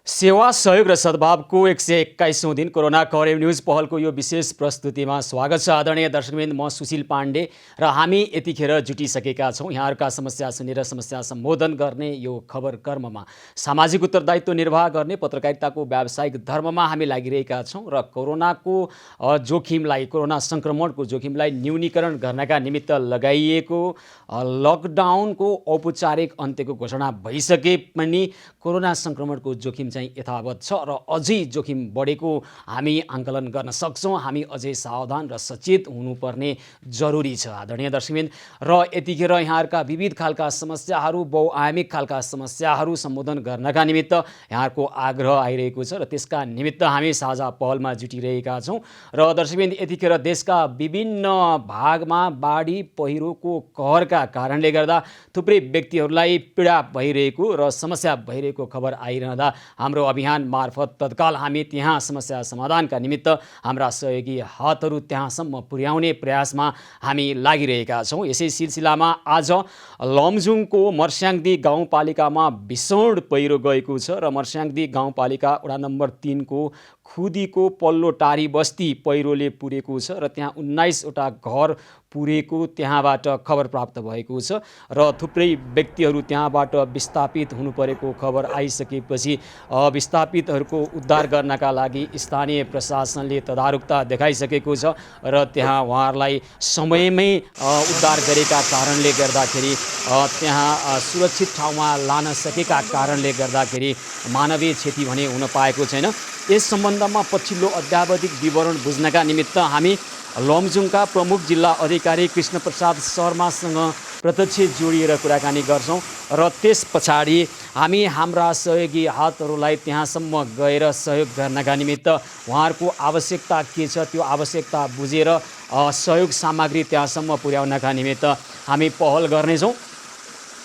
सेवा सहयोग र सद्भावको 121औं दिन कोरोना कभरेज न्युज पहलको यो विशेष प्रस्तुतिमा स्वागत छ। आदरणीय दर्शकवृन्द, म सुशील पाण्डे र हामी यतिखेर जुटिसकेका छौँ यहाँहरूका समस्या सुनेर समस्या सम्बोधन गर्ने यो खबर कर्ममा सामाजिक उत्तरदायित्व निर्वाह गर्ने पत्रकारिताको व्यावसायिक धर्ममा हामी लागिरहेका छौँ र कोरोनाको जोखिमलाई, कोरोना सङ्क्रमणको जोखिमलाई न्यूनीकरण गर्नका निमित्त लगाइएको लकडाउनको औपचारिक अन्त्यको घोषणा भइसके पनि कोरोना सङ्क्रमणको जोखिम चाहिँ यथावत छ र अझै जोखिम बढेको हामी आकलन गर्न सक्छौँ। हामी अझै सावधान र सचेत हुनुपर्ने जरुरी छ आदरणीय दर्शकवृन्द। र यतिखेर यहाँहरूका विविध खालका समस्याहरू, बहुआयामिक खालका समस्याहरू सम्बोधन गर्नका निमित्त यहाँहरूको आग्रह आइरहेको छ र त्यसका निमित्त हामी साझा पहलमा जुटिरहेका छौँ। र दर्शकवृन्द, यतिखेर देशका विभिन्न भागमा बाढी पहिरोको कहरका कारणले गर्दा थुप्रै व्यक्तिहरूलाई पीडा भइरहेको र समस्या भइरहेको खबर आइरहँदा हाम्रो अभियान मार्फत तत्काल हामी त्यहाँ समस्या समाधानका निमित्त हाम्रा सहयोगी हातहरू त्यहाँसम्म पुर्याउने प्रयासमा हामी लागिरहेका छौँ। यसै सिलसिलामा आज लमजुङको मर्स्याङदी गाउँपालिकामा भीषण पहिरो गएको छ र मर्स्याङदी गाउँपालिका वडा नम्बर 3 को खुदीको पल्लो टारी बस्ती पहिरोले पुरेको छ र त्यहाँ 19वटा घर पुरेको त्यहाँबाट खबर प्राप्त भएको छ र थुप्रै व्यक्तिहरू त्यहाँबाट विस्थापित हुनु परेको खबर आइसकेपछि विस्थापितहरूको उद्धार गर्नका लागि स्थानीय प्रशासनले तदारुकता देखाइसकेको छ र त्यहाँ उहाँहरूलाई समयमै उद्धार गरेका कारणले गर्दाखेरि त्यहाँ सुरक्षित ठाउँमा लान सकेका कारणले गर्दाखेरि मानवीय क्षति भने हुन पाएको छैन। यस सम्बन्धमा पछिल्लो अद्यावधिक विवरण बुझ्नका निमित्त हामी लमजुङका प्रमुख जिल्ला अधिकारी कृष्णप्रसाद शर्मासँग प्रत्यक्ष जोडिएर कुराकानी गर्छौँ र त्यस पछाडि हामी हाम्रा सहयोगी हातहरूलाई त्यहाँसम्म गएर सहयोग गर्नका निमित्त उहाँहरूको आवश्यकता के छ त्यो आवश्यकता बुझेर सहयोग सामग्री त्यहाँसम्म पुर्याउनका निमित्त हामी पहल गर्नेछौँ।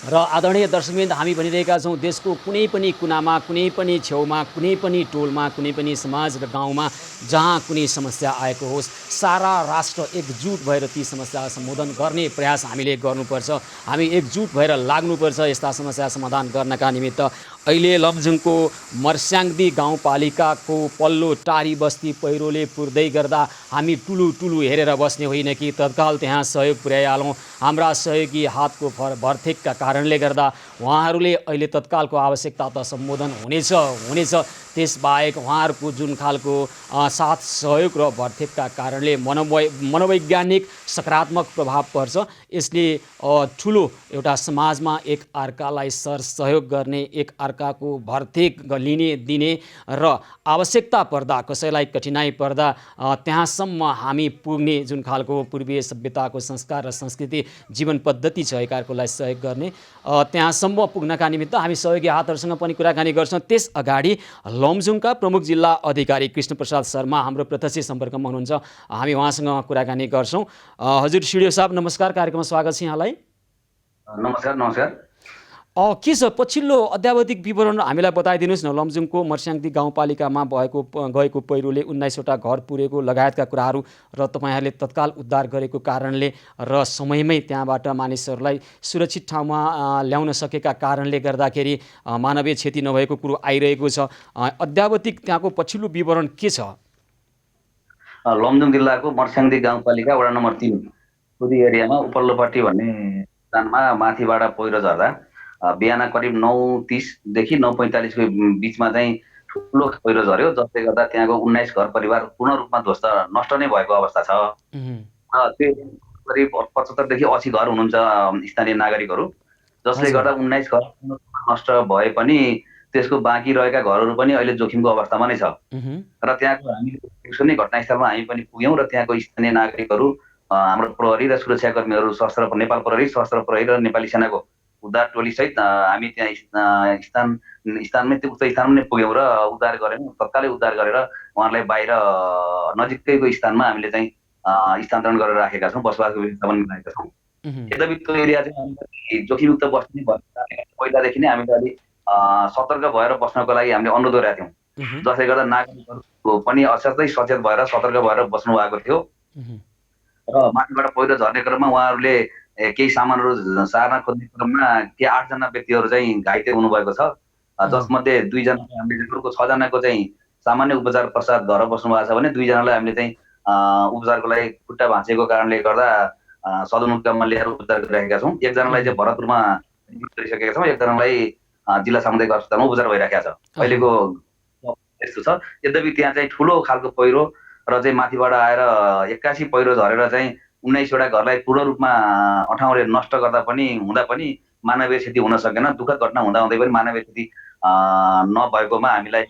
र आदरणीय दर्शकवृन्द, हामी भनिरहेका छौँ देशको कुनै पनि कुनामा, कुनै पनि छेउमा, कुनै पनि टोलमा, कुनै पनि समाज र गाउँमा जहाँ कुनै समस्या आएको होस्, सारा राष्ट्र एकजुट भएर ती समस्या सम्बोधन गर्ने प्रयास हामीले गर्नुपर्छ। हामी एकजुट भएर लाग्नुपर्छ यस्ता समस्या समाधान गर्नका निमित्त। अहिले लमजुङको मर्स्याङदी गाउँपालिकाको पल्लो टारी बस्ती पहिरोले पुर्दै गर्दा हामी टुलु हेरेर बस्ने होइन कि तत्काल त्यहाँ सहयोग पुर्याइहालौँ। हाम्रा सहयोगी हातको भरथेकका कारणले गर्दा उहाँहरूले अहिले तत्कालको आवश्यकता त सम्बोधन हुनेछ। त्यसबाहेक उहाँहरूको जुन खालको साथ सहयोग र भरथेकका कारणले मनोवैज्ञानिक सकारात्मक प्रभाव पर्छ। यसले ठुलो एउटा समाजमा एक अर्कालाई सहयोग गर्ने, एक अर्काको भरथेक लिने दिने र आवश्यकता पर्दा, कसैलाई कठिनाइ पर्दा त्यहाँसम्म हामी पुग्ने जुन खालको पूर्वीय सभ्यताको संस्कार र संस्कृति जीवन पद्धति छ एकअर्कालाई सहयोग गर्ने, त्यहाँसम्म पुग्नका निमित्त हामी सहयोगी हातहरूसँग पनि कुराकानी गर्छौँ। त्यस अगाडि लमजुङका प्रमुख जिल्ला अधिकारी कृष्णप्रसाद शर्मा हाम्रो प्रत्यक्ष सम्पर्कमा हुनुहुन्छ। हामी उहाँसँग कुराकानी गर्छौँ। हजुर सिडिओ साहब, नमस्कार, कार्यक्रममा स्वागत छ यहाँलाई। नमस्कार। के छ पछिल्लो अद्यावधिक विवरण हामीलाई बताइदिनुहोस् न। लमजुङको मर्स्याङदी गाउँपालिकामा गएको पहिरोले 19वटा घर पुरेको लगायतका कुराहरू र तपाईँहरूले तत्काल उद्धार गरेको कारणले र समयमै त्यहाँबाट मानिसहरूलाई सुरक्षित ठाउँमा ल्याउन सकेका कारणले गर्दाखेरि मानवीय क्षति नभएको कुरो आइरहेको छ। अद्यावधिक त्यहाँको पछिल्लो विवरण के छ? लमजुङ जिल्लाको मर्स्याङदी गाउँपालिका वडा नम्बर 3 खुदी एरियामा उपल्लोपट्टि भन्ने स्थानमा माथिबाट पहिरो झर्दा बिहान करिब 9:30 देखि 9:45 को बिचमा चाहिँ ठुलो पहिरो झर्यो, जसले गर्दा त्यहाँको 19 घर परिवार पूर्ण रूपमा ध्वस्त नष्ट नै भएको अवस्था छ। त्यो करिब 75 देखि 80 घर हुनुहुन्छ स्थानीय नागरिकहरू, जसले गर्दा 19 घर नष्ट भए पनि त्यसको बाँकी रहेका घरहरू पनि अहिले जोखिमको अवस्थामा नै छ। र त्यहाँको हामी कुनै घटनास्थलमा हामी पनि पुग्यौँ र त्यहाँको स्थानीय नागरिकहरू, हाम्रो प्रहरी र सुरक्षाकर्मीहरू, नेपाल प्रहरी, सशस्त्र प्रहरी र नेपाली सेनाको उद्धार टोली सहित हामी त्यहाँ स्थानमै उक्त स्थानमा नै पुग्यौँ र उद्धार गऱ्यौँ। तत्कालै उद्धार गरेर उहाँहरूलाई बाहिर नजिकैको स्थानमा हामीले चाहिँ स्थानान्तरण गरेर राखेका छौँ, बसोबासको व्यवस्था पनि मिलाएका छौँ। यद्यपि त्यो एरिया चाहिँ हामीले जोखिमयुक्त बस्ने पहिलादेखि नै हामीले अलिक सतर्क भएर बस्नको लागि हामीले अनुरोध गरेका थियौँ, जसले गर्दा नागरिकहरू पनि असाध्यै सचेत भएर सतर्क भएर बस्नु भएको थियो। र माथिबाट पहिरो झर्ने क्रममा उहाँहरूले केही सामानहरू सार्न खोज्ने क्रममा 8 जना व्यक्तिहरू चाहिँ घाइते हुनुभएको छ। अहँ, जसमध्ये 2 जना हामीले अर्को 6 जनाको चाहिँ सामान्य उपचार पश्चात घर बस्नु भएको छ भने 2 जनालाई हामीले चाहिँ उपचारको लागि खुट्टा भाँचिएको कारणले गर्दा सदरमुकाममा ल्याएर उपचार गरिरहेका छौँ। एकजनालाई चाहिँ भरतपुरमा गरिसकेका छौँ, एकजनालाई जिल्ला सामुदायिक अस्पतालमा उपचार भइरहेको छ। अहँ, अहिलेको यस्तो छ। यद्यपि त्यहाँ चाहिँ ठुलो खालको पहिरो र चाहिँ माथिबाट आएर 81 पहिरो झरेर चाहिँ 19 वटा घरलाई पूर्ण रूपमा अँठाउले नष्ट गर्दा पनि हुँदा पनि मानवीय क्षति हुन सकेन। दुःखद घटना हुँदा पनि मानवीय क्षति नभएकोमा हामीलाई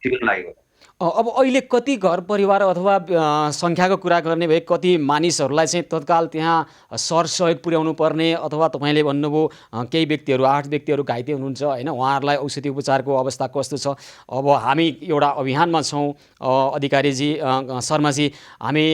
शिविर लागेको छ। अब अहिले कति घर परिवार अथवा सङ्ख्याको कुरा गर्ने भए कति मानिसहरूलाई चाहिँ तत्काल त्यहाँ सरसहयोग पुर्याउनु पर्ने अथवा तपाईँले भन्नुभयो केही व्यक्तिहरू 8 व्यक्तिहरू घाइते हुनुहुन्छ होइन, उहाँहरूलाई औषधि उपचारको अवस्था कस्तो छ? अब हामी एउटा अभियानमा छौँ अधिकारीजी, शर्माजी, हामी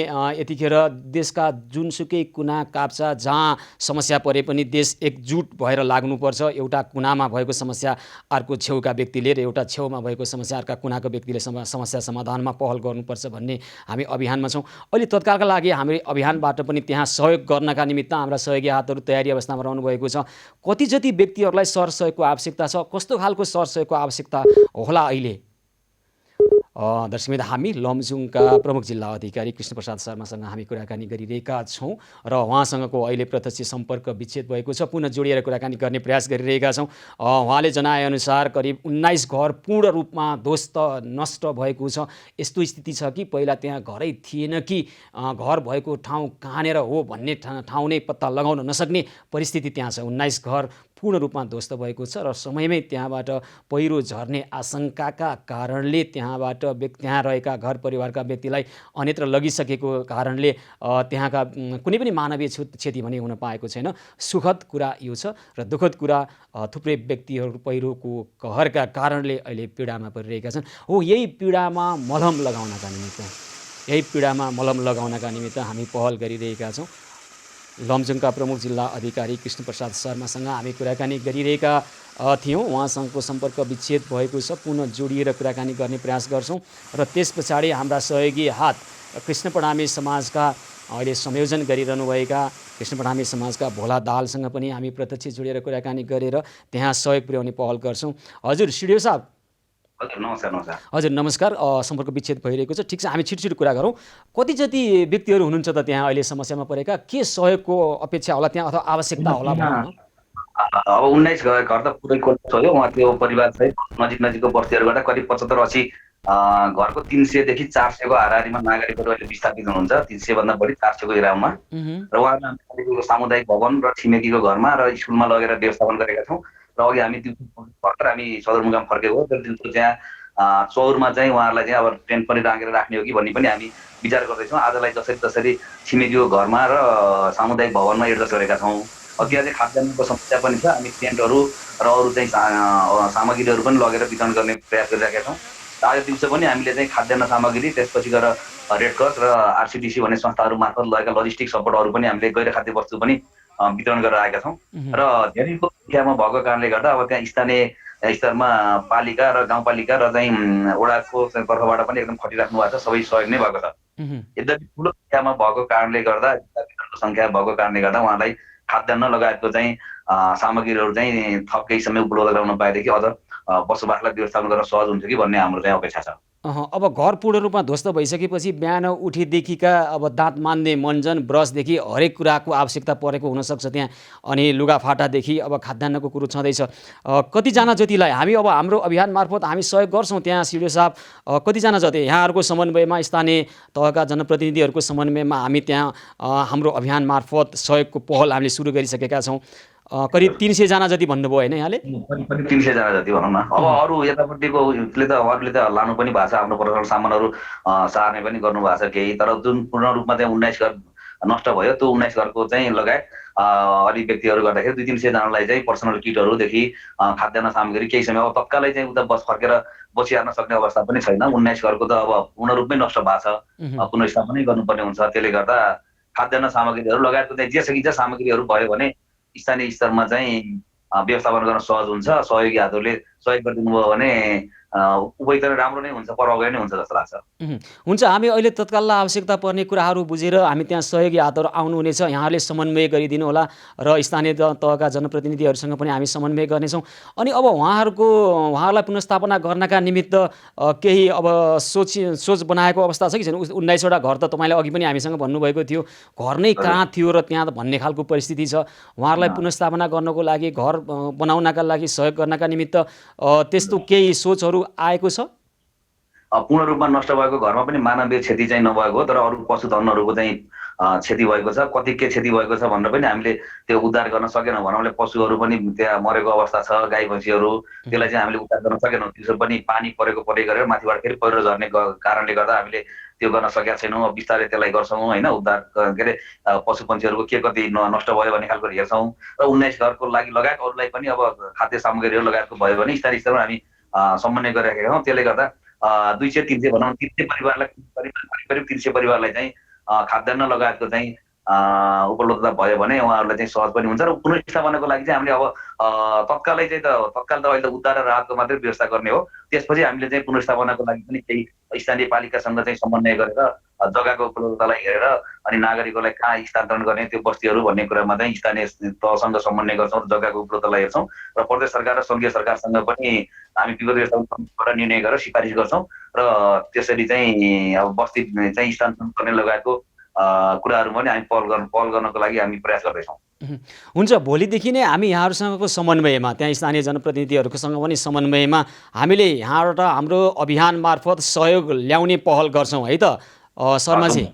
यतिखेर देशका जुनसुकै कुना काप्चा जहाँ समस्या परे पनि देश एकजुट भएर लाग्नुपर्छ। एउटा कुनामा भएको समस्या अर्को छेउका व्यक्तिले र एउटा छेउमा भएको समस्या अर्का कुनाको व्यक्तिले समस्या समाधानमा पहल गर्नुपर्छ भन्ने हामी अभियानमा छौँ। अहिले तत्कालका लागि हामी अभियानबाट पनि त्यहाँ सहयोग गर्नका निमित्त हाम्रा सहयोगी हातहरू तयारी अवस्थामा रहनु भएको छ। कति जति व्यक्तिहरूलाई सरसहयोगको आवश्यकता छ, कस्तो खालको सरसहयोगको आवश्यकता होला अहिले? दर्शकवृन्द, हामी लमजुङका प्रमुख जिल्ला अधिकारी कृष्णप्रसाद शर्मासँग हामी कुराकानी गरिरहेका छौँ र उहाँसँगको अहिले प्रत्यक्ष सम्पर्क विच्छेद भएको छ। पुनः जोडिएर कुराकानी गर्ने प्रयास गरिरहेका छौँ। उहाँले जनाएअनुसार करिब 19 घर पूर्ण रूपमा ध्वस्त नष्ट भएको छ। यस्तो स्थिति छ कि पहिला त्यहाँ घरै थिएन कि घर भएको ठाउँ कहाँनिर हो भन्ने ठाउँ नै पत्ता लगाउन नसक्ने परिस्थिति त्यहाँ छ। 19 घर पूर्ण रूपमा ध्वस्त भएको छ र समयमै त्यहाँबाट पहिरो झर्ने आशंकाका कारणले त्यहाँ रहेका घर परिवारका व्यक्तिलाई अन्यत्र लगिसकेको कारणले त्यहाँका कुनै पनि मानवीय क्षति भने हुन पाएको छैन। सुखद कुरा यो छ र दुःखद कुरा थुप्रै व्यक्तिहरू पहिरोको कहरका कारणले अहिले पीडामा परिरहेका छन्। यही पीडामा मलम लगाउनका निमित्त हामी पहल गरिरहेका छौँ। लमजुङका प्रमुख जिल्ला अधिकारी कृष्णप्रसाद शर्मासँग हामी कुराकानी गरिरहेका थियौँ। उहाँसँगको सम्पर्क विच्छेद भएको छ। पुनः जोडिएर कुराकानी गर्ने प्रयास गर्छौँ र त्यस पछाडि हाम्रा सहयोगी हात कृष्ण प्रणामी समाजका अहिले संयोजन गरिरहनुभएका कृष्ण प्रणामी समाजका भोला दाहालसँग पनि हामी प्रत्यक्ष जोडिएर कुराकानी गरेर त्यहाँ सहयोग पुर्याउने पहल गर्छौँ। हजुर सिडिओ साहब। हजुर नमस्कार। सम्पर्क विच्छेद भइरहेको छ, ठिक छ, हामी छिटो कुरा गरौँ। कति जति व्यक्तिहरू हुनुहुन्छ त त्यहाँ अहिले समस्यामा परेका? के सहयोगको अपेक्षा होला त्यहाँ अथवा आवश्यकता होला भनौँ न? अब 19 घर त पुरै कोलाप्स भयो। उहाँ त्यो परिवार चाहिँ नजिकको बस्तीहरू गर्दा करिब 75-80 घरको 300 देखि 400 को हाराहारीमा नागरिकहरू अहिले विस्थापित हुनुहुन्छ। 300 भन्दा बढी 400 को एराउमा र उहाँहरूले सामुदायिक भवन र छिमेकीको घरमा र स्कुलमा लगेर व्यवस्थापन गरेका छौँ। र अघि हामी भर्खर हामी सदरमुकाम फर्केको हो। तर दिउँसो त्यहाँ चौरमा चाहिँ उहाँहरूलाई चाहिँ अब टेन्ट पनि राखेर राख्ने हो कि भन्ने पनि हामी विचार गर्दैछौँ। आजलाई जसरी छिमेकीको घरमा र सामुदायिक भवनमा एडजस्ट गरेका छौँ। त्यहाँ चाहिँ खाद्यान्नको समस्या पनि छ। हामी टेन्टहरू र अरू चाहिँ सामग्रीहरू पनि लगेर वितरण गर्ने प्रयास गरिरहेका छौँ। आज दिउँसो पनि हामीले चाहिँ खाद्यान्न सामग्री, त्यसपछि गएर रेड क्रस र आरसिटिसी भन्ने संस्थाहरू मार्फत लगेका लजिस्टिक सपोर्टहरू पनि हामीले गैर खाद्य वस्तु पनि वितरण गरेर आएका छौँ। र धेरैको सङ्ख्यामा भएको कारणले गर्दा अब त्यहाँ स्थानीय स्तरमा पालिका र गाउँपालिका र चाहिँ वडाको तर्फबाट पनि एकदम खटिराख्नु भएको छ। सबै सहयोग नै भएको छ। यद्यपि ठुलो सङ्ख्यामा भएको कारणले गर्दा, सङ्ख्या भएको कारणले गर्दा उहाँलाई खाद्यान्न लगायतको चाहिँ सामग्रीहरू चाहिँ थप केही समय उपलब्ध गराउन पाएदेखि अझ बसोबासलाई व्यवस्थापन गर्न सहज हुन्थ्यो कि भन्ने हाम्रो चाहिँ अपेक्षा छ। अब घर पूर्ण रूपमा ध्वस्त भइसकेपछि बिहान उठेदेखिका अब दाँत मान्ने मन्जन ब्रसदेखि हरेक कुराको आवश्यकता परेको हुनसक्छ त्यहाँ। अनि लुगाफाटादेखि अब खाद्यान्नको कुरो छँदैछ। कतिजना जतिलाई हामी अब हाम्रो अभियान मार्फत हामी सहयोग गर्छौँ त्यहाँ सिडिओ साहब? कतिजना जति यहाँहरूको समन्वयमा, स्थानीय तहका जनप्रतिनिधिहरूको समन्वयमा हामी त्यहाँ हाम्रो अभियान मार्फत सहयोगको पहल हामीले सुरु गरिसकेका छौँ। करिब 300 जना जति भन्नुभयो होइन यहाँले? 300 जना जति भनौँ न। अब अरू यतापट्टिकोले त अरूले त लानु पनि भएको छ, आफ्नो पर्सनल सामानहरू सार्ने पनि गर्नुभएको छ केही। तर जुन पूर्ण रूपमा चाहिँ 19 घर नष्ट भयो, त्यो 19 घरको चाहिँ लगायत अलिक व्यक्तिहरू गर्दाखेरि 200-300 जनालाई चाहिँ पर्सनल किटहरूदेखि खाद्यान्न सामग्री केही समय अब तत्कालै चाहिँ उता फर्केर बसिहाल्न सक्ने अवस्था पनि छैन। 19 घरको त अब पूर्ण रूपमै नष्ट भएको छ, पुनर्स्थापनै गर्नुपर्ने हुन्छ। त्यसले गर्दा खाद्यान्न सामग्रीहरू लगायतको चाहिँ जे सकिन्छ सामग्रीहरू भयो भने स्थानीय स्तरमा चाहिँ व्यवस्थापन गर्न सहज हुन्छ। सहयोगी हातहरूले सहयोग गरिदिनु भयो भने उपयुक्त र राम्रो नै हुन्छ, प्रभावकारी नै हुन्छ जस्तो लाग्छ। हुन्छ, हामी अहिले तत्काललाई आवश्यकता पर्ने कुराहरू बुझेर हामी त्यहाँ सहयोगी हातहरू आउनुहुनेछ। यहाँहरूले समन्वय गरिदिनु होला र स्थानीय तहका जनप्रतिनिधिहरूसँग पनि हामी समन्वय गर्नेछौँ। अनि अब उहाँहरूलाई पुनर्स्थापना गर्नका निमित्त केही अब सोच बनाएको अवस्था छ कि छैन? 19वटा घर त तपाईँले अघि पनि हामीसँग भन्नुभएको थियो, घर नै कहाँ थियो र त्यहाँ भन्ने खालको परिस्थिति छ। उहाँहरूलाई पुनर्स्थापना गर्नको लागि, घर बनाउनका लागि सहयोग गर्नका निमित्त त्यस्तो केही सोचहरू आएको छ? पूर्ण रूपमा नष्ट भएको घरमा पनि मानवीय क्षति चाहिँ नभएको हो, तर अरू पशुधनहरूको चाहिँ क्षति भएको छ। कति के क्षति भएको छ भनेर पनि हामीले त्यो उद्धार गर्न सकेनौँ। भनौँले पशुहरू पनि त्यहाँ मरेको अवस्था छ, गाई भैँसीहरू, त्यसलाई चाहिँ हामीले उद्धार गर्न सकेनौँ। त्यसो पनि पानी परे गरेर माथिबाट फेरि पहिरो झर्ने कारणले गर्दा हामीले त्यो गर्न सकेका छैनौँ। अब बिस्तारै त्यसलाई गर्छौँ होइन, उद्धार के अरे पशु पन्छीहरूको के कति नष्ट भयो भन्ने खालको हेर्छौँ। र 19 घरको लागि लगायत अरूलाई पनि अब खाद्य सामग्रीहरू लगायतको भयो भने स्थानीय स्तरमा हामी समन्वय गरिराखेका छौँ। त्यसले गर्दा 200-300 भनौँ 300 परिवारलाई करिब 300 परिवारलाई चाहिँ खाद्यान्न लगायतको चाहिँ उपलब्धता भयो भने उहाँहरूलाई चाहिँ सहज पनि हुन्छ। र पुनर्स्थापनाको लागि चाहिँ हामीले अब तत्काल त अहिले त उद्धार र राहतको मात्रै व्यवस्था गर्ने हो। त्यसपछि हामीले चाहिँ पुनर्स्थापनाको लागि पनि केही स्थानीय पालिकासँग चाहिँ समन्वय गरेर जग्गाको उपलब्धतालाई हेरेर अनि नागरिकलाई कहाँ स्थानान्तरण गर्ने त्यो बस्तीहरू भन्ने कुरामा चाहिँ स्थानीय तहसँग समन्वय गर्छौँ र जग्गाको उपलब्धतालाई हेर्छौँ। र प्रदेश सरकार र सङ्घीय सरकारसँग पनि हामी विगत व्यवस्थापन निर्णय गरेर सिफारिस गर्छौँ र त्यसरी चाहिँ अब बस्ती चाहिँ स्थानान्तरण गर्ने लगायतको कुराहरूमा पनि हामी पहल गर्नको लागि हामी प्रयास गर्दैछौँ। हुन्छ, भोलिदेखि नै हामी यहाँहरूसँगको समन्वयमा, त्यहाँ स्थानीय जनप्रतिनिधिहरूसँग पनि समन्वयमा हामीले यहाँबाट हाम्रो अभियान मार्फत सहयोग ल्याउने पहल गर्छौँ है त शर्माजी?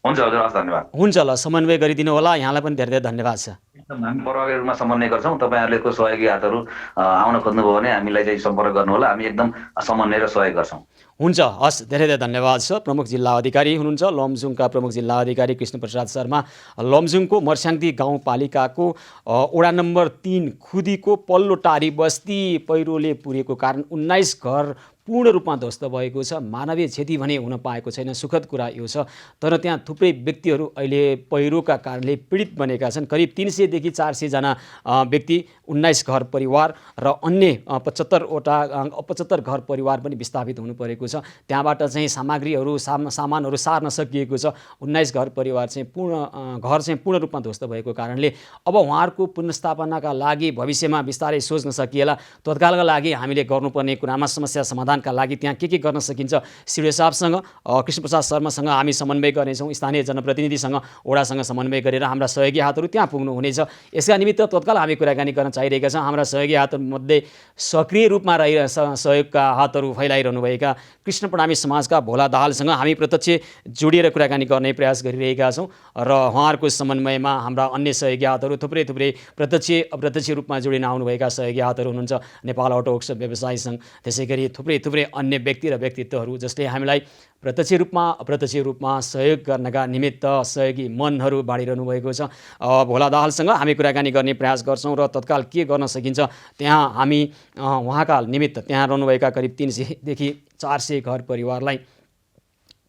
हुन्छ हजुर, हस्, धन्यवाद। हुन्छ, ल, समन्वय गरिदिनु होला। यहाँलाई पनि धेरै धेरै धन्यवाद छ। एकदम हामी प्रभावकारी रूपमा समन्वय गर्छौँ। तपाईँहरूले सहयोगी हातहरू आउन खोज्नुभयो भने हामीलाई चाहिँ सम्पर्क गर्नुहोला। हामी एकदम समन्वय र सहयोग गर्छौँ। हुन्छ, हस्, धेरै धेरै धन्यवाद छ। प्रमुख जिल्ला अधिकारी हुनुहुन्छ लमजुङका प्रमुख जिल्ला अधिकारी कृष्णप्रसाद शर्मा। लमजुङको मर्स्याङ्दी गाउँपालिकाको वडा नम्बर 3 खुदीको पल्लो टारी बस्ती पहिरोले पुरेको कारण 19 घर पूर्ण रूपमा ध्वस्त भएको छ। मानवीय क्षति भने हुन पाएको छैन, सुखद कुरा यो छ। तर त्यहाँ थुप्रै व्यक्तिहरू अहिले पहिरोका कारणले पीडित बनेका छन्। करिब 300 देखि 400 जना व्यक्ति, 19 घर परिवार र अन्य 75 घर परिवार पनि विस्थापित हुनु परेको छ। त्यहाँबाट चाहिँ सामानहरू सार्न सकिएको छ। 19 घर परिवार चाहिँ पूर्ण रूपमा ध्वस्त भएको कारणले अब उहाँहरूको पुनर्स्थापनाका लागि भविष्यमा बिस्तारै सोच्न सकिएला। तत्कालका लागि हामीले गर्नुपर्ने कुरामा समस्या समाधानका लागि त्यहाँ के गर्न सकिन्छ, सिडिओ साहबसँग, कृष्णप्रसाद शर्मासँग हामी समन्वय गर्नेछौँ। स्थानीय जनप्रतिनिधिसँग, वडासँग समन्वय गरेर हाम्रा सहयोगी हातहरू त्यहाँ पुग्नु हुनेछ। यसका निमित्त तत्काल हामी कुराकानी गर्न चाहिरहेका छौँ। हाम्रा सहयोगी हातहरूमध्ये सक्रिय रूपमा सहयोगका हातहरू फैलाइरहनुभएका कृष्ण प्रणामी समाजका भोला दाहालसँग हामी प्रत्यक्ष जोडिएर कुराकानी गर्ने प्रयास गरिरहेका छौँ र उहाँहरूको समन्वयमा हाम्रा अन्य सहयोगी हातहरू थुप्रै अप्रत्यक्ष रूपमा जोडिन आउनुभएका सहयोगी हातहरू हुनुहुन्छ। नेपाल अटो वर्कसप व्यवसायी सङ्घ, त्यसै गरी थुप्रै अन्य व्यक्ति र व्यक्तित्वहरू जसले हामीलाई प्रत्यक्ष रूपमा अप्रत्यक्ष रूपमा सहयोग गर्नका निमित्त सहयोगी मनहरू बाँडिरहनु भएको छ। भोला दाहालसँग हामी कुराकानी गर्ने प्रयास गर्छौँ र तत्काल के गर्न सकिन्छ त्यहाँ हामी उहाँका निमित्त त्यहाँ रहनुभएका करिब 300 देखि 400 घर परिवारलाई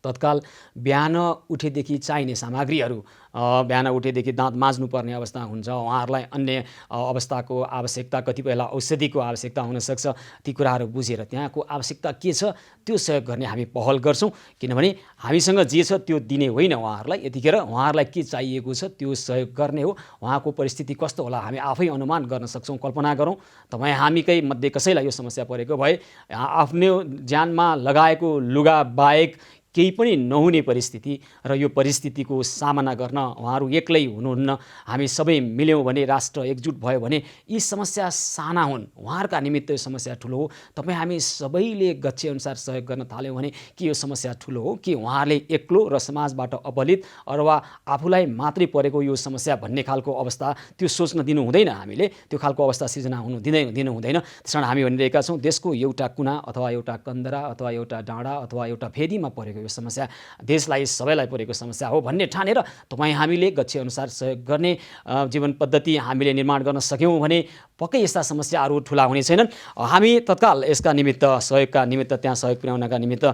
तत्काल बिहान उठेदेखि चाहिने सामग्रीहरू, बिहान उठेदेखि दाँत माझ्नुपर्ने अवस्था हुन्छ, उहाँहरूलाई अन्य अवस्थाको आवश्यकता, कतिपयलाई औषधिको आवश्यकता हुनसक्छ, ती कुराहरू बुझेर त्यहाँको आवश्यकता के छ त्यो सहयोग गर्ने हामी पहल गर्छौँ। किनभने हामीसँग जे छ त्यो दिने होइन उहाँहरूलाई, यतिखेर उहाँहरूलाई के चाहिएको छ त्यो सहयोग गर्ने हो। उहाँको परिस्थिति कस्तो होला हामी आफै अनुमान गर्न सक्छौँ। कल्पना गरौँ, तपाईँ हामीकै मध्ये कसैलाई यो समस्या परेको भए आफ्नो ज्यानमा लगाएको लुगा बाहेक केही पनि नहुने परिस्थिति र यो परिस्थितिको सामना गर्न उहाँहरू एक्लै हुनुहुन्न। हामी सबै मिल्यौँ भने, राष्ट्र एकजुट भयो भने यी समस्या साना हुन्, उहाँहरूका निमित्त यो समस्या ठुलो हो। तपाईँ हामी सबैले गच्छेअनुसार सहयोग गर्न थाल्यौँ भने के यो समस्या ठुलो हो कि उहाँहरूले एक्लो र समाजबाट अपलित अथवा आफूलाई मात्रै परेको यो समस्या भन्ने खालको अवस्था त्यो सोच्न दिनु हुँदैन। हामीले त्यो खालको अवस्था सिर्जना दिनु हुँदैन। त्यस कारण हामी भनिरहेका छौँ देशको एउटा कुना अथवा एउटा कन्दरा अथवा एउटा डाँडा अथवा एउटा फेदीमा परेको यो समस्या देशलाई सबैलाई परेको समस्या हो भन्ने ठानेर तपाईँ हामीले गच्छेअनुसार सहयोग गर्ने जीवन पद्धति हामीले निर्माण गर्न सक्यौँ भने पक्कै यस्ता समस्याहरू ठुला हुने छैनन्। हामी तत्काल यसका निमित्त सहयोगका निमित्त त्यहाँ सहयोग पुर्याउनका निमित्त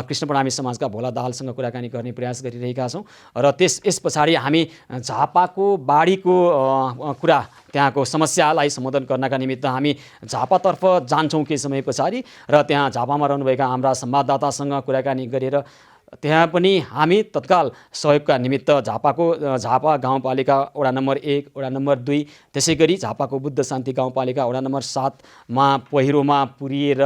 कृष्ण प्रणामी समाजका भोला दाहालसँग कुराकानी गर्ने प्रयास गरिरहेका छौँ र यस पछाडि हामी झापाको बाढीको कुरा त्यहाँको समस्यालाई सम्बोधन गर्नका निमित्त हामी झापातर्फ जान्छौँ केही समय पछाडि र त्यहाँ झापामा रहनुभएका हाम्रा संवाददातासँग कुराकानी गरेर त्यहाँ पनि हामी तत्काल सहयोगका निमित्त झापा गाउँपालिका वडा नम्बर 1 वडा नम्बर 2 त्यसै गरी झापाको बुद्ध शान्ति गाउँपालिका वडा नम्बर 7मा पहिरोमा पुरिएर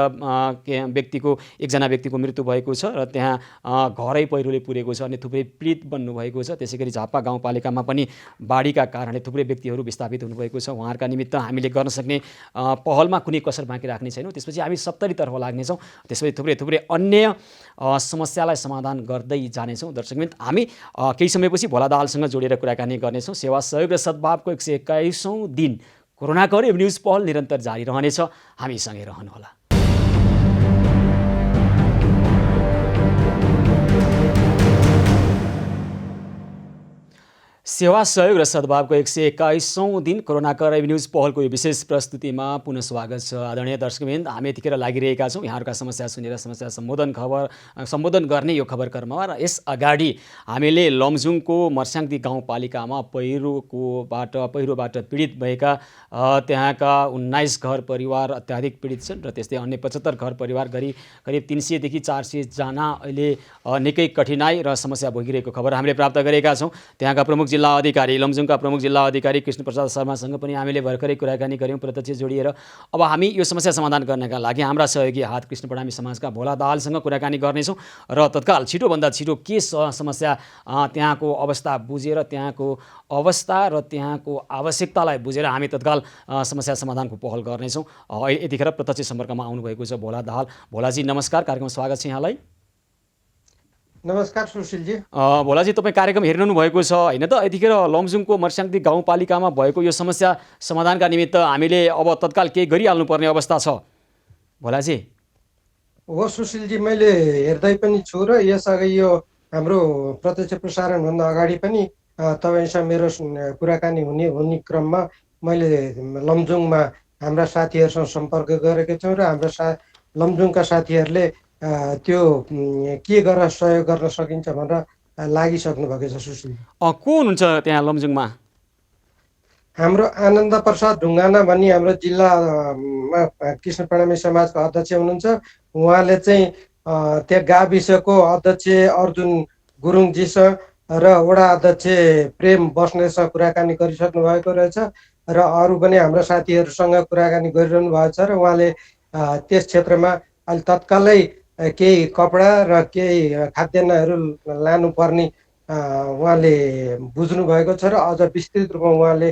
एकजना व्यक्तिको मृत्यु भएको छ र त्यहाँ घरै पहिरोले पुरेको छ अनि थुप्रै पीडित बन्नुभएको छ। त्यसै गरी झापा गाउँपालिकामा पनि बाढीका कारणले थुप्रै व्यक्तिहरू विस्थापित हुनुभएको छ। उहाँहरूका निमित्त हामीले गर्न सक्ने पहलमा कुनै कसर बाँकी राख्ने छैनौँ। त्यसपछि हामी सप्तरीतर्फ लाग्नेछौँ। त्यसपछि थुप्रै अन्य समस्यालाई समाधान गर्दै जानेछौँ। दर्शकवृन्द, हामी केही समयपछि भोला दाहालसँग जोडेर कुराकानी गर्नेछौँ। सेवा सहयोग र सद्भावको 121औं दिन कोरोना कवरेज न्युज पहल निरन्तर जारी रहनेछ। हामीसँगै रहनुहोला। सेवा सहयोग र सद्भावको 121औं दिन कोरोना कवरेज न्युज पहलको यो विशेष प्रस्तुतिमा पुनः स्वागत छ। आदरणीय दर्शकवृन्द, हामी यतिखेर लागिरहेका छौँ यहाँहरूका समस्या सुनेर समस्या सम्बोधन गर्ने यो खबर कर्ममा। र यस अगाडि हामीले लमजुङको मर्स्याङदी गाउँपालिकामा पहिरोबाट पीडित भएका त्यहाँका 19 घर परिवार अत्याधिक पीडित छन् र त्यस्तै अन्य 75 घर परिवार करिब 300 देखि 400 जना अहिले निकै कठिनाई र समस्या भोगिरहेको खबर हामीले प्राप्त गरेका छौँ। त्यहाँका प्रमुख जिल्ला अधिकारी लमजुङका प्रमुख जिल्ला अधिकारी कृष्णप्रसाद शर्मासँग पनि हामीले भर्खरै कुराकानी गऱ्यौँ प्रत्यक्ष जोडिएर। अब हामी यो समस्या समाधान गर्नका लागि हाम्रा सहयोगी हात कृष्ण प्रणामी समाजका भोला दाहालसँग कुराकानी गर्नेछौँ र तत्काल छिटोभन्दा छिटो के समस्या त्यहाँको अवस्था बुझेर त्यहाँको अवस्था र त्यहाँको आवश्यकतालाई बुझेर हामी तत्काल समस्या समाधानको पहल गर्नेछौँ। यतिखेर प्रत्यक्ष सम्पर्कमा आउनुभएको छ भोला दाहाल। भोलाजी नमस्कार, कार्यक्रममा स्वागत छ यहाँलाई। नमस्कार सुशीलजी। भोलाजी, तपाईँ कार्यक्रम हेरिरहनु भएको छ होइन त? यतिखेर लमजुङको मर्स्याङदी गाउँपालिकामा भएको यो समस्या समाधानका निमित्त हामीले अब तत्काल केही गरिहाल्नुपर्ने अवस्था छ भोलाजी। हो सुशीलजी, मैले हेर्दै पनि छु र यसअघि यो हाम्रो प्रत्यक्ष प्रसारणभन्दा अगाडि पनि तपाईँसँग मेरो कुराकानी हुने क्रममा मैले लमजुङमा हाम्रा साथीहरूसँग सम्पर्क गरेको छौँ र हाम्रा लमजुङका साथीहरूले त्यो के गरेर सहयोग गर्न सकिन्छ भनेर लागिसक्नु भएको छ सुशील। को हुनुहुन्छ त्यहाँ लमजुङमा? हाम्रो आनन्द प्रसाद ढुङ्गाना भन्ने हाम्रो जिल्लामा कृष्ण प्रणामी समाजको अध्यक्ष हुनुहुन्छ। उहाँले चाहिँ त्यहाँ गाविसको अध्यक्ष अर्जुन गुरुङजीसँग र वडा अध्यक्ष प्रेम बस्नेतसँग कुराकानी गरिसक्नु भएको रहेछ र अरू पनि हाम्रा साथीहरूसँग कुराकानी गरिरहनु भएको छ र उहाँले त्यस क्षेत्रमा अहिले तत्कालै केही कपडा र केही खाद्यान्नहरू लानुपर्ने उहाँले बुझ्नु भएको छ र अझ विस्तृत रूपमा उहाँले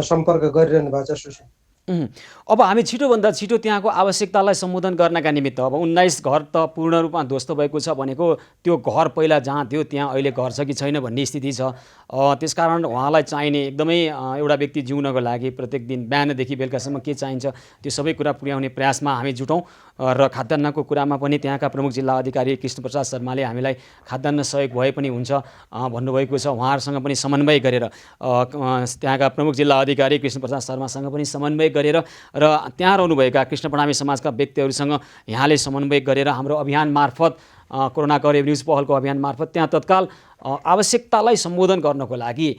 सम्पर्क गरिरहनु भएको छ सुशील। अब हामी छिटोभन्दा छिटो त्यहाँको आवश्यकतालाई सम्बोधन गर्नका निमित्त अब 19 घर त पूर्ण रूपमा ध्वस्त भएको छ भनेको त्यो घर पहिला जहाँ थियो त्यहाँ अहिले घर छ कि छैन भन्ने स्थिति छ। त्यसकारण उहाँलाई चाहिने एकदमै एउटा व्यक्ति जिउनको लागि प्रत्येक दिन बिहानदेखि बेलुकासम्म के चाहिन्छ त्यो सबै कुरा पुर्याउने प्रयासमा हामी जुटौँ र खाद्यान्नको कुरामा पनि त्यहाँका प्रमुख जिल्ला अधिकारी कृष्णप्रसाद शर्माले हामीलाई खाद्यान्न सहयोग भए पनि हुन्छ भन्नुभएको छ। उहाँहरूसँग पनि समन्वय गरेर त्यहाँका प्रमुख जिल्ला अधिकारी कृष्णप्रसाद शर्मासँग पनि समन्वय गरेर र त्यहाँ रहनुभएका कृष्ण प्रणामी समाजका व्यक्तिहरूसँग यहाँले समन्वय गरेर हाम्रो अभियान मार्फत कोरोना कवरेज न्युज पहलको अभियान मार्फत त्यहाँ तत्काल आवश्यकतालाई सम्बोधन गर्नको लागि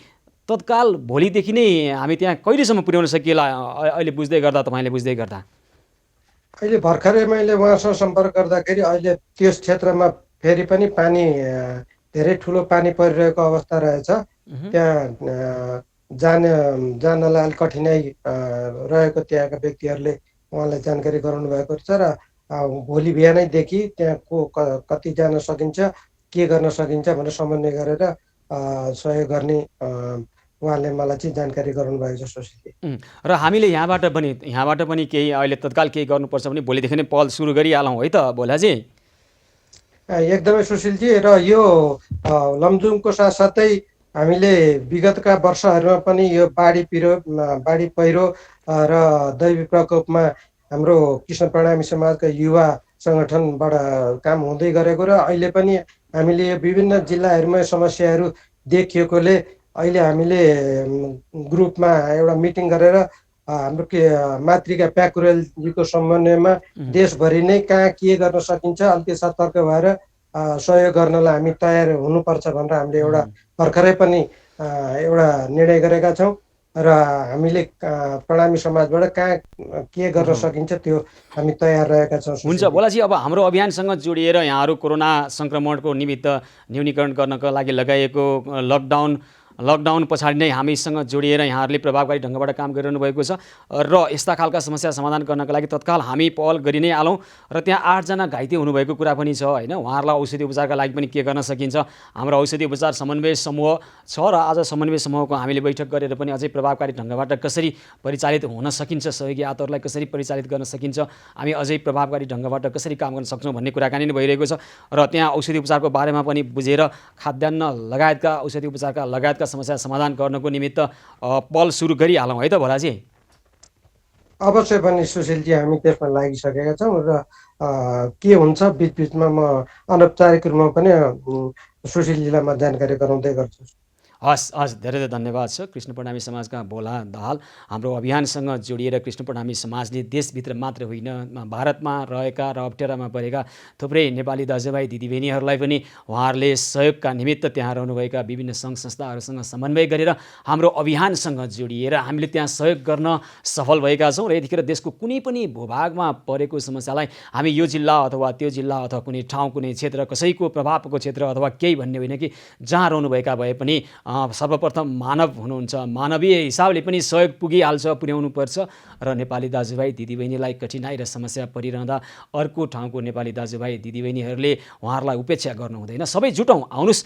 तत्काल भोलिदेखि नै हामी त्यहाँ कहिलेसम्म पुर्याउन सकिएला अहिले बुझ्दै गर्दा तपाईँले बुझ्दै गर्दा? अहिले भर्खरै मैले उहाँसँग सम्पर्क गर्दाखेरि अहिले त्यस क्षेत्रमा फेरि पनि पानी धेरै ठुलो पानी परिरहेको अवस्था रहेछ। त्यहाँ जानलाई अलिक कठिनाइ रहेको त्यहाँका व्यक्तिहरूले उहाँलाई जानकारी गराउनु भएको छ र भोलि बिहानैदेखि त्यहाँको कति जान सकिन्छ के गर्न सकिन्छ भनेर समन्वय गरेर सहयोग गर्ने उहाँले मलाई चाहिँ जानकारी गराउनु भएको छ सुशीलजी। र हामीले यहाँबाट पनि केही अहिले तत्काल केही गर्नुपर्छ भने भोलिदेखि नै पहल सुरु गरिहालौँ है त भोलाजी? एकदमै सुशीलजी, र यो लमजुङको साथसाथै हामीले विगतका वर्षहरूमा पनि यो बाढी पहिरो र दैवी प्रकोपमा हाम्रो कृष्ण प्रणामी समाजका युवा सङ्गठनबाट काम हुँदै गरेको र अहिले पनि हामीले विभिन्न जिल्लाहरूमा समस्याहरू देखिएकोले अहिले हामीले ग्रुपमा एउटा मिटिङ गरेर हाम्रो मातृका प्याकुरेलजीको समन्वयमा देशभरि नै कहाँ के गर्न सकिन्छ अलिकति सतर्क भएर सहयोग गर्नलाई हामी तयार हुनुपर्छ भनेर हामीले एउटा भर्खरै पनि एउटा निर्णय गरेका छौँ र हामीले प्रणामी समाजबाट कहाँ के गर्न सकिन्छ त्यो हामी तयार रहेका छौँ। हुन्छ भोलाजी, अब हाम्रो अभियानसँग जोडिएर यहाँहरू कोरोना सङ्क्रमणको निमित्त न्यूनीकरण गर्नका लागि लगाइएको लकडाउन पछाडि नै हामीसँग जोडिएर यहाँहरूले प्रभावकारी ढङ्गबाट काम गरिरहनु भएको छ र यस्ता खालका समस्या समाधान गर्नका लागि तत्काल हामी पहल गरि नै हालौँ र त्यहाँ 8 जना घाइते हुनुभएको कुरा पनि छ होइन। उहाँहरूलाई औषधि उपचारका लागि पनि के गर्न सकिन्छ, हाम्रो औषधि उपचार समन्वय समूह छ र आज समन्वय समूहको हामीले बैठक गरेर पनि अझै प्रभावकारी ढङ्गबाट कसरी परिचालित हुन सकिन्छ, सहयोगी हातहरूलाई कसरी परिचालित गर्न सकिन्छ, हामी अझै प्रभावकारी ढङ्गबाट कसरी काम गर्न सक्छौँ भन्ने कुराकानी नै भइरहेको छ र त्यहाँ औषधि उपचारको बारेमा पनि बुझेर खाद्यान्न लगायतका औषधि उपचारका लगायतका समस्या समाधान गर्नको निमित्त पहल सुरु गरिहालौँ है त भोलाजी। अवश्य पनि सुशीलजी, हामी त्यसमा लागिसकेका छौँ र के हुन्छ बिचबिचमा म अनौपचारिक रूपमा पनि सुशीलजीलाई म जानकारी गराउँदै गर्छु। हस् हस्, धेरै धेरै धन्यवाद छ। कृष्ण प्रणामी समाजका भोला दाहाल हाम्रो अभियानसँग जोडिएर कृष्ण प्रणामी समाजले देशभित्र मात्र होइन भारतमा रहेका र अप्ठ्यारामा परेका थुप्रै नेपाली दाजुभाइ दिदीबहिनीहरूलाई पनि उहाँहरूले सहयोगका निमित्त त्यहाँ रहनुभएका विभिन्न सङ्घ संस्थाहरूसँग समन्वय गरेर हाम्रो अभियानसँग जोडिएर हामीले त्यहाँ सहयोग गर्न सफल भएका छौँ र यतिखेर देशको कुनै पनि भूभागमा परेको समस्यालाई हामी यो जिल्ला अथवा त्यो जिल्ला अथवा कुनै ठाउँ कुनै क्षेत्र कसैको प्रभावको क्षेत्र अथवा केही भन्ने होइन कि जहाँ रहनुभएका भए पनि सर्वप्रथम मानव हुनुहुन्छ, मानवीय हिसाबले पनि सहयोग पुगिहाल्छ, पुर्याउनुपर्छ र नेपाली दाजुभाइ दिदीबहिनीलाई कठिनाइ र समस्या परिरहँदा अर्को ठाउँको नेपाली दाजुभाइ दिदीबहिनीहरूले उहाँहरूलाई उपेक्षा गर्नु हुँदैन। सबै जुटौँ, आउनुहोस्।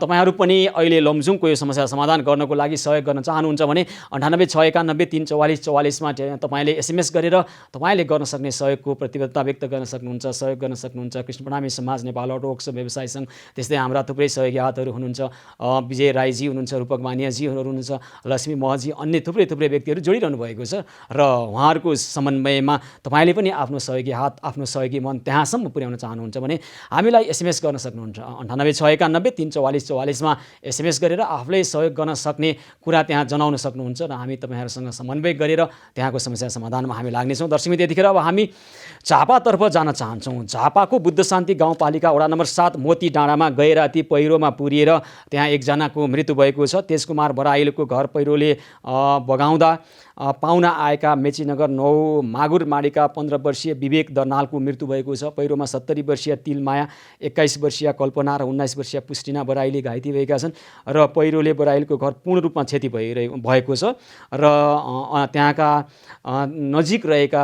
तपाईँहरू पनि अहिले लमजुङको यो समस्या समाधान गर्नको लागि सहयोग गर्न चाहनुहुन्छ भने 9861934444मा तपाईँले SMS गरेर तपाईँले गर्न सक्ने सहयोगको प्रतिबद्धता व्यक्त गर्न सक्नुहुन्छ, सहयोग गर्न सक्नुहुन्छ। कृष्ण प्रणामी समाज, नेपाल अटो वर्कसप व्यवसाय सङ्घ, त्यस्तै हाम्रा थुप्रै सहयोगी हातहरू हुनुहुन्छ, विजय राईजी हुनुहुन्छ, रूपक मानियाजीहरू हुनुहुन्छ, लक्ष्मी महजी, अन्य थुप्रै व्यक्तिहरू जोडिरहनु भएको छ र उहाँहरूको समन्वयमा तपाईँले पनि आफ्नो सहयोगी हात, आफ्नो सहयोगी मन त्यहाँसम्म पुर्याउन चाहनुहुन्छ भने हामीलाई SMS गर्न सक्नुहुन्छ। 9861934444मा SMS गरेर आफूले सहयोग गर्न सक्ने कुरा त्यहाँ जनाउन सक्नुहुन्छ र हामी तपाईँहरूसँग समन्वय गरेर त्यहाँको समस्या समाधानमा हामी लाग्नेछौँ। दर्शकमित्र, यतिखेर अब हामी झापातर्फ जान चाहन्छौँ। झापाको बुद्ध शान्ति गाउँपालिका वडा नम्बर 7 मोती डाँडामा गैराती पहिरोमा पुरिएर त्यहाँ एकजनाको मृत्यु भएको छ। तेजकुमार बराइलको घर पहिरोले बगाउँदा पाहुना आएका मेचीनगर 9 मागुर माडीका 15 वर्षीय विवेक दर्नालको मृत्यु भएको छ। पहिरोमा 70 वर्षीय तिलमाया, 21 वर्षीय कल्पना र 19 वर्षीय पुष्टिना बराइली घाइते भएका छन् र पहिरोले बराइलको घर पूर्ण रूपमा क्षति भएको छ र त्यहाँका नजिक रहेका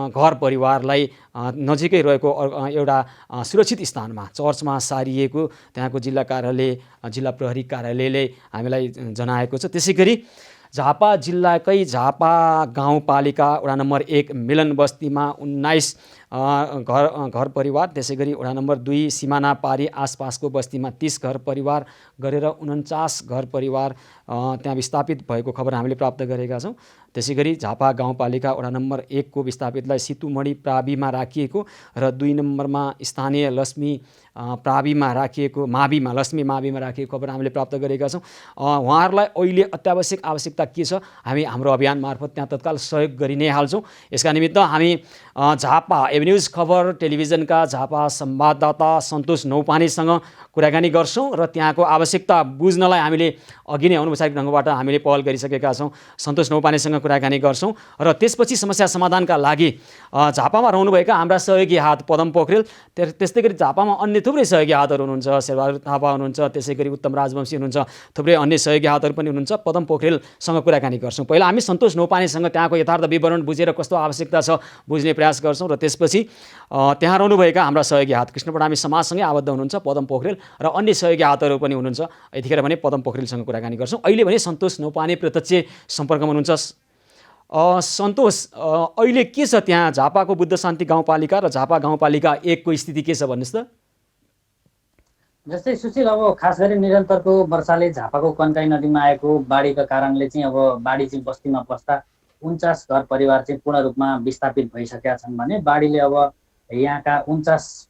घर परिवारलाई नजिकै रहेको एउटा सुरक्षित स्थानमा चर्चमा सारिएको त्यहाँको जिल्ला कार्यालय, जिल्ला प्रहरी कार्यालयले हामीलाई जनाएको छ। त्यसै गरी झापा जिल्लाकै झापा गाउँपालिका वडा नम्बर 1 मिलन बस्तीमा 19 घर परिवार, त्यसै गरी वडा नम्बर 2 सिमाना पारी आसपासको बस्तीमा 30 घर परिवार गरेर 49 घर परिवार त्यहाँ विस्थापित भएको खबर हामीले प्राप्त गरेका छौँ। त्यसै गरी झापा गाउँपालिका वडा नम्बर 1 को विस्थापितलाई सितुमढी प्राविमा राखिएको र 2 नम्बरमा स्थानीय लक्ष्मी प्राविमा राखिएको लक्ष्मी माविमा राखिएको खबर हामीले प्राप्त गरेका छौँ। उहाँहरूलाई अहिले अत्यावश्यक आवश्यकता के छ, हामी हाम्रो अभियान मार्फत त्यहाँ तत्काल सहयोग गरि नै हाल्छौँ। यसका निमित्त हामी झापा एभन्यूज खबर टेलिभिजनका झापा संवाददाता सन्तोष नौपानेसँग कुराकानी गर्छौँ र त्यहाँको आवश्यकता बुझ्नलाई हामीले अघि नै अनौपचारिक ढङ्गबाट हामीले पहल गरिसकेका छौँ। सन्तोष नौपानेसँग कुराकानी गर्छौँ र त्यसपछि समस्या समाधानका लागि झापामा रहनुभएका हाम्रा सहयोगी हात पदम पोखरेल, त्यस्तै गरी झापामा अन्य थुप्रै सहयोगी हातहरू हुनुहुन्छ, शेरबहादुर थापा हुनुहुन्छ, त्यसै गरी उत्तम राजवंशी हुनुहुन्छ, थुप्रै अन्य सहयोगी हातहरू पनि हुनुहुन्छ। पदम पोखरेलसँग कुराकानी गर्छौँ। पहिला हामी सन्तोष नौपानेसँग त्यहाँको यथार्थ विवरण बुझेर कस्तो आवश्यकता छ बुझ्ने प्रयास गर्छौँ र त्यसपछि त्यहाँ रहनुभएका हाम्रा सहयोगी हात कृष्ण प्रणामी समाजसँगै आबद्ध हुनुहुन्छ पदम पोखरेल र अन्य सहयोगी हातहरू पनि हुनुहुन्छ। यतिखेर भने पदम पोखरेलसँग कुराकानी गर्छौँ। अहिले भने सन्तोष नौपाने प्रत्यक्ष सम्पर्कमा हुनुहुन्छ। सन्तोष, अहिले के छ त्यहाँ झापाको बुद्ध शान्ति गाउँपालिका र झापा गाउँपालिका 1 को स्थिति के छ भन्नुहोस् त। जस्तै सुशील, अब खास गरी निरन्तरको वर्षाले झापाको कन्काई नदीमा आएको बाढीका कारणले चाहिँ अब बाढी चाहिँ बस्तीमा पस्दा 49 घर परिवार चाहिँ पूर्ण रूपमा विस्थापित भइसकेका छन् भने बाढीले अब यहाँका 49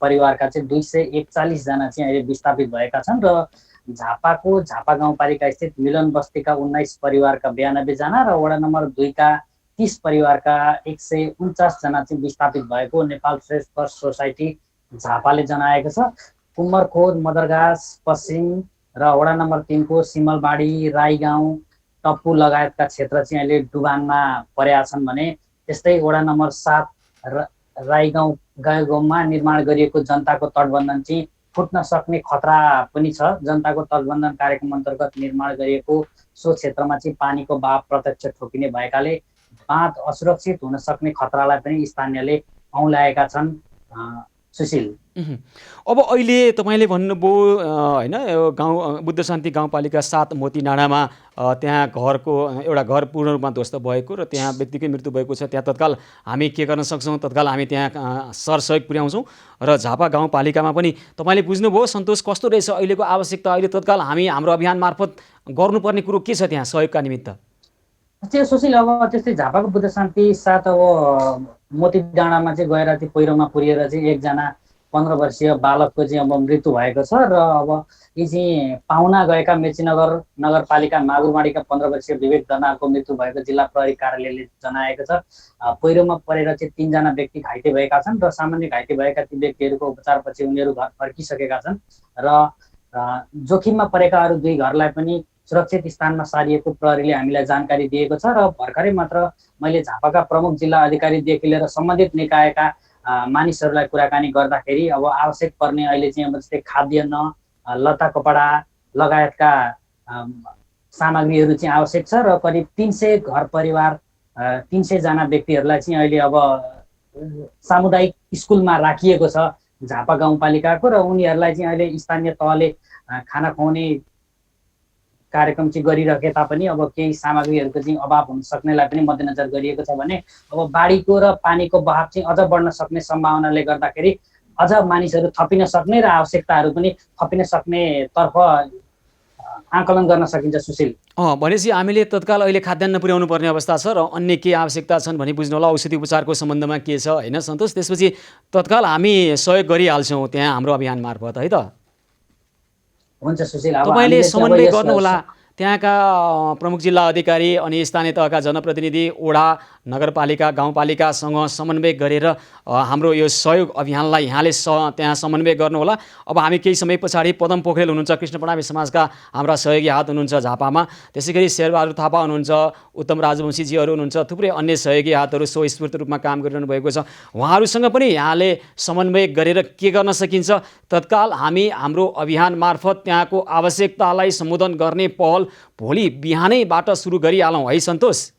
परिवारका चाहिँ 241 जना चाहिँ अहिले विस्थापित भएका छन् र झापाको झापा गाउँपालिका स्थित मिलन बस्तीका 19 परिवारका 92 जना र वडा नम्बर 2 का 30 परिवारका 149 जना चाहिँ विस्थापित भएको नेपाल फ्रेस फर्स्ट सोसाइटी झापाले जनाएको छ। कुम्मरखोद, मदरगास, पश्चिम र वडा नम्बर 3 को सिमलबाडी, राई गाउँ, टप्पु लगायतका क्षेत्र चाहिँ अहिले डुबानमा परेका छन् भने त्यस्तै वडा नम्बर 7 राई गाउँमा निर्माण गरिएको जनताको तटबन्धन चाहिँ फुट्न सक्ने खतरा पनि छ। जनताको तटबन्धन कार्यक्रम अन्तर्गत निर्माण गरिएको सो क्षेत्रमा चाहिँ पानीको बहाव प्रत्यक्ष ठोकिने भएकाले बाँध असुरक्षित हुन सक्ने खतरालाई पनि स्थानीयले औँल्याएका छन्। सुशील, अब अहिले तपाईँले भन्नुभयो होइन, यो गाउँ बुद्ध शान्ति गाउँपालिका 7 मोती डाँडामा त्यहाँ एउटा घर पूर्ण रूपमा ध्वस्त भएको र त्यहाँ व्यक्तिकै मृत्यु भएको छ। त्यहाँ तत्काल हामी के गर्न सक्छौँ, तत्काल हामी त्यहाँ सरसहयोग पुर्याउँछौँ। र झापा गाउँपालिकामा पनि तपाईँले बुझ्नुभयो सन्तोष कस्तो रहेछ अहिलेको आवश्यकता, अहिले तत्काल हामी हाम्रो अभियान मार्फत गर्नुपर्ने कुरो के छ त्यहाँ सहयोगका निमित्त? त्यो सुशील, अब त्यस्तै झापाको बुद्ध शान्ति 7 अब मोती डाँडामा चाहिँ गएर चाहिँ पहिरोमा पुरिएर चाहिँ एकजना 15 वर्षीय बालकको चाहिँ अब मृत्यु भएको छ। र अब यी चाहिँ पाहुना गएका मेचीनगर नगरपालिका मागुरमाडीका 15 वर्षीय विवेक दनालको मृत्यु भएको जिल्ला प्रहरी कार्यालयले जनाएको छ। पहिरोमा परेर चाहिँ 3 जना व्यक्ति घाइते भएका छन् र सामान्य घाइते भएका ती व्यक्तिहरूको उपचारपछि उनीहरू घर फर्किसकेका छन् र जोखिममा परेका अरू 2 घरलाई पनि सुरक्षित स्थानमा सारिएको प्रहरीले हामीलाई जानकारी दिएको छ। र भर्खरै मात्र मैले झापाका प्रमुख जिल्ला अधिकारीदेखि लिएर सम्बन्धित निकायका मानिसहरूलाई कुराकानी गर्दाखेरि अब आवश्यक पर्ने अहिले चाहिँ अब जस्तै खाद्यान्न, लत्ता कपडा लगायतका सामग्रीहरू चाहिँ आवश्यक छ र करिब 300 घर परिवार 300 जना व्यक्तिहरूलाई चाहिँ अहिले अब सामुदायिक स्कुलमा राखिएको छ झापा गाउँपालिकाको। र उनीहरूलाई चाहिँ अहिले स्थानीय तहले खाना खुवाउने कार्यक्रम चाहिँ गरिरहे तापनि अब केही सामग्रीहरूको चाहिँ अभाव हुन सक्नेलाई पनि मध्यनजर गरिएको छ भने अब बाढीको र पानीको बहाव चाहिँ अझ बढ्न सक्ने सम्भावनाले गर्दाखेरि अझ मानिसहरू थपिन सक्ने र आवश्यकताहरू पनि थपिन सक्ने तर्फ आकलन गर्न सकिन्छ। सुशील, भनेपछि हामीले तत्काल अहिले खाद्यान्न पुर्याउनु पर्ने अवस्था छ र अन्य के आवश्यकता छन् भनी बुझ्नु होला, औषधि उपचारको सम्बन्धमा के छ होइन सन्तोष, त्यसपछि तत्काल हामी सहयोग गरिहाल्छौँ त्यहाँ हाम्रो अभियान मार्फत है त। हुन्छ सुशील, तपाईँले समन्वय गर्नुहोला त्यहाँका प्रमुख जिल्ला अधिकारी अनि स्थानीय तहका जनप्रतिनिधि, वडा, नगरपालिका, गाउँपालिकासँग समन्वय गरेर हाम्रो यो सहयोग अभियानलाई यहाँले त्यहाँ समन्वय गर्नुहोला। अब हामी केही समय पछाडि पदम पोखरेल हुनुहुन्छ, कृष्ण प्रणामी समाजका हाम्रा सहयोगी हात हुनुहुन्छ झापामा, त्यसै गरी शेरबहादुर थापा हुनुहुन्छ, उत्तम राजवंशीजीहरू हुनुहुन्छ, थुप्रै अन्य सहयोगी हातहरू स्वस्फूर्त रूपमा काम गरिरहनु भएको छ। उहाँहरूसँग पनि यहाँले समन्वय गरेर के गर्न सकिन्छ, तत्काल हामी हाम्रो अभियान मार्फत त्यहाँको आवश्यकतालाई सम्बोधन गर्ने पहल भोलि बिहानैबाट सुरु गरिहालौँ है सन्तोष?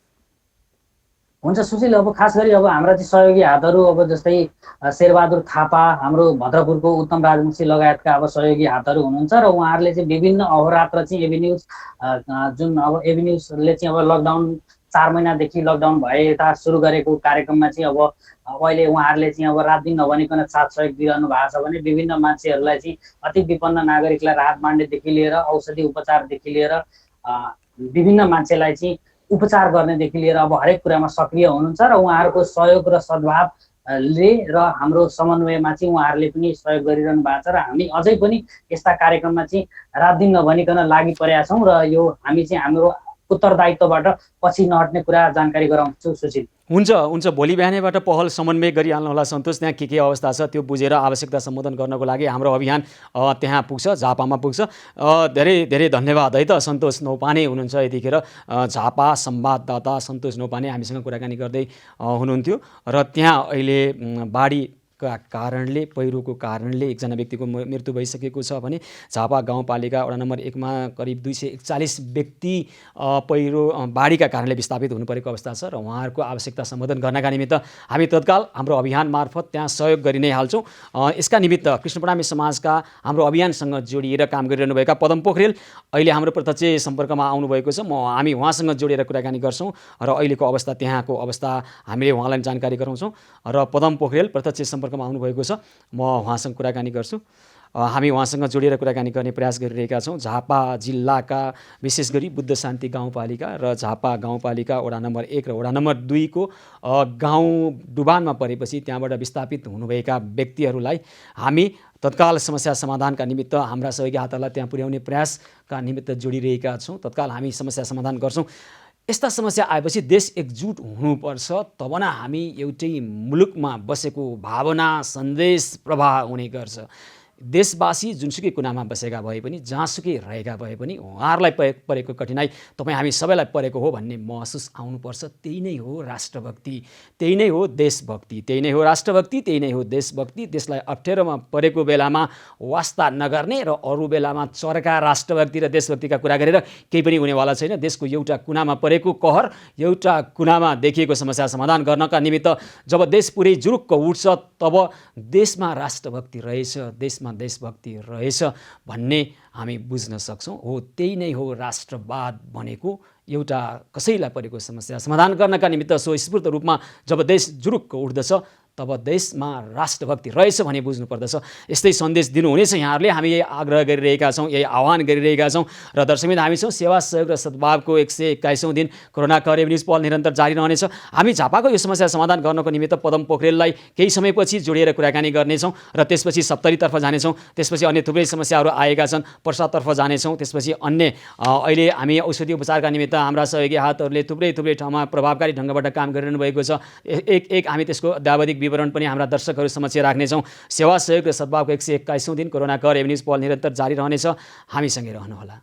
हुन्छ सुशील, अब खास गरी अब हाम्रा चाहिँ सहयोगी हातहरू अब जस्तै शेरबहादुर थापा, हाम्रो भद्रपुरको उत्तम राजवंशी लगायतका अब सहयोगी हातहरू हुनुहुन्छ र उहाँहरूले चाहिँ विभिन्न अहोरात्र चाहिँ एभिन्युज जुन अब एभिन्युजले चाहिँ अब लकडाउन 4 महिनादेखि लकडाउन भए यता सुरु गरेको कार्यक्रममा चाहिँ अब अहिले उहाँहरूले चाहिँ अब रात दिन नभनिकन साथ सहयोग दिइरहनु भएको छ भने विभिन्न मान्छेहरूलाई चाहिँ अति विपन्न नागरिकलाई राहत बाँड्नेदेखि लिएर औषधि उपचारदेखि लिएर विभिन्न मान्छेलाई चाहिँ उपचार गर्नेदेखि लिएर अब हरेक कुरामा सक्रिय हुनुहुन्छ र उहाँहरूको सहयोग र सद्भावले र हाम्रो समन्वयमा चाहिँ उहाँहरूले पनि सहयोग गरिरहनु भएको छ र हामी अझै पनि यस्ता कार्यक्रममा चाहिँ रात दिन नभनिकन लागि परेका छौँ र यो हामी चाहिँ हाम्रो उत्तरदायित्वबाट पछि नहट्ने कुरा जानकारी गराउँछु। सुशील, हुन्छ भोलि बिहानैबाट पहल समन्वय गरिहाल्नु होला सन्तोष। त्यहाँ के अवस्था छ त्यो बुझेर आवश्यकता सम्बोधन गर्नको लागि हाम्रो अभियान त्यहाँ पुग्छ, झापामा पुग्छ। धेरै धेरै धन्यवाद है त सन्तोष नौपाने हुनुहुन्छ यतिखेर, झापा संवाददाता सन्तोष नौपाने हामीसँग कुराकानी गर्दै हुनुहुन्थ्यो। र त्यहाँ अहिले बाढीका कारणले, पहिरोको कारणले एकजना व्यक्तिको मृत्यु भइसकेको छ भने झापा गाउँपालिका वडा नम्बर 1 मा करिब 241 व्यक्ति बाढीका कारणले विस्थापित हुनु परेको अवस्था छ र उहाँहरूको आवश्यकता सम्बोधन गर्नका निमित्त हामी तत्काल हाम्रो अभियान मार्फत त्यहाँ सहयोग गरि नै हाल्छौँ। यसका निमित्त कृष्ण प्रणामी समाजका हाम्रो अभियानसँग जोडिएर काम गरिरहनुभएका पदम पोखरेल अहिले हाम्रो प्रत्यक्ष सम्पर्कमा आउनुभएको छ। हामी उहाँसँग जोडेर कुराकानी गर्छौँ र अहिलेको अवस्था, त्यहाँको अवस्था हामीले उहाँलाई जानकारी गराउँछौँ र पदम पोखरेल प्रत्यक्ष सम्पर्कमा आउनुभएको छ, म उहाँसँग कुराकानी गर्छु। हामी उहाँसँग जोडिएर कुराकानी गर्ने प्रयास गरिरहेका छौँ। झापा जिल्लाका विशेष गरी बुद्ध शान्ति गाउँपालिका र झापा गाउँपालिका वडा नम्बर 1 र वडा नम्बर 2 को गाउँ डुबानमा परेपछि त्यहाँबाट विस्थापित हुनुभएका व्यक्तिहरूलाई हामी तत्काल समस्या समाधानका निमित्त हाम्रा सहयोगी हातहरूलाई त्यहाँ पुर्याउने प्रयासका निमित्त जोडिरहेका छौँ। तत्काल हामी समस्या समाधान गर्छौँ। यस्ता समस्या आएपछि देश एकजुट हुनुपर्छ, तब न हामी एउटै मुलुकमा बसेको भावना सन्देश प्रवाह हुने गर्छ। देशवासी जुनसुकै कुनामा बसेका भए पनि, जहाँसुकै रहेका भए पनि उहाँहरूलाई परेको कठिनाइ तपाईँ हामी सबैलाई परेको हो भन्ने महसुस आउनुपर्छ। त्यही नै हो राष्ट्रभक्ति, त्यही नै हो देशभक्ति, त्यही नै हो राष्ट्रभक्ति, त्यही नै हो देशभक्ति। देशलाई अप्ठ्यारोमा परेको बेलामा वास्ता नगर्ने र अरू बेलामा चर्का राष्ट्रभक्ति र देशभक्तिका कुरा गरेर केही पनि हुनेवाला छैन। देशको एउटा कुनामा परेको कहर, एउटा कुनामा देखिएको समस्या समाधान गर्नका निमित्त जब देश पुरै जुरुक्क उठ्छ तब देशमा राष्ट्रभक्ति रहेछ, देशमा देशभक्ति रहेछ भन्ने हामी बुझ्न सक्छौँ। हो त्यही नै हो राष्ट्रवाद भनेको। एउटा कसैलाई परेको समस्या समाधान गर्नका निमित्त स्वस्फूर्त रूपमा जब देश जुरुक्क उठ्दछ तब देशमा राष्ट्रभक्ति रहेछ भने बुझ्नुपर्दछ। यस्तै सन्देश दिनुहुनेछ यहाँहरूले। हामी यही आग्रह गरिरहेका छौँ, यही आह्वान गरिरहेका छौँ। र दर्शकबिन हामी छौँ सेवा सहयोग र सद्भावको 121औं दिन कोरोना कभरेज न्युज पहल निरन्तर जारी रहनेछ। हामी झापाको यो समस्या समाधान गर्नको निमित्त पदम पोखरेललाई केही समयपछि जोडिएर कुराकानी गर्नेछौँ र त्यसपछि सप्तरीतर्फ जानेछौँ। त्यसपछि अन्य थुप्रै समस्याहरू आएका छन्, पर्सातर्फ जानेछौँ। त्यसपछि अन्य अहिले हामी औषधि उपचारका निमित्त हाम्रा सहयोगी हातहरूले थुप्रै ठाउँमा प्रभावकारी ढङ्गबाट काम गरिरहनु भएको छ। एक हामी त्यसको अद्यावधिक विवरण पनि हाम्रा दर्शकहरू समक्ष राख्नेछौँ। सेवा सहयोग र सद्भावको 121औं दिन कोरोना कभरेज न्युज पहल निरन्तर जारी रहनेछ। हामीसँगै रहनुहोला।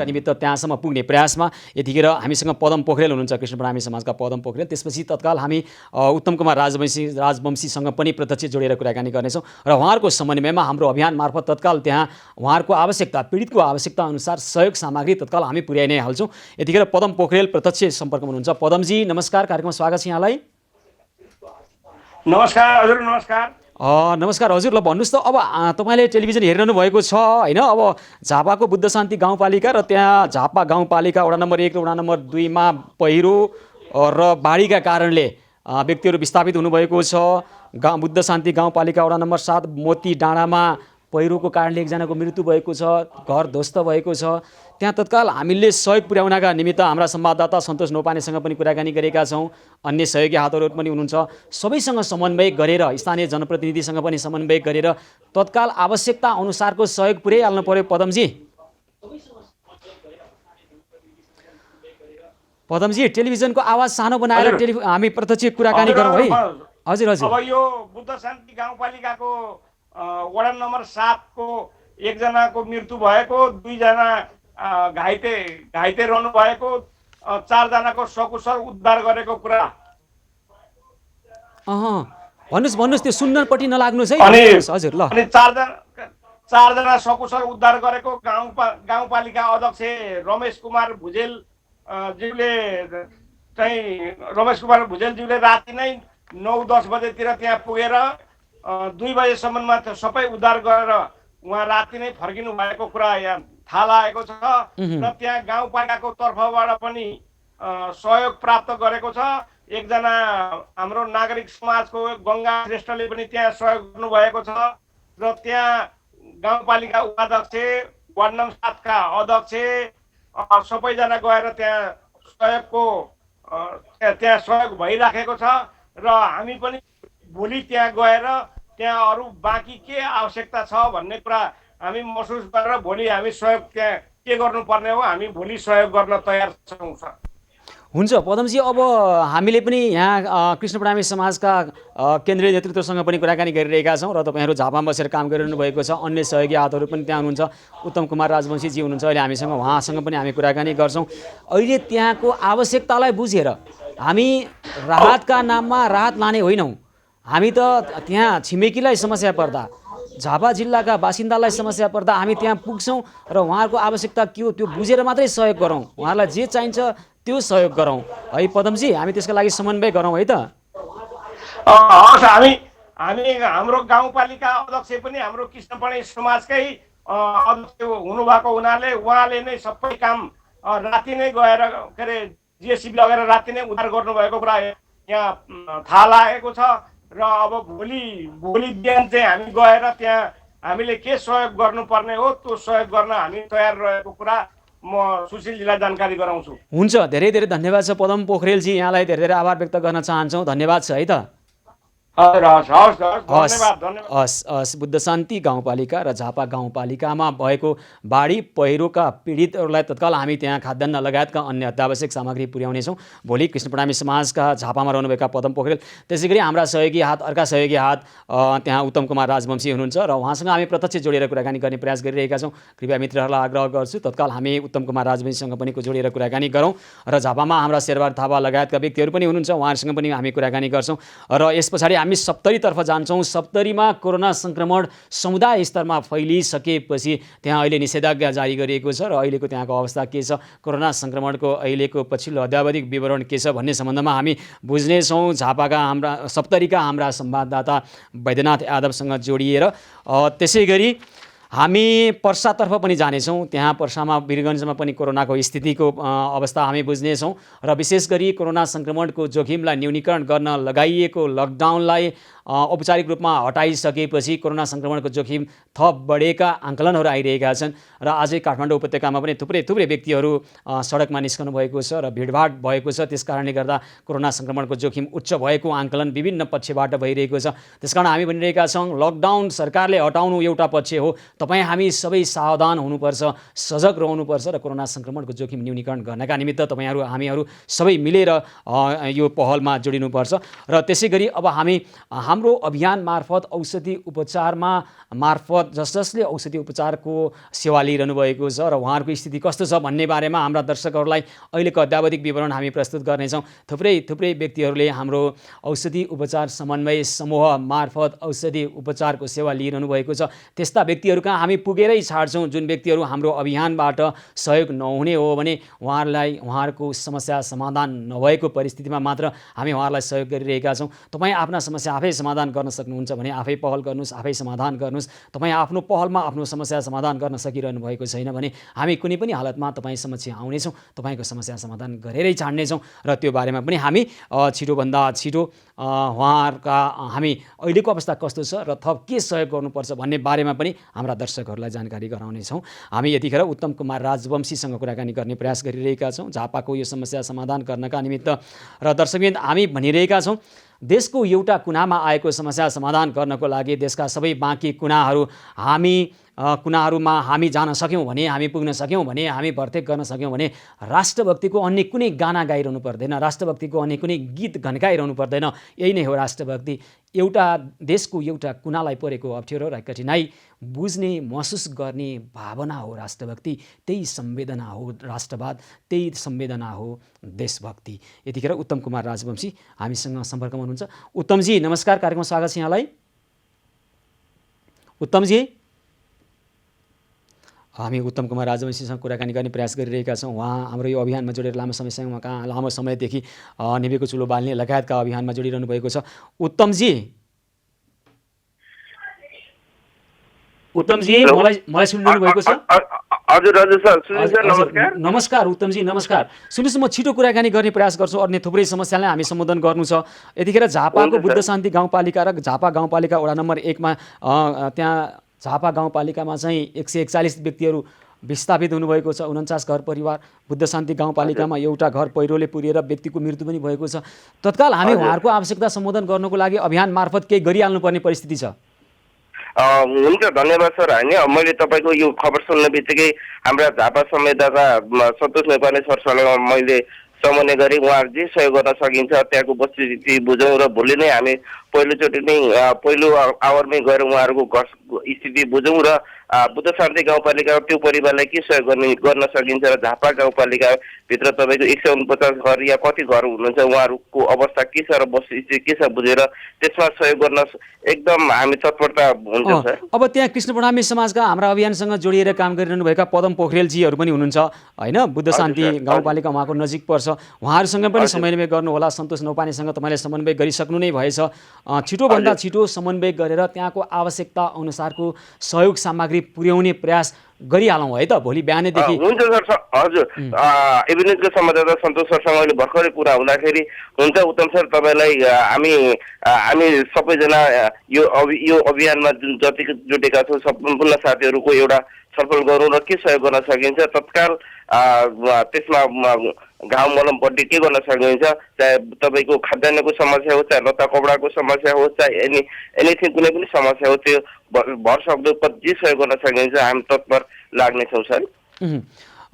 निमित्त त्यहाँसम्म पुग्ने प्रयासमा यतिखेर हामीसँग पदम पोखरेल हुनुहुन्छ, कृष्ण प्रणामी समाजका पदम पोखरेल। त्यसपछि तत्काल हामी उत्तम कुमार राजवंशीसँग पनि प्रत्यक्ष जोडेर कुराकानी गर्नेछौँ र उहाँहरूको समन्वयमा हाम्रो अभियान मार्फत तत्काल त्यहाँ उहाँहरूको आवश्यकता, पीडितको आवश्यकता अनुसार सहयोग सामग्री तत्काल हामी पुर्याइ नै हाल्छौँ। यतिखेर पदम पोखरेल प्रत्यक्ष सम्पर्कमा हुनुहुन्छ। पदमजी नमस्कार, कार्यक्रममा स्वागत छ यहाँलाई। नमस्कार हजुर। नमस्कार। नमस्कार हजुर। ल भन्नुहोस् त, अब तपाईँले टेलिभिजन हेरिरहनु भएको छ होइन? अब झापाको बुद्ध शान्ति गाउँपालिका र त्यहाँ झापा गाउँपालिका वडा नम्बर 1 र वडा नम्बर 2 मा पहिरो र बाढीका कारणले व्यक्तिहरू विस्थापित हुनुभएको छ। बुद्ध शान्ति गाउँपालिका वडा नम्बर 7 मोती डाँडामा पहिरोको कारणले एकजनाको मृत्यु भएको छ, घर ध्वस्त भएको छ। त्यहाँ तत्काल हामीले सहयोग पुर्याउनका निमित्त हाम्रा संवाददाता सन्तोष नौपानेसँग पनि कुराकानी गरेका छौँ। अन्य सहयोगी हातहरू पनि हुनुहुन्छ। सबैसँग समन्वय गरेर, स्थानीय जनप्रतिनिधिसँग पनि समन्वय गरेर तत्काल आवश्यकता अनुसारको सहयोग पुर्याइहाल्नु पर्यो। पदमजी टेलिभिजनको आवाज सानो बनाएर हामी प्रत्यक्ष कुराकानी गरौँ है। हजुर हजुर। अब यो बुद्ध शान्ति गाउँपालिकाको वडा नम्बर 7 को एकजनाको मृत्यु भएको, 2 जना घाइते रहनु भएको, 4 जनाको सकुशल उद्धार गरेको कुरा। भन्नुहोस् त्यो सुन्नपट्टि नलाग्नुहोस् है। हजुर ल। अनि 4 जना सकुशल उद्धार गरेको गाउँपालिका अध्यक्ष रमेश कुमार भुजेल ज्यूले राति नै 9-10 बजेतिर त्यहाँ पुगेर 2 बजेसम्ममा सबै उद्धार गरेर उहाँ राति नै फर्किनु भएको कुरा यहाँ थाहा लागेको छ। र त्यहाँ गाउँपालिकाको तर्फबाट पनि सहयोग प्राप्त गरेको छ। एकजना हाम्रो नागरिक समाजको गङ्गा श्रेष्ठले पनि त्यहाँ सहयोग गर्नुभएको छ। र त्यहाँ गाउँपालिका उपाध्यक्ष, वार्ड नम्बर 7 का अध्यक्ष सबैजना गएर त्यहाँ सहयोग भइराखेको छ। र हामी पनि भोलि त्यहाँ गएर त्यहाँ अरू बाँकी के आवश्यकता छ भन्ने कुरा हामी महसुस गरेर भोलि हामी सहयोग त्यहाँ के गर्नुपर्ने हो हामी भोलि सहयोग गर्न तयार छौँ। हुन्छ पदमजी, अब हामीले पनि यहाँ कृष्ण प्रणामी समाजका केन्द्रीय नेतृत्वसँग पनि कुराकानी गरिरहेका छौँ र तपाईँहरू झापामा बसेर काम गरिरहनु भएको छ। अन्य सहयोगी हातहरू पनि त्यहाँ हुनुहुन्छ। उत्तम कुमार राजवंशीजी हुनुहुन्छ अहिले हामीसँग, उहाँसँग पनि हामी कुराकानी गर्छौँ। अहिले त्यहाँको आवश्यकतालाई बुझेर हामी राहतका नाममा राहत लाने होइनौँ। हामी त त्यहाँ छिमेकीलाई समस्या पर्दा, झापा जिल्लाका बासिन्दालाई समस्या पर्दा हामी त्यहाँ पुग्छौँ र उहाँहरूको आवश्यकता के हो त्यो बुझेर मात्रै सहयोग गरौँ। उहाँहरूलाई जे चाहिन्छ त्यो सहयोग गरौँ है पदमजी। हामी त्यसको लागि समन्वय गरौँ है त। हवस्। हामी हाम्रो गाउँपालिका अध्यक्ष पनि हाम्रो कृष्ण प्रणामी समाजकै अध्यक्ष हुनुभएको हुनाले उहाँले नै सबै काम राति नै गएर के अरे जेसिबी लगेर राति नै उद्धार गर्नुभएको कुरा यहाँ थाहा लागेको छ र अब भोलि बिहान चाहिँ हामी गएर त्यहाँ हामीले के सहयोग गर्नुपर्ने हो त्यो सहयोग गर्न हामी तयार रहेको कुरा म सुशीलजीलाई जानकारी गराउँछु। हुन्छ, धेरै धेरै धन्यवाद छ पदम पोखरेलजी, यहाँलाई धेरै धेरै आभार व्यक्त गर्न चाहन्छौँ। धन्यवाद छ है त। हजुर हस् हस् हस् हस् धन्यवाद धन्यवाद। हस् हस् बुद्ध शान्ति गाउँपालिका र झापा गाउँपालिकामा भएको बाढी पहिरोका पीडितहरूलाई तत्काल हामी त्यहाँ खाद्यान्न लगायतका अन्य अत्यावश्यक सामग्री पुर्याउनेछौँ। भोलि कृष्ण प्रणामी समाजका झापामा रहनुभएका पदम पोखरेल, त्यसै गरी हाम्रा सहयोगी हात, अर्का सहयोगी हात त्यहाँ उत्तम कुमार राजवंशी हुनुहुन्छ र उहाँसँग हामी प्रत्यक्ष जोडेर कुराकानी गर्ने प्रयास गरिरहेका छौँ। कृपया मित्रहरूलाई आग्रह गर्छु तत्काल हामी उत्तम कुमार राजवंशीसँग पनि जोडेर कुराकानी गरौँ र झापामा हाम्रा शेरबहादुर थापा लगायतका व्यक्तिहरू पनि हुनुहुन्छ, उहाँहरूसँग पनि हामी कुराकानी गर्छौँ र यस पछाडि हामी सप्तरीतर्फ जान्छौँ। सप्तरीमा कोरोना सङ्क्रमण समुदाय स्तरमा फैलिसकेपछि त्यहाँ अहिले निषेधाज्ञा जारी गरिएको छ र अहिलेको त्यहाँको अवस्था के छ, कोरोना सङ्क्रमणको अहिलेको पछिल्लो अद्यावधिक विवरण के छ भन्ने सम्बन्धमा हामी बुझ्नेछौँ। झापाका सप्तरीका हाम्रा संवाददाता वैद्यनाथ यादवसँग जोडिएर। त्यसै गरी हामी पर्सातर्फ पनि जानेछौँ। त्यहाँ पर्सामा वीरगञ्जमा पनि कोरोनाको स्थितिको अवस्था हामी बुझ्नेछौँ र विशेष गरी कोरोना सङ्क्रमणको जोखिमलाई न्यूनीकरण गर्न लगाइएको लकडाउनलाई औपचारिक रूपमा हटाइसकेपछि कोरोना सङ्क्रमणको जोखिम थप बढेका आङ्कलनहरू आइरहेका छन् र आजै काठमाडौँ उपत्यकामा पनि थुप्रै व्यक्तिहरू सडकमा निस्कनु भएको छ र भिडभाड भएको छ। त्यसकारणले गर्दा कोरोना सङ्क्रमणको जोखिम उच्च भएको आङ्कलन विभिन्न पक्षबाट भइरहेको छ। त्यसकारण हामी भनिरहेका छौँ लकडाउन सरकारले हटाउनु एउटा पक्ष हो, तपाईँ हामी सबै सावधान हुनुपर्छ, सजग रहनुपर्छ र कोरोना सङ्क्रमणको जोखिम न्यूनीकरण गर्नका निमित्त तपाईँहरू हामीहरू सबै मिलेर यो पहलमा जोडिनुपर्छ। र त्यसै गरी अब हामी हाम्रो अभियान मार्फत औषधि उपचारमा मार्फत जसले औषधि उपचारको सेवा लिइरहनु भएको छ र उहाँहरूको स्थिति कस्तो छ भन्ने बारेमा हाम्रा दर्शकहरूलाई अहिलेको अत्यावधिक विवरण हामी प्रस्तुत गर्नेछौँ। थुप्रै व्यक्तिहरूले हाम्रो औषधि उपचार समन्वय समूह मार्फत औषधि उपचारको सेवा लिइरहनु भएको छ। त्यस्ता व्यक्तिहरू कहाँ हामी पुगेरै छाड्छौँ जुन व्यक्तिहरू हाम्रो अभियानबाट सहयोग नहुने हो भने उहाँहरूको समस्या समाधान नभएको परिस्थितिमा मात्र हामी उहाँहरूलाई सहयोग गरिरहेका छौँ। तपाईँ आफ्ना समस्या आफै समाधान गर्न सक्नुहुन्छ भने आफै पहल गर्नुहोस्, आफै समाधान गर्नुहोस्। तपाईँ आफ्नो पहलमा आफ्नो समस्या समाधान गर्न सकिरहनु भएको छैन भने हामी कुनै पनि हालतमा तपाईँ समक्ष आउनेछौँ, तपाईँको समस्या समाधान गरेरै छाड्नेछौँ र त्यो बारेमा पनि हामी छिटोभन्दा छिटो उहाँहरूका हामी अहिलेको अवस्था कस्तो छ र थप के सहयोग गर्नुपर्छ भन्ने बारेमा पनि हाम्रा दर्शकहरूलाई जानकारी गराउनेछौँ। हामी यतिखेर उत्तम कुमार राजवंशीसँग कुराकानी गर्ने प्रयास गरिरहेका छौँ झापाको यो समस्या समाधान गर्नका निमित्त। र दर्शकवृन्द हामी भनिरहेका छौँ देशको एउटा कुनामा आएको समस्या समाधान गर्नको लागि देशका सबै बाँकी कुनाहरूमा हामी जान सक्यौँ भने, हामी पुग्न सक्यौँ भने, हामी भर्तेक गर्न सक्यौँ भने राष्ट्रभक्तिको अन्य कुनै गाना गाइरहनु पर्दैन, राष्ट्रभक्तिको अन्य कुनै गीत घन्काइरहनु पर्दैन। यही नै हो राष्ट्रभक्ति। एउटा देशको एउटा कुनालाई परेको अप्ठ्यारो र कठिनाई बुझ्ने महसुस गर्ने भावना हो राष्ट्रभक्ति, त्यही संवेदना हो राष्ट्रवाद, त्यही संवेदना हो देशभक्ति। यतिखेर उत्तम कुमार राजवंशी हामीसँग सम्पर्कमा हुनुहुन्छ। उत्तमजी नमस्कार, कार्यक्रममा स्वागत छ यहाँलाई। उत्तमजी, हामी उत्तम कुमार राजवंशीसँग कुराकानी गर्ने प्रयास गरिरहेका छौँ। उहाँ हाम्रो यो अभियानमा जोडेर लामो समयदेखि निभेको चुलो बाल्ने लगायतका अभियानमा जोडिरहनु भएको छ। उत्तमजी मलाई सुनिरहनु भएको छ? हजुर सर नमस्कार। नमस्कार उत्तमजी, नमस्कार। सुन्नुहोस्, म छिटो कुराकानी गर्ने प्रयास गर्छु, अन्य थुप्रै समस्यालाई हामी सम्बोधन गर्नु छ। यतिखेर झापाको बुद्ध शान्ति गाउँपालिका र झापा गाउँपालिका वडा नम्बर 1 मा त्यहाँ झापा गाउँपालिकामा चाहिँ 141 व्यक्तिहरू विस्थापित हुनुभएको छ। 49 घर परिवार। बुद्ध शान्ति गाउँपालिकामा एउटा घर पहिरोले पुरिएर व्यक्तिको मृत्यु पनि भएको छ। तत्काल हामी उहाँहरूको आवश्यकता सम्बोधन गर्नको लागि अभियान मार्फत केही गरिहाल्नुपर्ने परिस्थिति छ। हुन्छ, धन्यवाद सर। होइन, मैले तपाईँको यो खबर सुन्ने बित्तिकै हाम्रा झापा संवाददाता सन्तोष नेपाली सरसँग मैले समन्वय गरेँ। उहाँहरू जे सहयोग गर्न सकिन्छ त्यहाँको वस्तुस्थिति बुझौँ र भोलि नै हामी पहिलो आवरमै गएर उहाँहरूको घर स्थिति बुझौँ र बुद्ध शान्ति गाउँपालिका त्यो परिवारलाई के सहयोग गर्न सकिन्छ र झापा गाउँपालिकाभित्र तपाईँको 149 घर या कति घर हुनुहुन्छ उहाँहरूको अवस्था के छ र वस्तुस्थिति के छ बुझेर त्यसमा सहयोग गर्न एकदम हामी तत्परता हुन्छ सर। अब त्यहाँ कृष्ण प्रणामी समाजका हाम्रा अभियानसँग जोडिएर काम गरिरहनु भएका पदम पोखरेलजीहरू पनि हुनुहुन्छ होइन? बुद्ध शान्ति गाउँपालिका उहाँको नजिक पर्छ, उहाँहरूसँग पनि समन्वय गर्नुहोला। सन्तोष नौपानेसँग तपाईँले समन्वय गरिसक्नु नै भएछ। छिटोभन्दा छिटो समन्वय गरेर त्यहाँको आवश्यकता अनुसारको सहयोग सामग्री पुर्याउने प्रयास गरिहालौँ है त भोलि बिहानैदेखि। हुन्छ सर हजुर एभिडेन्सको संवाददाता सन्तोष सरसँग अहिले भर्खरै कुरा हुँदाखेरि हुन्छ उत्तम सर तपाईँलाई हामी सबैजना यो अभियानमा जुन जति जुटेका छौँ सम्पूर्ण साथीहरूको एउटा छलफल गरौँ र के सहयोग गर्न सकिन्छ तत्काल त्यसमा घाउ मलमपट्टि के गर्न सकिन्छ, चाहे तपाईँको खाद्यान्नको समस्या होस्, चाहे लत्ता कपडाको समस्या होस्, चाहे एनिथिङ कुनै पनि समस्या हो त्यो भरसक्दो जे सहयोग गर्न सकिन्छ हामी तत्पर लाग्नेछौँ सर।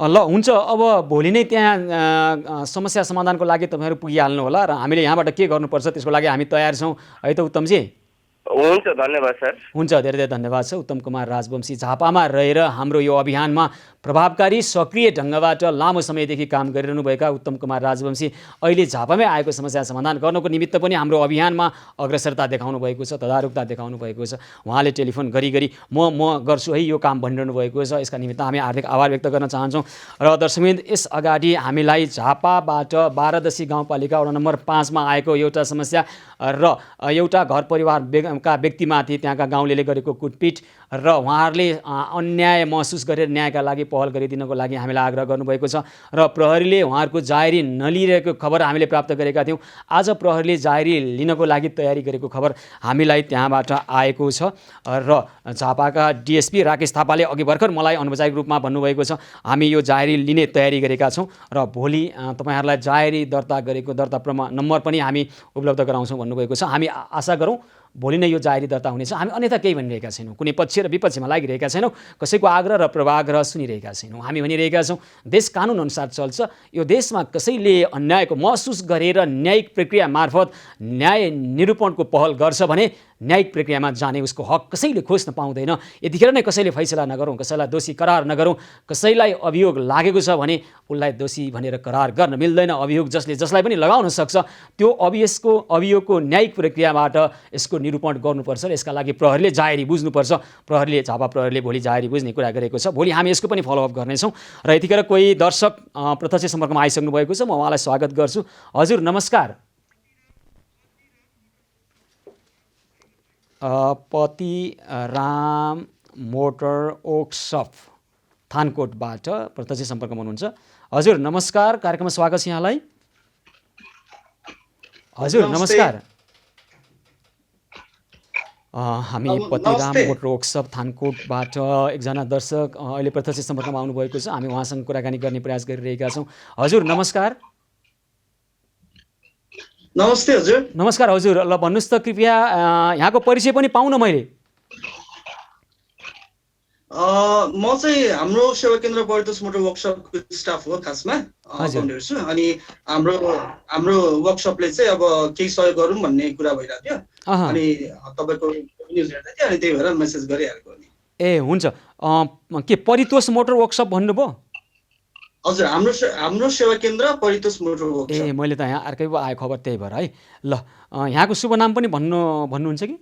ल हुन्छ, अब भोलि नै त्यहाँ समस्या समाधानको लागि तपाईँहरू पुगिहाल्नु होला र हामीले यहाँबाट के गर्नुपर्छ त्यसको लागि हामी तयार छौँ है त उत्तमजी। हुन्छ धन्यवाद सर। हुन्छ, धेरै धेरै धन्यवाद छ उत्तम कुमार राजवंशी झापामा रहेर हाम्रो यो अभियानमा प्रभावकारी सक्रिय ढङ्गबाट लामो समयदेखि काम गरिरहनुभएका उत्तम कुमार राजवंशी अहिले झापामै आएको समस्या समाधान गर्नको निमित्त पनि हाम्रो अभियानमा अग्रसरता देखाउनु भएको छ, तदारुकता देखाउनु भएको छ। उहाँले टेलिफोन गरी म गर्छु है यो काम भनिरहनु भएको छ। यसका निमित्त हामी हार्दिक आभार व्यक्त गर्न चाहन्छौँ। र दर्शकवृन्द, यस अगाडि हामीलाई झापाबाट बारादशी गाउँपालिका वडा नम्बर 5 मा आएको एउटा समस्या र एउटा घर परिवारका व्यक्तिमाथि त्यहाँका गाउँलेले गरेको कुटपिट र उहाँहरूले अन्याय महसुस गरेर न्यायका लागि पहल गरिदिनको लागि हामीलाई आग्रह गर्नुभएको छ र प्रहरीले उहाँहरूको जाहेरी नलिरहेको खबर हामीले प्राप्त गरेका थियौँ। आज प्रहरीले जाहेरी लिनको लागि तयारी गरेको खबर हामीलाई त्यहाँबाट आएको छ र झापाका डिएसपी राकेश थापाले अघि भर्खर मलाई अनौपचारिक रूपमा भन्नुभएको छ हामी यो जाहेरी लिने तयारी गरेका छौँ र भोलि तपाईँहरूलाई जाहेरी दर्ता गरेको दर्ता नम्बर पनि हामी उपलब्ध गराउँछौँ भन्नुभएको छ। हामी आशा गरौँ भोलि नै यो जाहेरी दर्ता हुनेछ। हामी अन्यथा केही भनिरहेका छैनौँ, कुनै पक्ष र विपक्षमा लागिरहेका छैनौँ, कसैको आग्रह र प्रवाग्रह सुनिरहेका छैनौँ। हामी भनिरहेका छौँ देश कानुन अनुसार चल्छ। यो देशमा कसैले अन्यायको महसुस गरेर न्यायिक प्रक्रिया मार्फत न्याय निरूपणको पहल गर्छ भने न्यायिक प्रक्रियामा जाने उसको हक कसैले खोज्न पाउँदैन। यतिखेर नै कसैले फैसला नगरौँ, कसैलाई दोषी करार नगरौँ। कसैलाई अभियोग लागेको छ भने उसलाई दोषी भनेर करार गर्न मिल्दैन। अभियोग जसलाई पनि लगाउन सक्छ त्यो अभियोगको न्यायिक प्रक्रियाबाट यसको निरूपण गर्नुपर्छ र यसका लागि प्रहरीले जाहेरी बुझ्नुपर्छ। झापा प्रहरीले भोलि जाहेरी बुझ्ने कुरा गरेको छ। भोलि हामी यसको पनि फलोअप गर्नेछौँ। र यतिखेर कोही दर्शक प्रत्यक्ष सम्पर्कमा आइसक्नु भएको छ, म उहाँलाई स्वागत गर्छु। हजुर नमस्कार। पति राम मोटर वर्कसप थानकोटबाट प्रत्यक्ष सम्पर्कमा हुनुहुन्छ। हजुर नमस्कार, कार्यक्रममा स्वागत छ यहाँलाई। हजुर नमस्कार। हामी पतिराम मोटर वर्कसप थानकोटबाट एकजना दर्शक अहिले प्रत्यक्ष सम्पर्कमा आउनुभएको छ। हामी उहाँसँग कुराकानी गर्ने प्रयास गरिरहेका छौँ। हजुर नमस्कार। नमस्ते हजुर। नमस्कार हजुर। ल भन्नुहोस् त कृपया यहाँको परिचय पनि पाउन मैले। म चाहिँ हाम्रो सेवा केन्द्र परितोष मोटर वर्कसपको स्टाफ हो खासमा फाउन्डर छु। अनि हाम्रो वर्कसपले चाहिँ अब केही सहयोग गरौँ भन्ने कुरा भइरहेको थियो अनि तपाईँको न्युज हेर्दै थिएँ अनि त्यही भएर मेसेज गरिहालेको नि। ए हुन्छ। के परितोष मोटर वर्कसप भन्नुभयो? हजुर हाम्रो सेवा केन्द्र परितोष मोटर वर्कसप। ए मैले त यहाँ अर्कै आयो खबर, त्यही भएर है। ल यहाँको शुभ नाम पनि भन्नुहुन्छ कि?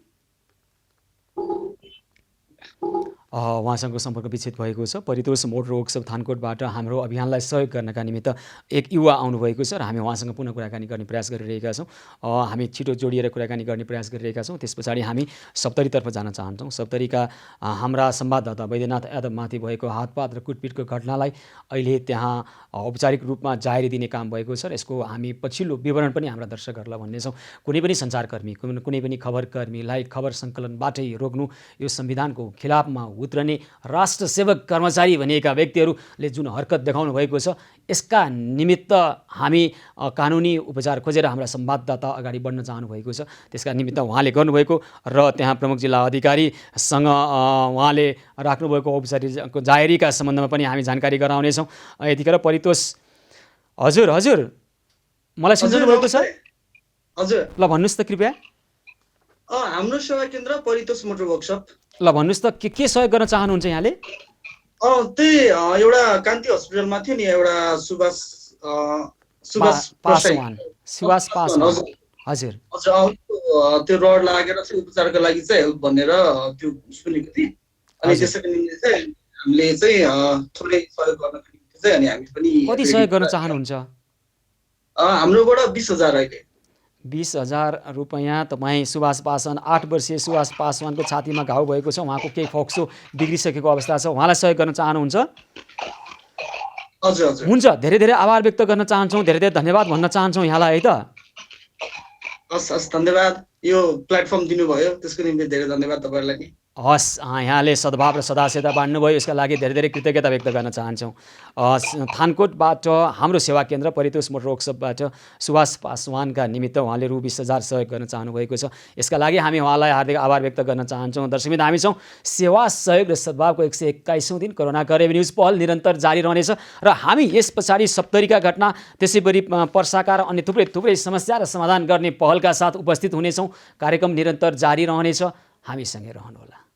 उहाँसँग सम्पर्क विच्छेद भएको छ। परितोष मोटर वर्कसप थानकोटबाट हाम्रो अभियानलाई सहयोग गर्नका निमित्त एक युवा आउनुभएको छ र हामी उहाँसँग पुनः कुराकानी गर्ने प्रयास गरिरहेका छौँ। हामी छिटो जोडिएर कुराकानी गर्ने प्रयास गरिरहेका छौँ। त्यस पछाडि हामी सप्तरीतर्फ जान चाहन्छौँ। सप्तरीका हाम्रा संवाददाता वैद्यनाथ यादवमाथि भएको हातपात र कुटपिटको घटनालाई अहिले त्यहाँ औपचारिक रूपमा जाहेरी दिने काम भएको छ र यसको हामी पछिल्लो विवरण पनि हाम्रा दर्शकहरूलाई भन्नेछौँ। कुनै पनि सञ्चारकर्मी, कुनै पनि खबरकर्मीलाई खबर सङ्कलनबाटै रोक्नु यो संविधानको खिलाफमा उत्रने राष्ट्र सेवक कर्मचारी भनिएका व्यक्तिहरूले जुन हरकत देखाउनु भएको छ यसका निमित्त हामी कानुनी उपचार खोजेर हाम्रा संवाददाता अगाडि बढ्न चाहनु भएको छ। त्यसका निमित्त उहाँले गर्नुभएको र त्यहाँ प्रमुख जिल्ला अधिकारीसँग उहाँले राख्नुभएको औपचारिक जाहेरीका सम्बन्धमा पनि हामी जानकारी गराउनेछौँ। यतिखेर परितोष हजुर मलाई सुन्नु भएको छ? हजुर ल भन्नुहोस् त कृपया। हाम्रो सेवा केन्द्र परितोष मोटर वर्कसप। ल भन्नुहोस् त के सहयोग गर्न चाहनुहुन्छ यहाँले? त्यही एउटा कान्ति हस्पिटलमा थियो नि एउटा सुभाष पासवान। हजुर त्यो रड लागेर चाहिँ उपचारको लागि चाहिँ हेल्प भनेर त्यो सुनेको थिएँ। अनि त्यसैको निम्ति चाहिँ हामीले चाहिँ थोरै सहयोग गर्नको निम्ति चाहिँ अनि हामी पनि कति सहयोग गर्न चाहनुहुन्छ? हाम्रोबाट 20,000 अहिले। 20,000 रुपैयाँ तपाईँ सुभाष पासवान 8 वर्षीय सुभाष पासवानको छातीमा घाउ भएको छ, उहाँको केही फोक्सो बिग्रिसकेको अवस्था छ, उहाँलाई सहयोग गर्न चाहनुहुन्छ? हजुर हजुर हुन्छ, धेरै धेरै आभार व्यक्त गर्न चाहन्छौँ, धेरै धेरै धन्यवाद भन्न चाहन्छौँ यहाँलाई है त। हस् हस् धन्यवाद यो प्लेटफर्म दिनुभयो त्यसको निम्ति धेरै धन्यवाद तपाईँहरूलाई नि। हस्, यहाँले सद्भाव र सदास्यता बाँड्नुभयो, यसका लागि धेरै धेरै कृतज्ञता व्यक्त गर्न चाहन्छौँ। थानकोटबाट हाम्रो सेवा केन्द्र परितोष मोटर वर्कसपबाट सुभाष पासवानका निमित्त उहाँले रु 20,000 सहयोग गर्न चाहनुभएको छ, यसका लागि हामी उहाँलाई हार्दिक आभार व्यक्त गर्न चाहन्छौँ। दर्शकबिन, हामी छौँ सेवा सहयोग र सद्भावको 121औं दिन। कोरोना करेब न्युज पहल निरन्तर जारी रहनेछ र हामी यस पछाडि सप्तरीका घटना, त्यसैगरी पर्साका र अन्य थुप्रै थुप्रै समस्या र समाधान गर्ने पहलका साथ उपस्थित हुनेछौँ। कार्यक्रम निरन्तर जारी रहनेछ, हामीसँगै रहनुहोला।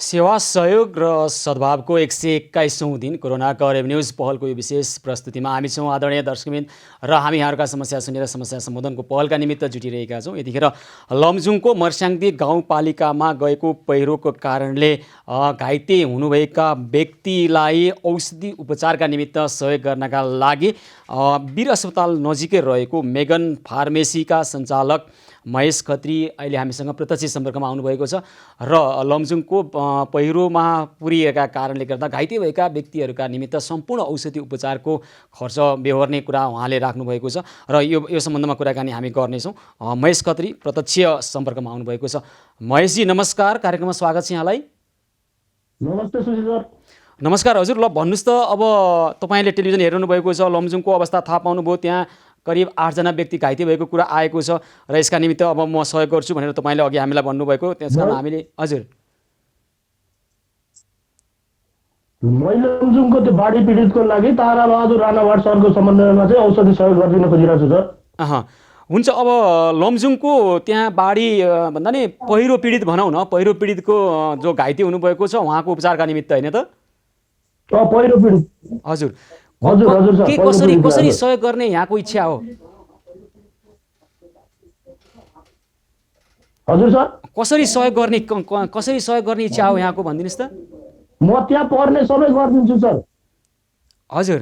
सेवा सहयोग र सद्भावको 121औं दिन कोरोना करेब न्युज पहलको यो विशेष प्रस्तुतिमा हामी छौँ आदरणीय दर्शकबिन र हामी यहाँहरूका समस्या सुनेर समस्या सम्बोधनको पहलका निमित्त जुटिरहेका छौँ। यतिखेर लमजुङको मर्स्याङ्दी गाउँपालिकामा गएको पहिरोको कारणले घाइते हुनुभएका व्यक्तिलाई औषधि उपचारका निमित्त सहयोग गर्नका लागि वीर अस्पताल नजिकै रहेको मेगन फार्मेसीका सञ्चालक महेश खत्री अहिले हामीसँग प्रत्यक्ष सम्पर्कमा आउनुभएको छ र लमजुङको पहिरोमा पुरिएका कारणले गर्दा घाइते भएका व्यक्तिहरूका निमित्त सम्पूर्ण औषधि उपचारको खर्च बेहोर्ने कुरा उहाँले राख्नुभएको छ र यो सम्बन्धमा कुराकानी हामी गर्नेछौँ। महेश खत्री प्रत्यक्ष सम्पर्कमा आउनुभएको छ। महेशजी नमस्कार, कार्यक्रममा स्वागत छ यहाँलाई। नमस्ते सुशील सर। नमस्कार हजुर। ल भन्नुहोस् त, अब तपाईँले टेलिभिजन हेर्नु भएको छ, लमजुङको अवस्था थाहा पाउनुभयो, त्यहाँ करिब 8 जना व्यक्ति घाइते भएको कुरा आएको छ र यसका निमित्त अब म सहयोग गर्छु भनेर तपाईँले अघि हामीलाई भन्नुभएको, त्यसकारण हामीले हजुर मैले लमजुङको त्यो बाढी पीडितको लागि ताराबहादुर राणावाड सरको समन्वयमा चाहिँ औषधि सहयोग गरिदिन खोजिरहेको छु सर। हुन्छ। अब लमजुङको त्यहाँ बाढी भन्दा नि पहिरो पीडित भनौँ न, पहिरो पीडितको जो घाइते हुनुभएको छ उहाँको उपचारका निमित्त होइन त? पहिरो पीडित हजुर हजुर हजुर सर। के कसरी सहयोग गर्ने यहाँको इच्छा हो? हजुर सर। कसरी सहयोग गर्ने इच्छा हो यहाँको भनिदिनुहोस् त। म त्यहाँ पर्ने सबै गरिदिन्छु सर। हजुर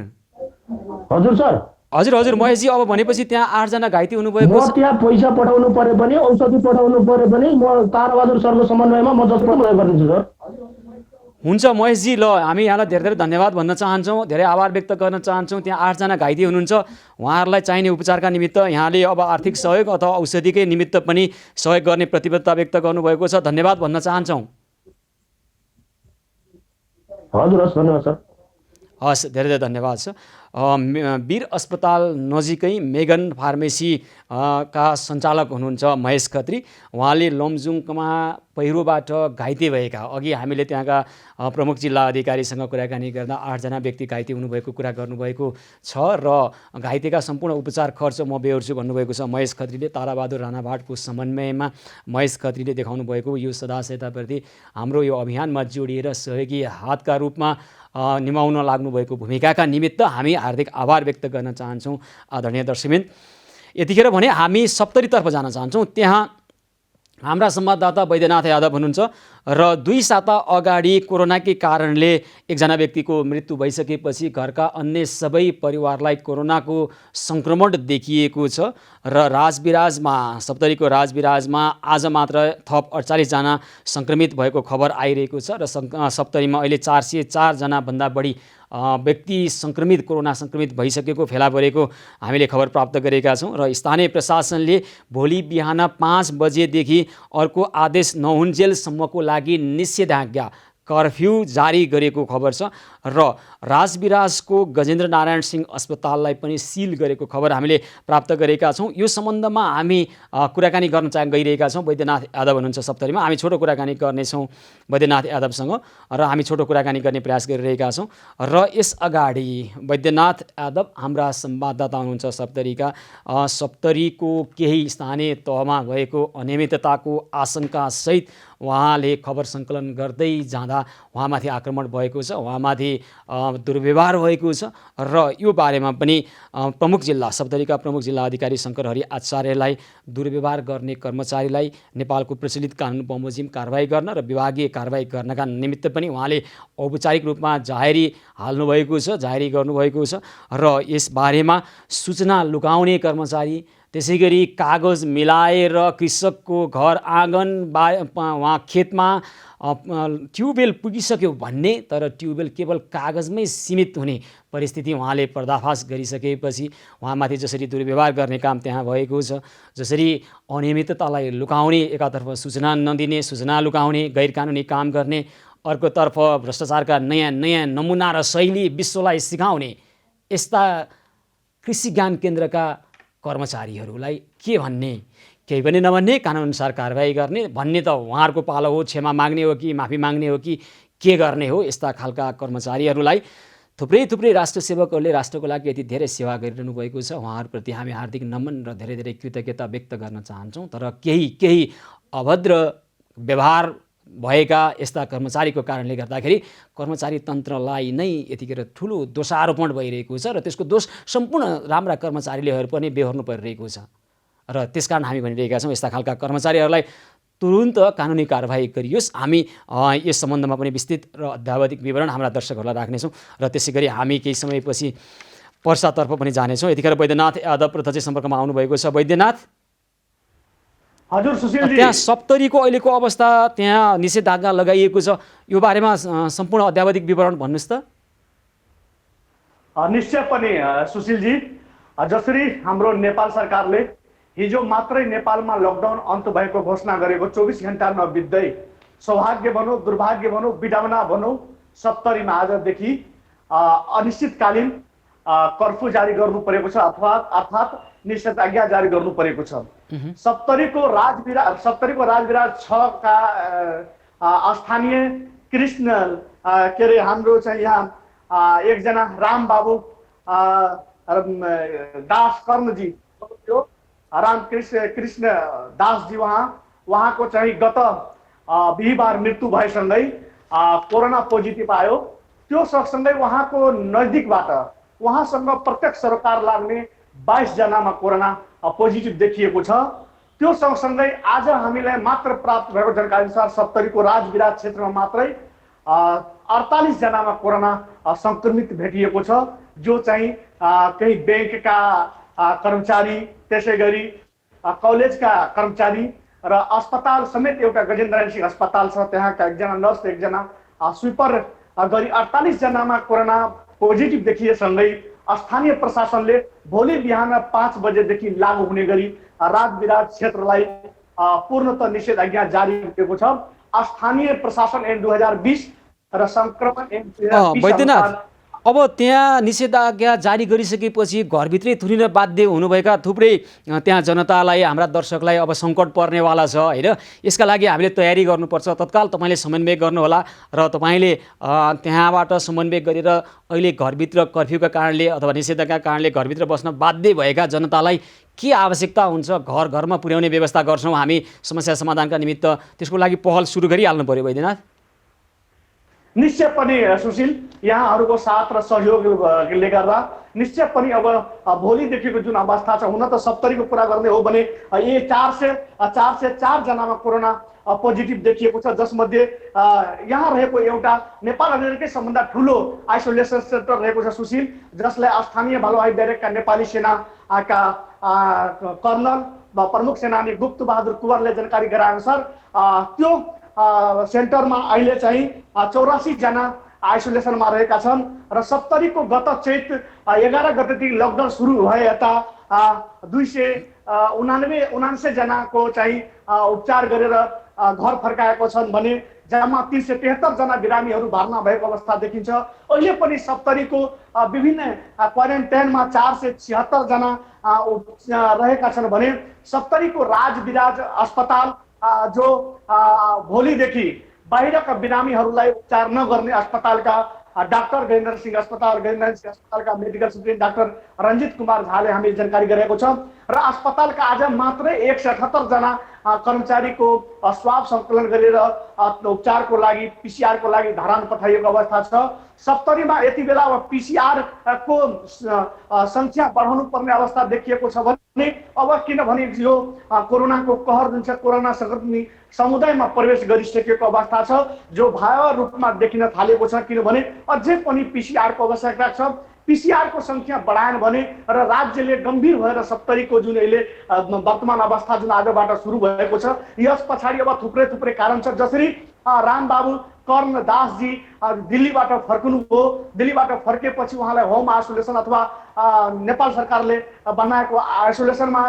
हजुर सर। हजुर हजुर महेशजी, अब भनेपछि त्यहाँ 8 जना घाइते हुनुभएको म त्यहाँ पैसा पठाउनु परे पनि औषधि पठाउनु परे पनि म ताराबहादुर सरको समन्वयमा म जसको मद्दत गरिदिन्छु सर। हुन्छ महेशजी, ल हामी यहाँलाई धेरै धेरै धन्यवाद भन्न चाहन्छौँ, धेरै आभार व्यक्त गर्न चाहन्छौँ। त्यहाँ 8 जना घाइते हुनुहुन्छ, उहाँहरूलाई चाहिने उपचारका निमित्त यहाँले अब आर्थिक सहयोग अथवा औषधिकै निमित्त पनि सहयोग गर्ने प्रतिबद्धता व्यक्त गर्नुभएको छ, धन्यवाद भन्न चाहन्छौँ। हजुर हस्, धन्यवाद सर। हस्, धेरै धेरै धन्यवाद छ। वीर अस्पताल नजिकै मेगन फार्मेसी का सञ्चालक हुनुहुन्छ महेश खत्री। उहाँले लमजुङमा पहिरोबाट घाइते भएका, अघि हामीले त्यहाँका प्रमुख जिल्ला अधिकारीसँग कुराकानी गर्दा 8 जना व्यक्ति घाइते हुनुभएको कुरा गर्नुभएको छ र घाइतेका सम्पूर्ण उपचार खर्च म बेहोर्छु भन्नुभएको छ महेश खत्रीले। ताराबहादुर राणावाडको समन्वयमा महेश खत्रीले देखाउनु भएको यो सदास्यताप्रति हाम्रो यो अभियानमा जोडिएर सहयोगी हातका रूपमा निभाउन लाग्नुभएको भूमिकाका निमित्त हामी हार्दिक आभार व्यक्त गर्न चाहन्छौँ। आदरणीय दर्शकबिन, यतिखेर भने हामी सप्तरीतर्फ जान चाहन्छौँ। त्यहाँ हाम्रा संवाददाता वैद्यनाथ यादव हुनुहुन्छ र 2 साता अगाडि कोरोनाकै कारणले एकजना व्यक्तिको मृत्यु भइसकेपछि घरका अन्य सबै परिवारलाई कोरोनाको सङ्क्रमण देखिएको छ र राजविराजमा, सप्तरीको राजविराजमा आज मात्र थप 48 जना सङ्क्रमित भएको खबर आइरहेको छ र सप्तरीमा अहिले 404 जनाभन्दा बढी व्यक्ति कोरोना सङ्क्रमित भइसकेको फेला परेको हामीले खबर प्राप्त गरेका छौँ र स्थानीय प्रशासनले भोलि बिहान 5 बजेदेखि अर्को आदेश नहुन्जेलसम्मको लागि निषेधाज्ञा कर्फ्यू जारी गरेको खबर छ र राजविराजको गजेन्द्र नारायण सिंह अस्पताललाई पनि सिल गरेको खबर हामीले प्राप्त गरेका छौँ। यो सम्बन्धमा हामी कुराकानी गर्न गइरहेका छौँ। वैद्यनाथ यादव हुनुहुन्छ सप्तरीमा, हामी छोटो कुराकानी गर्नेछौँ वैद्यनाथ यादवसँग र हामी छोटो कुराकानी गर्ने प्रयास गरिरहेका छौँ। र यसअगाडि वैद्यनाथ यादव हाम्रा संवाददाता हुनुहुन्छ सप्तरीका, सप्तरीको केही स्थानीय तहमा भएको अनियमितताको आशंकासहित उहाँले खबर सङ्कलन गर्दै जाँदा उहाँमाथि आक्रमण भएको छ, उहाँमाथि दुर्व्यवहार भएको छ र यो बारेमा पनि प्रमुख जिल्ला सप्तरीका प्रमुख जिल्ला अधिकारी शङ्कर हरि आचार्यलाई दुर्व्यवहार गर्ने कर्मचारीलाई नेपालको प्रचलित कानुन बमोजिम कारबाही गर्न र विभागीय कारबाही गर्नका निमित्त पनि उहाँले औपचारिक रूपमा जाहेरी हाल्नुभएको छ, जाहेरी गर्नुभएको छ र यसबारेमा सूचना लुकाउने कर्मचारी, त्यसै गरी कागज मिलाएर कृषकको घर आँगन वहाँ खेतमा ट्युबवेल पुगिसक्यो भन्ने तर ट्युबवेल केवल कागजमै सीमित हुने परिस्थिति उहाँले पर्दाफास गरिसकेपछि उहाँमाथि जसरी दुर्व्यवहार गर्ने काम त्यहाँ भएको छ, जसरी अनियमिततालाई लुकाउने, एकातर्फ सूचना नदिने, सूचना लुकाउने, गैरकानुनी काम गर्ने, अर्कोतर्फ भ्रष्टाचारका नयाँ नयाँ नमुना र शैली विश्वलाई सिकाउने यस्ता कृषि ज्ञान केन्द्रका कर्मचारीहरूलाई के भन्ने, केही पनि नभन्ने, कानुनअनुसार कारबाही गर्ने भन्ने त उहाँहरूको पालो हो। क्षमा माग्ने हो कि माफी माग्ने हो कि के गर्ने हो? यस्ता खालका कर्मचारीहरूलाई थुप्रै राष्ट्रसेवकहरूले राष्ट्रको लागि यति धेरै सेवा गरिरहनु भएको छ, उहाँहरूप्रति हामी हार्दिक नमन र धेरै धेरै कृतज्ञता व्यक्त गर्न चाहन्छौँ। तर केही अभद्र व्यवहार भएका यस्ता कर्मचारीको कारणले गर्दाखेरि कर्मचारी तन्त्रलाई नै यतिखेर ठुलो दोषारोपण भइरहेको छ र त्यसको दोष सम्पूर्ण राम्रा कर्मचारीले पनि बेहोर्नु परिरहेको छ र त्यसकारण हामी भनिरहेका छौँ यस्ता खालका कर्मचारीहरूलाई तुरुन्त कानुनी कारबाही गरियोस्। हामी यस सम्बन्धमा पनि विस्तृत र अध्यावधिक विवरण हाम्रा दर्शकहरूलाई राख्नेछौँ र त्यसै गरी हामी केही समयपछि पर्सातर्फ पनि जानेछौँ। यतिखेर वैद्यनाथ यादव प्रत्यक्ष सम्पर्कमा आउनुभएको छ। वैद्यनाथ, हजुर सुशीलजी, त्यहाँ सप्तरीको अहिलेको अवस्था, त्यहाँ निषेधाज्ञा लगाइएको छ, यो बारेमा सम्पूर्ण अध्यावधिक विवरण भन्नुहोस् त। निश्चय पनि सुशीलजी, जसरी हाम्रो नेपाल सरकारले हिजो मात्रै नेपालमा लकडाउन अन्त भएको घोषणा गरेको 24 घण्टा नबित्दै सौभाग्य भनौँ, दुर्भाग्य भनौँ, विडम्बना भनौँ, सप्तरीमा आजदेखि अनिश्चितकालीन कर्फ्यू जारी गर्नु परेको छ अर्थात् निषेधाज्ञा जारी गर्नु परेको छ। सप्तरीको राजविराज 6 का स्थानीय कृष्ण के अरे हाम्रो चाहिँ यहाँ एकजना राम बाबु दास कर्णजी, कृष्ण दासजी उहाँको चाहिँ गत बिहिबार मृत्यु भएसँगै कोरोना पोजिटिभ आयो। त्यो सँगसँगै उहाँको नजिकबाट उहाँसँग प्रत्यक्ष सरोकार लाग्ने 22 जनामा कोरोना पोजिटिभ देखिएको छ। त्यो सँगसँगै आज हामीलाई मात्र प्राप्त भएको जानकारी अनुसार सप्तरीको राजविराज क्षेत्रमा मात्रै 48 जनामा कोरोना संक्रमित भेटिएको छ, जो चाहिँ केही बैंकका कर्मचारी, त्यसै गरी कलेजका कर्मचारी र अस्पताल समेत एउटा गजेन्द्र सिंह अस्पताल छ त्यहाँका एकजना नर्स, एकजना स्विपर गरी 48 जनामा कोरोना पोजिटिभ देखिएसँगै स्थानीय प्रशासनले भोलि बिहान 5 बजेदेखि लागू हुने गरी राजविराज क्षेत्रलाई पूर्णतः निषेधाज्ञा जारी गरेको छ। स्थानीय प्रशासन ऐन 2020 र संक्रमण ऐन 2020 वैद्यनाथ, अब त्यहाँ निषेधाज्ञा जारी गरिसकेपछि घरभित्रै थुनिन बाध्य हुनुभएका थुप्रै त्यहाँ जनतालाई, हाम्रा दर्शकलाई अब सङ्कट पर्नेवाला छ होइन। यसका लागि हामीले तयारी गर्नुपर्छ। तत्काल तपाईँले समन्वय गर्नुहोला र तपाईँले त्यहाँबाट समन्वय गरेर अहिले घरभित्र कर्फ्यूका कारणले अथवा निषेधाज्ञाका कारणले घरभित्र बस्न बाध्य भएका जनतालाई के आवश्यकता हुन्छ, घर घरमा पुर्याउने व्यवस्था गर्छौँ हामी समस्या समाधानका निमित्त, त्यसको लागि पहल सुरु गरिहाल्नु पर्यो वैद्यनाथ। निश्चय पनि सुशील, यहाँहरूको साथ र सहयोगले गर्दा निश्चय पनि अब भोलिदेखिको जुन अवस्था छ, हुन त सप्तरीको कुरा गर्ने हो भने 404 जनामा कोरोना पोजिटिभ देखिएको छ, जसमध्ये यहाँ रहेको एउटा नेपाल अमेरिकै सबभन्दा ठुलो आइसोलेसन सेन्टर रहेको छ सुशील, जसलाई स्थानीय भलवाई ब्यारेकका नेपाली सेनाका कर्नल वा प्रमुख सेनानी गुप्त बहादुर कुँवरले जानकारी गराएअनुसार त्यो सेन्टरमा अहिले चाहिँ 84 जना आइसोलेसनमा रहेका छन् र सप्तरीको गत चैत 11 गतेदेखि लकडाउन सुरु भए यता 299 जनाको चाहिँ उपचार गरेर घर फर्काएको छन् भने जम्मा 373 जना बिरामीहरू भर्ना भएको अवस्था देखिन्छ। अहिले पनि सप्तरीको विभिन्न क्वारेन्टाइनमा 476 जना रहेका छन् भने सप्तरीको राजविराज अस्पताल जो भोलिदेखि बाहिरका बिरामीहरूलाई उपचार नगर्ने अस्पतालका डाक्टर गजेन्द्र सिंह अस्पतालका medical superintendent doctor Ranjit Kumar झाले हामीले जानकारी गरेको छ र अस्पतालका आज मात्रै 178 जना कर्मचारीको स्वाब सङ्कलन गरेर उपचारको लागि पिसिआरको लागि धरान पठाइएको अवस्था छ। सप्तरीमा यति बेला अब पिसिआर को सङ्ख्या बढाउनु पर्ने अवस्था देखिएको छ भने अब किनभने यो कोरोनाको कहर जुन छ कोरोना सङ्क्रमित समुदायमा प्रवेश गरिसकेको अवस्था छ जो भयावह रूपमा देखिन थालेको छ। किनभने अझै पनि पिसिआरको आवश्यकता छ। पिसिआरको सङ्ख्या बढाएन भने र राज्यले गम्भीर भएर सप्तरीको जुन अहिले वर्तमान अवस्था जुन आजबाट सुरु भएको छ यस पछाडि अब थुप्रै थुप्रै कारण छ। जसरी रामबाबु कर्णदासजी दिल्लीबाट फर्कनुभयो, दिल्लीबाट फर्केपछि उहाँलाई होम आइसोलेसन अथवा नेपाल सरकारले बनाएको आइसोलेसनमा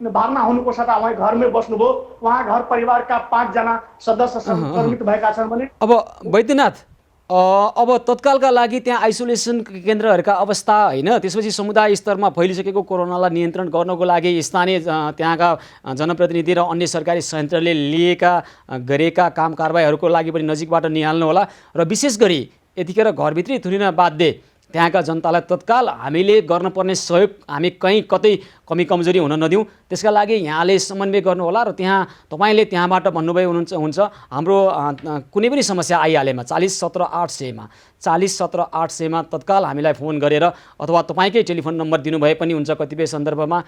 भर्ना हुनुको साथ उहाँ घरमै बस्नुभयो। उहाँ घर परिवारका 5 जना सदस्य सङ्क्रमित भएका छन् भने अब वैद्यनाथ अब तत्कालका लागि त्यहाँ आइसोलेसन केन्द्रहरूका अवस्था होइन, त्यसपछि समुदाय स्तरमा फैलिसकेको कोरोनालाई नियन्त्रण गर्नको लागि स्थानीय त्यहाँका जनप्रतिनिधि र अन्य सरकारी संयन्त्रले गरेका काम कारबाहीहरूको लागि पनि नजिकबाट निहाल्नु होला र विशेष गरी यतिखेर घरभित्रै थुनिन बाध्य त्यहाँका जनतालाई तत्काल हामीले गर्नुपर्ने सहयोग हामी कहीँ कतै कमी कमजोरी हुन नदिउँ, त्यसका लागि यहाँले समन्वय गर्नुहोला र तपाईँले त्यहाँबाट भन्नुभयो हुन्छ हाम्रो कुनै पनि समस्या आइहालेमा 40 17 800 मा तत्काल हामीलाई फोन गरेर अथवा तपाईँकै टेलिफोन नम्बर दिनुभए पनि हुन्छ कतिपय सन्दर्भमा।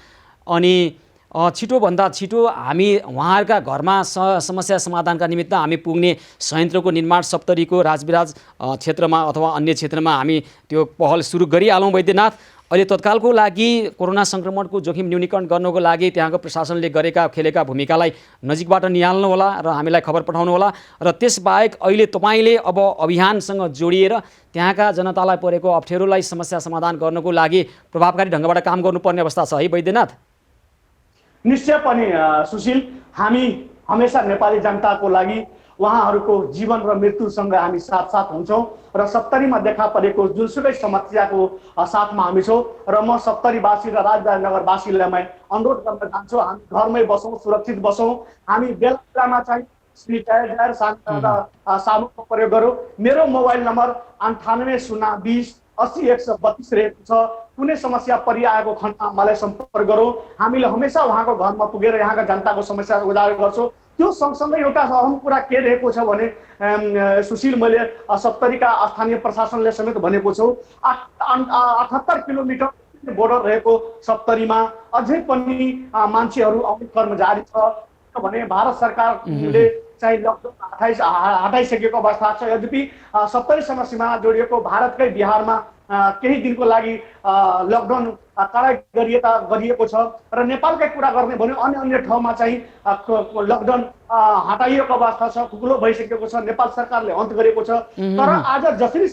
अनि छिटोभन्दा छिटो हामी उहाँहरूका घरमा समस्या समाधानका निमित्त हामी पुग्ने संयन्त्रको निर्माण सप्तरीको राजविराज क्षेत्रमा अथवा अन्य क्षेत्रमा हामी त्यो पहल सुरु गरिहालौँ। वैद्यनाथ अहिले तत्कालको लागि कोरोना सङ्क्रमणको जोखिम न्यूनीकरण गर्नको लागि त्यहाँको प्रशासनले खेलेका भूमिकालाई नजिकबाट निहाल्नु होला र हामीलाई खबर पठाउनु होला र त्यसबाहेक अहिले तपाईँले अब अभियानसँग जोडिएर त्यहाँका जनतालाई परेको अप्ठ्यारोलाई समस्या समाधान गर्नको लागि प्रभावकारी ढङ्गबाट काम गर्नुपर्ने अवस्था छ है वैद्यनाथ? निश्चय पनि सुशील, हामी हमेसा नेपाली जनताको लागि उहाँहरूको जीवन र मृत्युसँग हामी साथ हुन्छौँ र सप्तरीमा देखा परेको जुनसुकै समस्याको साथमा हामी छौँ र म सप्तरीवासी र राजनगरवासीलाई म अनुरोध गर्न चाहन्छु हामी घरमै बसौँ, सुरक्षित बसौँ। हामी बेला बेलामा चाहिँ सेनिटाइजर साबुनको प्रयोग गरौँ। मेरो मोबाइल नम्बर 98 020 80 132 रहेको छ। कुनै समस्या परिआएको खण्डमा मलाई सम्पर्क गरौँ। हामीले हमेसा उहाँको घरमा पुगेर यहाँका जनताको समस्या उजागर गर्छौँ। त्यो सँगसँगै एउटा अहम कुरा के रहेको छ भने सुशील, मैले सप्तरीका स्थानीय प्रशासनले समेत भनेको छु 78 किलोमिटर बोर्डर रहेको सप्तरीमा अझै पनि मान्छेहरू आउने कर्मचारी छ भने भारत सरकारले चाहिँ लकडाउन हटाइसकेको अवस्था छ। यद्यपि सप्तरीसँग सिमाना जोडिएको भारतकै बिहारमा केही दिनको लागि लकडाउन कडाइ गरिएको छ र नेपालकै कुरा गर्ने भने अन्य ठाउँमा चाहिँ लकडाउन हटाइएको अवस्था छ, खुकुलो भइसकेको छ, नेपाल सरकारले अन्त गरेको छ। तर आज जसरी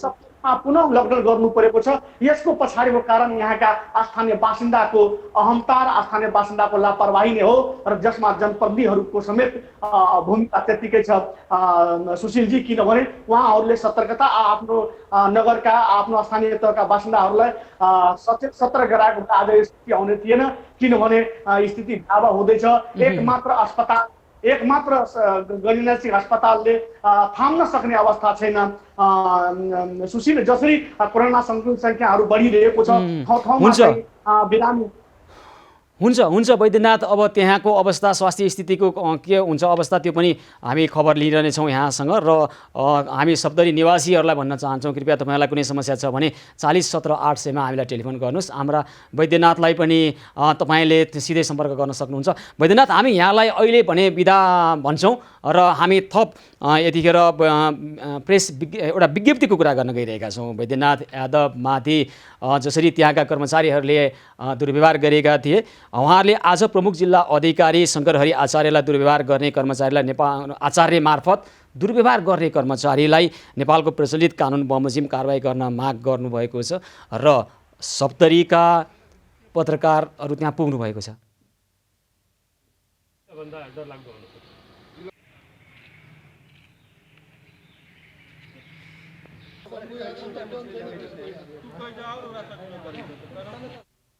पुनः लकडाउन गर्नु परेको छ यसको पछाडिको कारण यहाँका स्थानीय बासिन्दाको अहमता र स्थानीय बासिन्दाको लापरवाही नै हो र जसमा जनप्रतिनिधिहरूको समेत भूमिका त्यतिकै छ सुशीलजी। किनभने उहाँहरूले सतर्कता आफ्नो नगरका आफ्नो स्थानीय तहका बासिन्दाहरूलाई सतर्क गराएको आज स्थिति आउने थिएन। किनभने स्थिति भयावह हुँदैछ। एकमात्र गणिनासिक अस्पतालले थाम्न सक्ने अवस्था छैन सुशील। जसरी कोरोना सङ्क्रमित सङ्ख्याहरू बढिरहेको छ ठाउँ ठाउँमा बिरामी हुन्छ वैद्यनाथ। अब त्यहाँको अवस्था स्वास्थ्य स्थितिको के हुन्छ अवस्था त्यो पनि हामी खबर लिइरहनेछौँ यहाँसँग र हामी सप्तरी निवासीहरूलाई भन्न चाहन्छौँ कृपया तपाईँलाई कुनै समस्या छ भने 40 17 800 मा हामीलाई टेलिफोन गर्नुहोस्। हाम्रा वैद्यनाथलाई पनि तपाईँले सिधै सम्पर्क गर्न सक्नुहुन्छ। वैद्यनाथ, हामी यहाँलाई अहिले भने बिदा भन्छौँ र हामी थप यतिखेर प्रेस एउटा विज्ञप्तिको कुरा गर्न गइरहेका छौँ। वैद्यनाथ यादवमाथि जसरी त्यहाँका कर्मचारीहरूले दुर्व्यवहार गरेका थिए, उहाँहरूले आज प्रमुख जिल्ला अधिकारी शङ्करहरि आचार्यलाई दुर्व्यवहार गर्ने कर्मचारीलाई आचार्य मार्फत दुर्व्यवहार गर्ने कर्मचारीलाई नेपालको प्रचलित कानुन बमोजिम कारबाही गर्न माग गर्नुभएको छ र सप्तरीका पत्रकारहरू त्यहाँ पुग्नु भएको छ।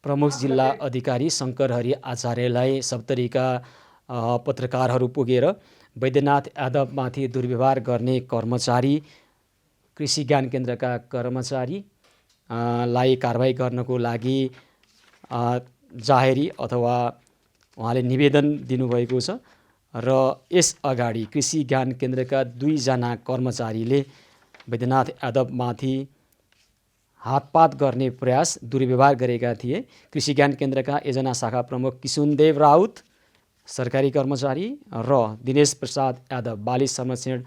प्रमुख जिल्ला अधिकारी शङ्करहरि आचार्यलाई सप्तरीका पत्रकारहरू पुगेर वैद्यनाथ यादवमाथि दुर्व्यवहार गर्ने कर्मचारी, कृषि ज्ञान केन्द्रका कर्मचारीलाई कारबाही गर्नको लागि जाहेरी अथवा उहाँले निवेदन दिनुभएको छ र यस अगाडि कृषि ज्ञान केन्द्रका 2 जना कर्मचारीले वैद्यनाथ यादवमाथि हातपात गर्ने प्रयास दुर्व्यवहार गरेका थिए। कृषि ज्ञान केन्द्रका योजना शाखा प्रमुख किशुनदेव राउत सरकारी कर्मचारी र दिनेश प्रसाद यादव बाली संरक्षण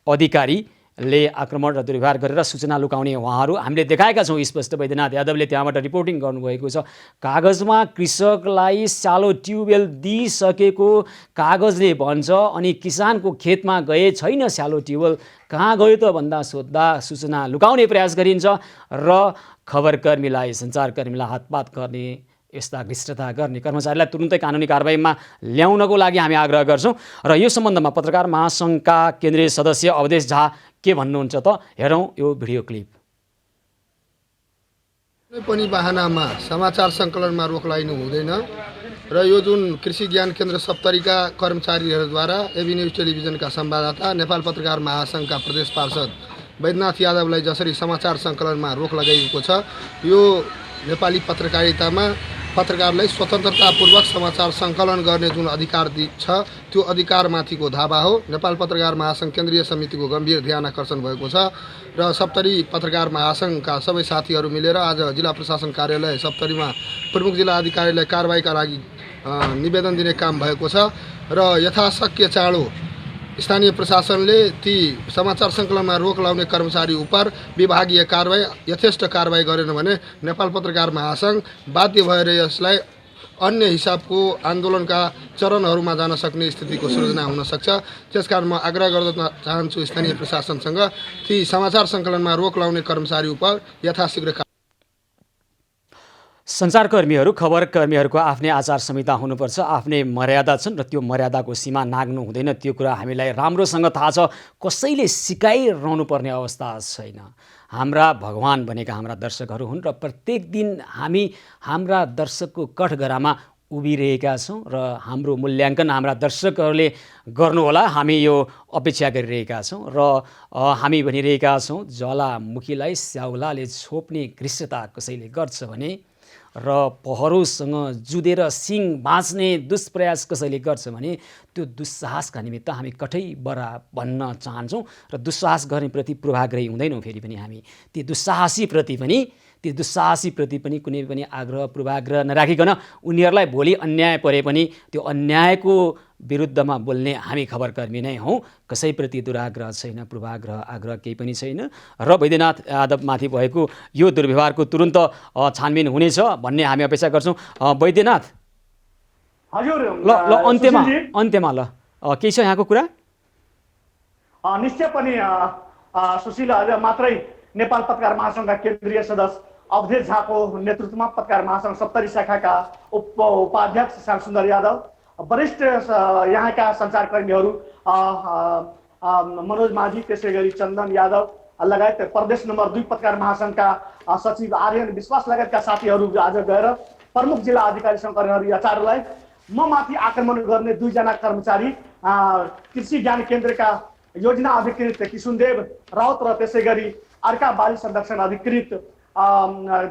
अधिकारीले आक्रमण र दुर्व्यवहार गरेर सूचना लुकाउने उहाँहरू हामीले देखाएका छौँ स्पष्ट। वैद्यनाथ यादवले त्यहाँबाट रिपोर्टिङ गर्नुभएको छ। कागजमा कृषकलाई स्यालो ट्युबवेल दिइसकेको कागजले भन्छ अनि किसानको खेतमा गए छैन स्यालो ट्युबवेल, कहाँ गयो त भन्दा सोद्धा सूचना लुकाउने प्रयास गरिन्छ र खबरकर्मीलाई सञ्चारकर्मीलाई हातपात गर्ने यस्ता घृष्टता गर्ने कर्मचारीलाई तुरुन्तै कानुनी कारबाहीमा ल्याउनको लागि हामी आग्रह गर्छौँ। र यो सम्बन्धमा पत्रकार महासङ्घका केन्द्रीय सदस्य अवधेश झा के भन्नुहुन्छ त हेरौँ यो भिडियो क्लिप। कुनै पनि बहानामा समाचार सङ्कलनमा रोक लगाइनु हुँदैन र यो जुन कृषि ज्ञान केन्द्र सप्तरीका कर्मचारीहरूद्वारा एबी न्युज टेलिभिजनका संवाददाता नेपाल पत्रकार महासङ्घका प्रदेश पार्षद वैद्यनाथ यादवलाई जसरी समाचार सङ्कलनमा रोक लगाइएको छ यो नेपाली पत्रकारितामा पत्रकारलाई स्वतन्त्रतापूर्वक समाचार सङ्कलन गर्ने जुन अधिकार छ त्यो अधिकारमाथिको धावा हो। नेपाल पत्रकार महासङ्घ केन्द्रीय समितिको गम्भीर ध्यान आकर्षण भएको छ र सप्तरी पत्रकार महासङ्घका सबै साथीहरू मिलेर आज जिल्ला प्रशासन कार्यालय सप्तरीमा प्रमुख जिल्ला अधिकारीलाई कारबाहीका लागि निवेदन दिने काम भएको छ र यथाशक्य चाँडो स्थानीय प्रशासनले ती समाचार सङ्कलनमा रोक लगाउने कर्मचारी उप विभागीय कारबाही यथेष्ट कारबाही गरेन भने नेपाल पत्रकार महासङ्घ बाध्य भएर यसलाई अन्य हिसाबको आन्दोलनका चरणहरूमा जान सक्ने स्थितिको सृजना हुन सक्छ। त्यसकारण म आग्रह गर्न चाहन्छु स्थानीय प्रशासनसँग ती समाचार सङ्कलनमा रोक लगाउने कर्मचारी उप यथाशीघ्र। सञ्चारकर्मीहरू खबरकर्मीहरूको आफ्नै आचार संहिता हुनुपर्छ, आफ्नै मर्यादा छन् र त्यो मर्यादाको सीमा नाग्नु हुँदैन। त्यो कुरा हामीलाई राम्रोसँग थाहा छ, कसैले सिकाइरहनु पर्ने अवस्था छैन। हाम्रा भगवान भनेका हाम्रा दर्शकहरू हुन् र प्रत्येक दिन हामी हाम्रा दर्शकको कठघरामा उभिरहेका छौँ र हाम्रो मूल्याङ्कन हाम्रा दर्शकहरूले गर्नुहोला, हामी यो अपेक्षा गरिरहेका छौँ र हामी भनिरहेका छौँ ज्वालामुखीलाई स्याउलाले छोप्ने घृष्टता कसैले गर्छ भने र पहरोसँग जुधेर सिङ बाँच्ने दुष्प्रयास कसैले गर्छ भने त्यो दुस्साहसका निमित्त हामी कठैबरा भन्न चाहन्छौँ र दुस्साहस गर्नेप्रति पूर्वाग्रही हुँदैनौँ। फेरि पनि हामी ती दुस्साहसीप्रति पनि कुनै पनि आग्रह पूर्वाग्रह नराखिकन उनीहरूलाई भोलि अन्याय परे पनि त्यो अन्यायको विरुद्धमा बोल्ने हामी खबरकर्मी नै हौँ। कसैप्रति दुराग्रह छैन, पूर्वाग्रह आग्रह केही पनि छैन र वैद्यनाथ यादवमाथि भएको यो दुर्व्यवहारको तुरुन्त छानबिन हुनेछ भन्ने हामी अपेक्षा गर्छौँ। वैद्यनाथ हजुर ल अन्त्यमा ल केही छ यहाँको कुरा? निश्चय पनि सुशील आज मात्रै नेपाल पत्रकार महासङ्घका केन्द्रीय सदस्य अवधेश झाको नेतृत्वमा पत्रकार महासङ्घ सप्तरी शाखाका उपाध्यक्ष श्यामसुन्दर यादव, वरिष्ठ यहाँका सञ्चारकर्मीहरू मनोज माझी, त्यसै गरी चन्दन यादव लगायत प्रदेश नम्बर 2 पत्रकार महासङ्घका सचिव आर्यन विश्वास लगायतका साथीहरू आज गएर प्रमुख जिल्ला अधिकारी शङ्करहरि आचार्यलाई म माथि आक्रमण गर्ने 2 जना कर्मचारी कृषि ज्ञान केन्द्रका योजना अधिकृत किशुनदेव राउत र त्यसै गरी अर्का बाली संरक्षण अधिकृत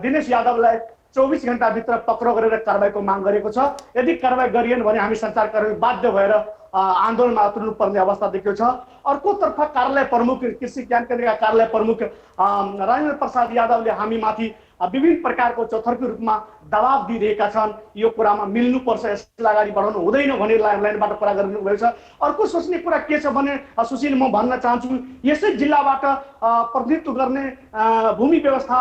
दिनेश यादवलाई 24 घण्टाभित्र पक्राउ गरेर कारबाहीको माग गरेको छ। यदि कारबाही गरिएन भने हामी सञ्चारकर्मी बाध्य भएर आन्दोलनमा उत्रिनु पर्ने अवस्था देखिएको छ। अर्कोतर्फ कार्यालय प्रमुख कृषि ज्ञान केन्द्रका कार्यालय प्रमुख राजेन्द्र प्रसाद यादवले हामी माथि विभिन्न प्रकारको चौतर्फी रूपमा दबाब दिइरहेका छन्। यो कुरामा मिल्नुपर्छ, यसलाई अगाडि बढाउनु हुँदैन भने लाइनबाट कुरा गरिनु भएको छ। अर्को सोच्ने कुरा के छ भने सुशील म भन्न चाहन्छु यसै जिल्लाबाट प्रतिनिधित्व गर्ने भूमि व्यवस्था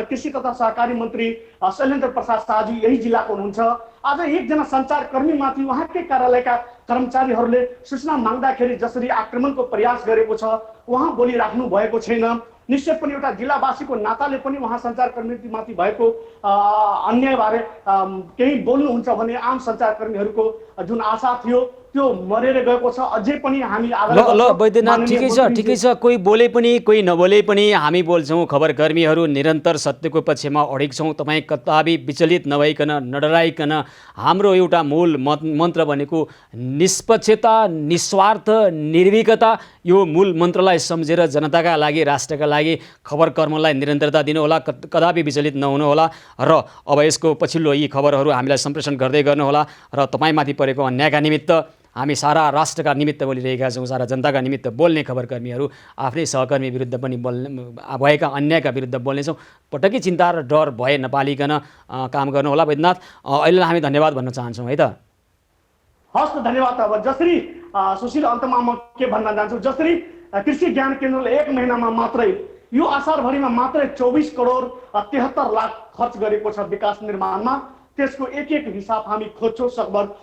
कृषि तथा सहकारी मन्त्री शैलेन्द्र प्रसाद शाहजी यही जिल्लाको हुनुहुन्छ। आज एकजना सञ्चारकर्मीमाथि उहाँकै कार्यालयका कर्मचारीहरूले सूचना माग्दाखेरि जसरी आक्रमणको प्रयास गरेको छ उहाँ बोलिराख्नु भएको छैन। निश्चय पनि एउटा जिल्लावासीको नाताले पनि उहाँ सञ्चारकर्मीमाथि भएको अन्यायबारे केही बोल्नुहुन्छ भने आम सञ्चारकर्मीहरूको जुन आशा थियो त्यो मरेर गएको छ। अझै पनि हामी आग्रह ल गर्छौँ वैद्यनाथ, माननीय ठिकै छ, कोही बोले पनि कोही नबोले पनि हामी बोल्छौँ। खबरकर्मीहरू निरन्तर सत्यको पक्षमा अडिग छौँ। तपाईँ कदापि विचलित नभइकन, नडराइकन, हाम्रो एउटा मूल मन्त्र भनेको निष्पक्षता, निस्वार्थ, निर्भीकता, यो मूल मन्त्रलाई सम्झेर जनताका लागि, राष्ट्रका लागि खबरकर्मलाई निरन्तरता दिनुहोला, कदापि विचलित नहुनुहोला र अब यसको पछिल्लो यी खबरहरू हामीलाई सम्प्रेषण गर्दै गर्नुहोला र तपाईँमाथि परेको अन्यायका निमित्त हामी सारा राष्ट्रका निमित्त बोलिरहेका छौँ, सारा जनताका निमित्त बोल्ने खबरकर्मीहरू आफ्नै सहकर्मी विरुद्ध पनि भएका अन्यायका विरुद्ध बोल्नेछौँ। पटक्कै चिन्ता र डर भए नपालिकन काम गर्नुहोला। वैद्यनाथ, अहिले हामी धन्यवाद भन्न चाहन्छौँ है त। हस् त, धन्यवाद। अब जसरी सुशील, अन्तमा म के भन्न चाहन्छु, जसरी कृषि ज्ञान केन्द्रले 1 महिनामा मात्रै, यो असारभरिमा मात्रै 24 करोड 73 लाख खर्च गरेको छ विकास निर्माणमा, त्यसको एक हिसाब हामी खोज्छौँ,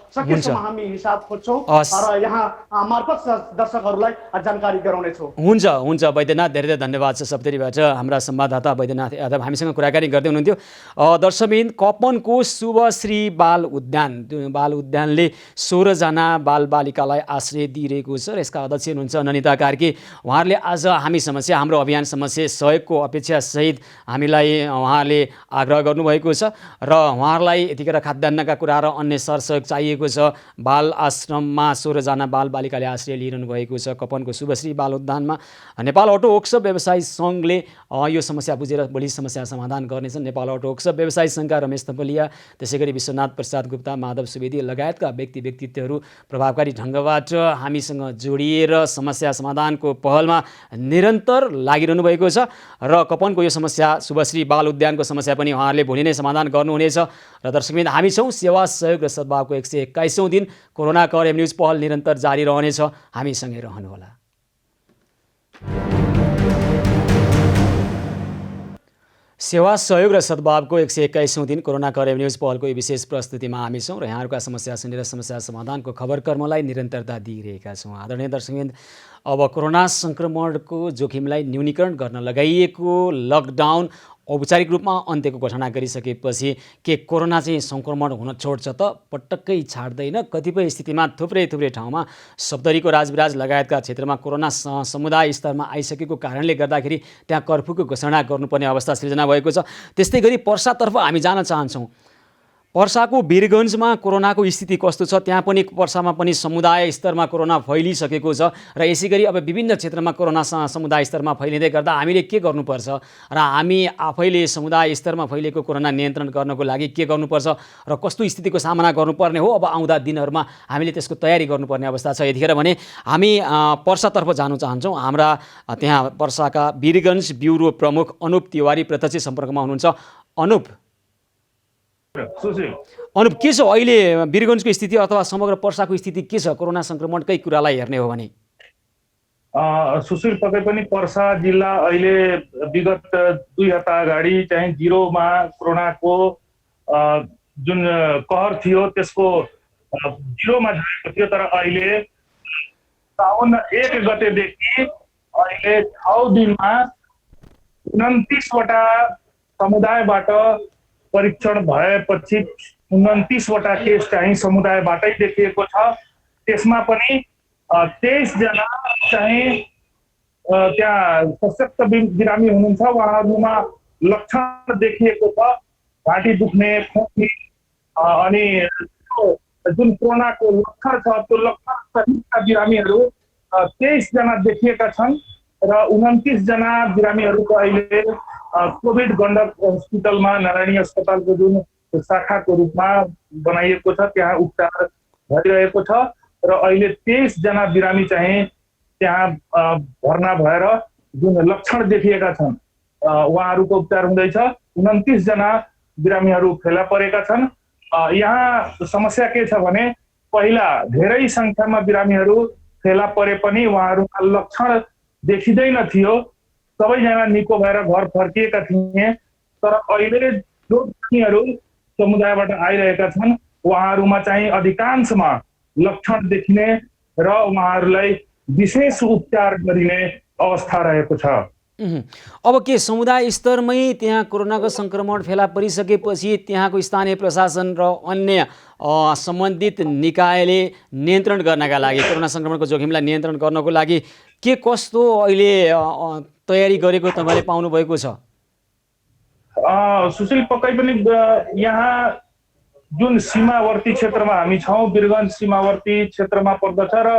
सकेसम्म हामी हिसाब खोज्छौँ र यहाँ मार्फत दर्शकहरूलाई जानकारी गराउनेछौँ। हुन्छ वैद्यनाथ, धेरै धेरै धन्यवाद छ सप्तरीबाट हाम्रा संवाददाता वैद्यनाथ यादव हामीसँग कुराकानी गर्दै हुनुहुन्थ्यो। दर्शकबिन, कपनको शुभश्री बाल उद्यानले 16 जना बालबालिकालाई आश्रय दिइरहेको छ र यसका अध्यक्ष हुनुहुन्छ ननिता कार्की। उहाँहरूले आज हामी समस्या, हाम्रो अभियान समस्या सहयोगको अपेक्षासहित हामीलाई उहाँले आग्रह गर्नुभएको छ र उहाँहरूलाई यतिखेर खाद्यान्नका कुरा र अन्य सरसहयोग चाहिएको छ। बाल आश्रममा 16 जना बालबालिकाले आश्रय लिइरहनु भएको छ कपनको शुभश्री बाल उद्यानमा। नेपाल अटो वर्कसप व्यवसायी सङ्घले यो समस्या बुझेर भोलि समस्या समाधान गर्नेछन्। नेपाल अटो वर्कसप व्यवसायी सङ्घका रमेश थपलिया, त्यसै गरी विश्वनाथ प्रसाद गुप्ता, माधव सुवेदी लगायतका व्यक्तित्वहरू प्रभावकारी ढङ्गबाट हामीसँग जोडिएर समस्या समाधानको पहलमा निरन्तर लागिरहनु भएको छ र कपनको यो समस्या, शुभश्री बाल उद्यानको समस्या पनि उहाँहरूले भोलि नै समाधान गर्नुहुनेछ। र दर्शकबिन, हामी छौँ सेवा सहयोग र सद्भावको 121औं दिन। कोरोना कभर न्युज पहल निरन्तर जारी रहनेछ, हामीसँगै रहनुहोला। सेवा सहयोग र सद्भावको 121औं दिन कोरोना कभर न्युज पहलको यो विशेष प्रस्तुतिमा हामी छौँ र यहाँहरूका समस्या सुनेर समस्या समाधानको खबरकर्मलाई निरन्तरता दिइरहेका छौँ। आदरणीय दर्शकबिन, अब कोरोना सङ्क्रमणको जोखिमलाई न्यूनीकरण गर्न लगाइएको लकडाउन औपचारिक रूपमा अन्त्यको घोषणा गरिसकेपछि के कोरोना चाहिँ सङ्क्रमण हुन छोड्छ त? पटक्कै छाड्दैन। कतिपय स्थितिमा थुप्रै ठाउँमा सप्तरीको राजविराज लगायतका क्षेत्रमा कोरोना समुदाय स्तरमा आइसकेको कारणले गर्दाखेरि त्यहाँ कर्फ्यूको घोषणा गर्नुपर्ने अवस्था सृजना भएको छ। त्यस्तै गरी पर्सातर्फ हामी जान चाहन्छौँ। पर्साको वीरगन्जमा कोरोनाको स्थिति कस्तो छ? त्यहाँ पनि पर्सामा पनि समुदाय स्तरमा कोरोना फैलिसकेको छ र यसै गरी अब विभिन्न क्षेत्रमा कोरोना समुदाय स्तरमा फैलिँदै गर्दा हामीले के गर्नुपर्छ र हामी आफैले समुदाय स्तरमा फैलिएको कोरोना नियन्त्रण गर्नको लागि के गर्नुपर्छ र कस्तो स्थितिको सामना गर्नुपर्ने हो? अब आउँदा दिनहरूमा हामीले त्यसको तयारी गर्नुपर्ने अवस्था छ। यतिखेर भने हामी पर्सातर्फ जान चाहन्छौँ। हाम्रा त्यहाँ पर्साका वीरगन्ज ब्युरो प्रमुख अनुप तिवारी प्रत्यक्ष सम्पर्कमा हुनुहुन्छ। अनुप, के छ अहिले वीरगन्जको स्थिति अथवा समग्र पर्साको स्थिति के छ कोरोना सङ्क्रमणकै कुरालाई हेर्ने हो भने? सुशील, पक्कै पनि पर्सा जिल्ला अहिले विगत 2 हप्ता अगाडि चाहिँ जिरोमा कोरोनाको जुन कहर थियो त्यसको जिरोमा झरेको थियो। तर अहिले साउन 1 गतेदेखि अहिले 6 दिनमा 29 वटा समुदायबाट परीक्षण भएपछि 29 वटा केस चाहिँ समुदायबाटै देखिएको छ। त्यसमा पनि 23 जना चाहिँ त्यहाँ सशक्त बिरामी हुनुहुन्छ। उहाँहरूमा लक्षण देखिएको छ, घाँटी दुख्ने, खोकी, अनि जुन कोरोनाको लक्षण छ त्यो लक्षण सहितका बिरामीहरू 23 जना देखिएका छन् र 29 जना बिरामीहरूको अहिले कोभिड गण्डक हस्पिटलमा, नारायणी अस्पतालको जुन शाखाको रूपमा बनाइएको छ त्यहाँ उपचार भइरहेको छ र अहिले 23 जना बिरामी चाहिँ त्यहाँ भर्ना भएर जुन लक्षण देखिएका छन् उहाँहरूको उपचार हुँदैछ। 29 जना बिरामीहरू फेला परेका छन्। यहाँ समस्या के छ भने पहिला धेरै सङ्ख्यामा बिरामीहरू फेला परे पनि उहाँहरूमा लक्षण देखिँदैन थियो, सबैजना निको भएर घर फर्किएका थिए। तर अहिले जो बिरामीहरू समुदायबाट आइरहेका छन् उहाँहरूमा चाहिँ अधिकांशमा लक्षण देखिने र उहाँहरूलाई विशेष उपचार गरिने अवस्था रहेको छ। अब के समुदाय स्तरमै त्यहाँ कोरोनाको सङ्क्रमण फेला परिसकेपछि त्यहाँको स्थानीय प्रशासन र अन्य सम्बन्धित निकायले नियन्त्रण गर्नका लागि कोरोना सङ्क्रमणको जोखिमलाई नियन्त्रण गर्नको लागि के कस्तो अहिले तयारी गरेको तपाईँले पाउनुभएको छ? सुशील, पक्कै पनि यहाँ जुन सीमावर्ती क्षेत्रमा हामी छौँ, वीरगञ्ज सीमावर्ती क्षेत्रमा पर्दछ र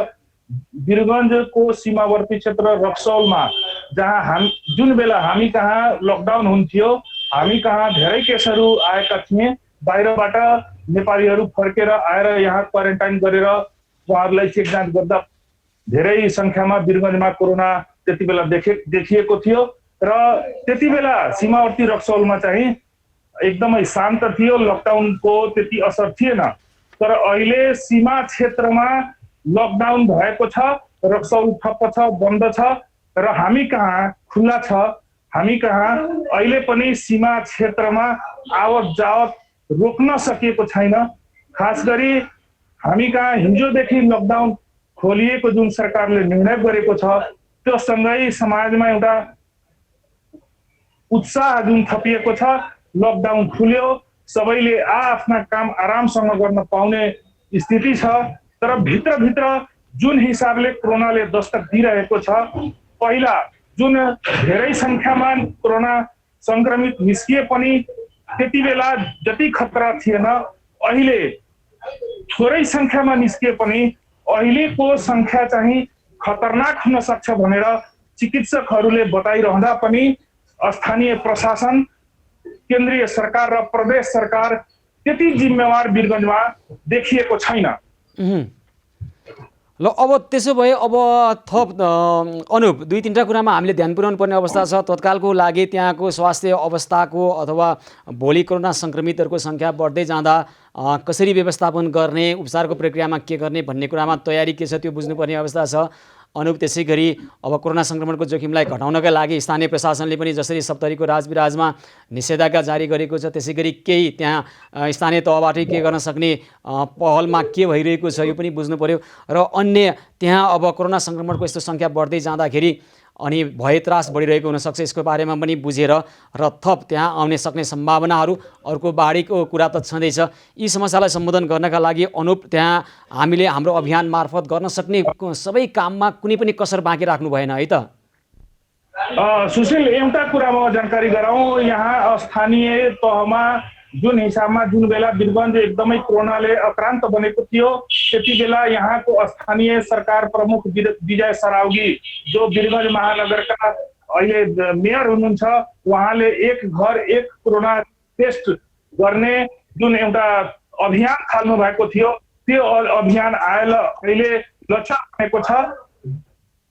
वीरगञ्जको सीमावर्ती क्षेत्र रक्सौलमा जहाँ जुन बेला हामी कहाँ लकडाउन हुन्थ्यो, हामी कहाँ धेरै केसहरू आएका थिए, बाहिरबाट नेपालीहरू फर्केर आएर यहाँ क्वारेन्टाइन गरेर उहाँहरूलाई चेक जाँच गर्दा धेरै सङ्ख्यामा वीरगञ्जमा कोरोना त्यति बेला देखिएको थियो र त्यति बेला सीमावर्ती रक्सौलमा चाहिँ एकदमै शान्त थियो, लकडाउनको त्यति असर थिएन। तर अहिले सीमा क्षेत्रमा लकडाउन भएको छ, रक्सौल ठप्प छ, बन्द छ र हामी कहाँ खुल्ला छ। हामी कहाँ अहिले पनि सीमा क्षेत्रमा आवत जावत रोक्न सकिएको छैन। खास गरी हामी कहाँ हिजोदेखि लकडाउन खोलिएको जुन सरकारले निर्णय गरेको छ त्यो सँगै समाजमा एउटा उत्साह जुन थपिएको छ। लकडाउन खुल्यो, सबैले आफ्ना काम आरामसँग गर्न पाउने स्थिति छ। तर भित्रभित्र जुन हिसाबले कोरोनाले दस्तक दिइरहेको छ, पहिला जुन धेरै सङ्ख्यामा कोरोना सङ्क्रमित निस्किए पनि त्यति बेला जति खतरा थिएन, अहिले थोरै सङ्ख्यामा निस्किए पनि अहिलेको सङ्ख्या चाहिँ खतरनाक हुन सक्छ भनेर चिकित्सकहरूले बताइरहँदा पनि स्थानीय प्रशासन, केन्द्रीय सरकार र प्रदेश सरकार त्यति जिम्मेवार वीरगञ्जमा देखिएको छैन। ल अब त्यसो भए अब थप अनुप 2-3टा कुरामा हामीले ध्यान पुर्याउनु पर्ने अवस्था छ। तत्कालको लागि त्यहाँको स्वास्थ्य अवस्थाको अथवा भोलि कोरोना सङ्क्रमितहरूको सङ्ख्या बढ्दै जाँदा कसरी व्यवस्थापन गर्ने, उपचारको प्रक्रियामा के गर्ने भन्ने कुरामा तयारी के छ त्यो बुझ्नुपर्ने अवस्था छ। अनुप, त्यसै गरी अब कोरोना सङ्क्रमणको जोखिमलाई घटाउनका लागि स्थानीय प्रशासनले पनि जसरी सप्तरीको राजविराजमा निषेधाज्ञा जारी गरेको छ, त्यसै गरी केही त्यहाँ स्थानीय तहबाटै के गर्न सक्ने पहलमा के भइरहेको छ यो पनि बुझ्नु पर्यो। र अन्य त्यहाँ अब कोरोना सङ्क्रमणको यस्तो सङ्ख्या बढ्दै जाँदाखेरि अनि भय त्रास बढिरहेको हुनसक्छ, यसको बारेमा पनि बुझेर र थप त्यहाँ आउने सक्ने सम्भावनाहरू, अर्को बाढीको कुरा त छँदैछ, यी समस्यालाई सम्बोधन गर्नका लागि अनुप त्यहाँ हामीले हाम्रो अभियान मार्फत गर्न सक्ने सबै काममा कुनै पनि कसर बाँकी राख्नु भएन है त? सुशील, एउटा कुरा म जानकारी गराउँ। यहाँ स्थानीय तहमा जुन हिसाबमा जुन बेला वीरगञ्ज एकदमै कोरोनाले आक्रान्त बनेको थियो, त्यति बेला यहाँको स्थानीय सरकार प्रमुख विजय सरावगी जो वीरगञ्ज महानगरका अहिले मेयर हुनुहुन्छ, उहाँले एक घर एक कोरोना टेस्ट गर्ने जुन एउटा अभियान थाल्नु भएको थियो, त्यो अभियान अहिले लक्ष्य बनेको छ।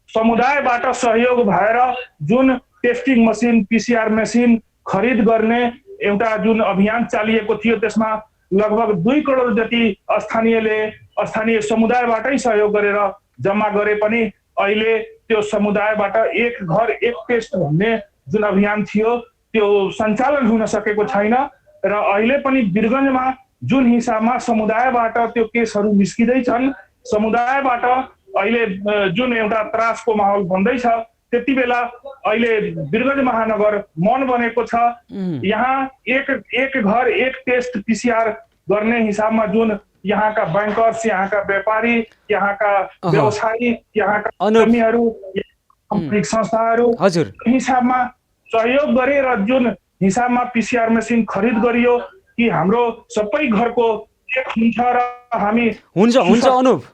समुदायबाट सहयोग भएर जुन टेस्टिङ मसिन, PCR मेसिन खरिद गर्ने एउटा जुन अभियान चालिएको थियो, त्यसमा लगभग 2 करोड जति स्थानीय समुदायबाटै सहयोग गरेर जम्मा गरे पनि अहिले त्यो समुदायबाट एक घर एक टेस्ट भन्ने जुन अभियान थियो त्यो सञ्चालन हुन सकेको छैन। र अहिले पनि वीरगञ्जमा जुन हिसाबमा समुदायबाट त्यो केसहरू निस्किँदैछन्, समुदायबाट अहिले जुन एउटा त्रासको माहौल बन्दैछ, त्यति बेला अहिले वीरगञ्ज महानगर मन बनेको छ। यहाँ एक घर एक टेस्ट PCR गर्ने हिसाबमा जुन यहाँका बैंकर्स, यहाँका व्यापारी, यहाँका व्यवसायी, यहाँका कर्मीहरू, सामाजिक संस्थाहरू हिसाबमा सहयोग गरे र जुन हिसाबमा PCR मेसिन खरिद गरियो कि हाम्रो सबै घरको एक हुन्छ र हामी हुन्छ अनुप,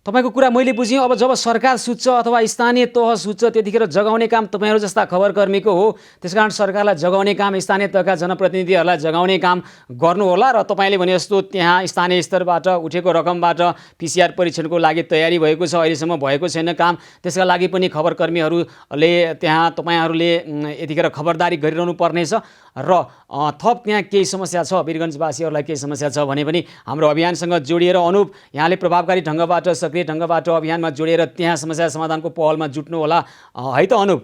तपाईको कुरा मैले बुझेँ। अब जब सरकार सुत्छ अथवा स्थानीय तह सुत्छ त्यतिखेर जगाउने काम तपाईँहरू जस्ता खबरकर्मीको हो, त्यसकारण सरकारलाई जगाउने काम, स्थानीय तहका जनप्रतिनिधिहरूलाई जगाउने काम गर्नु होला। र तपाईँले भने जस्तो त्यहाँ स्थानीय स्तरबाट उठेको रकमबाट PCR परीक्षणको लागि तयारी भएको छ, अहिलेसम्म भएको छैन काम, त्यसका लागि पनि खबरकर्मीहरूले त्यहाँ तपाईँहरूले यतिखेर खबरदारी गरिरहनु पर्नेछ। र थप त्यहाँ केही समस्या छ, वीरगञ्जवासीहरूलाई केही समस्या छ भने पनि हाम्रो अभियानसँग जोडिएर अनुप यहाँले प्रभावकारी ढङ्गबाट, सक्रिय ढङ्गबाट अभियानमा जोडिएर त्यहाँ समस्या समाधानको पहलमा जुट्नु होला है त अनुप?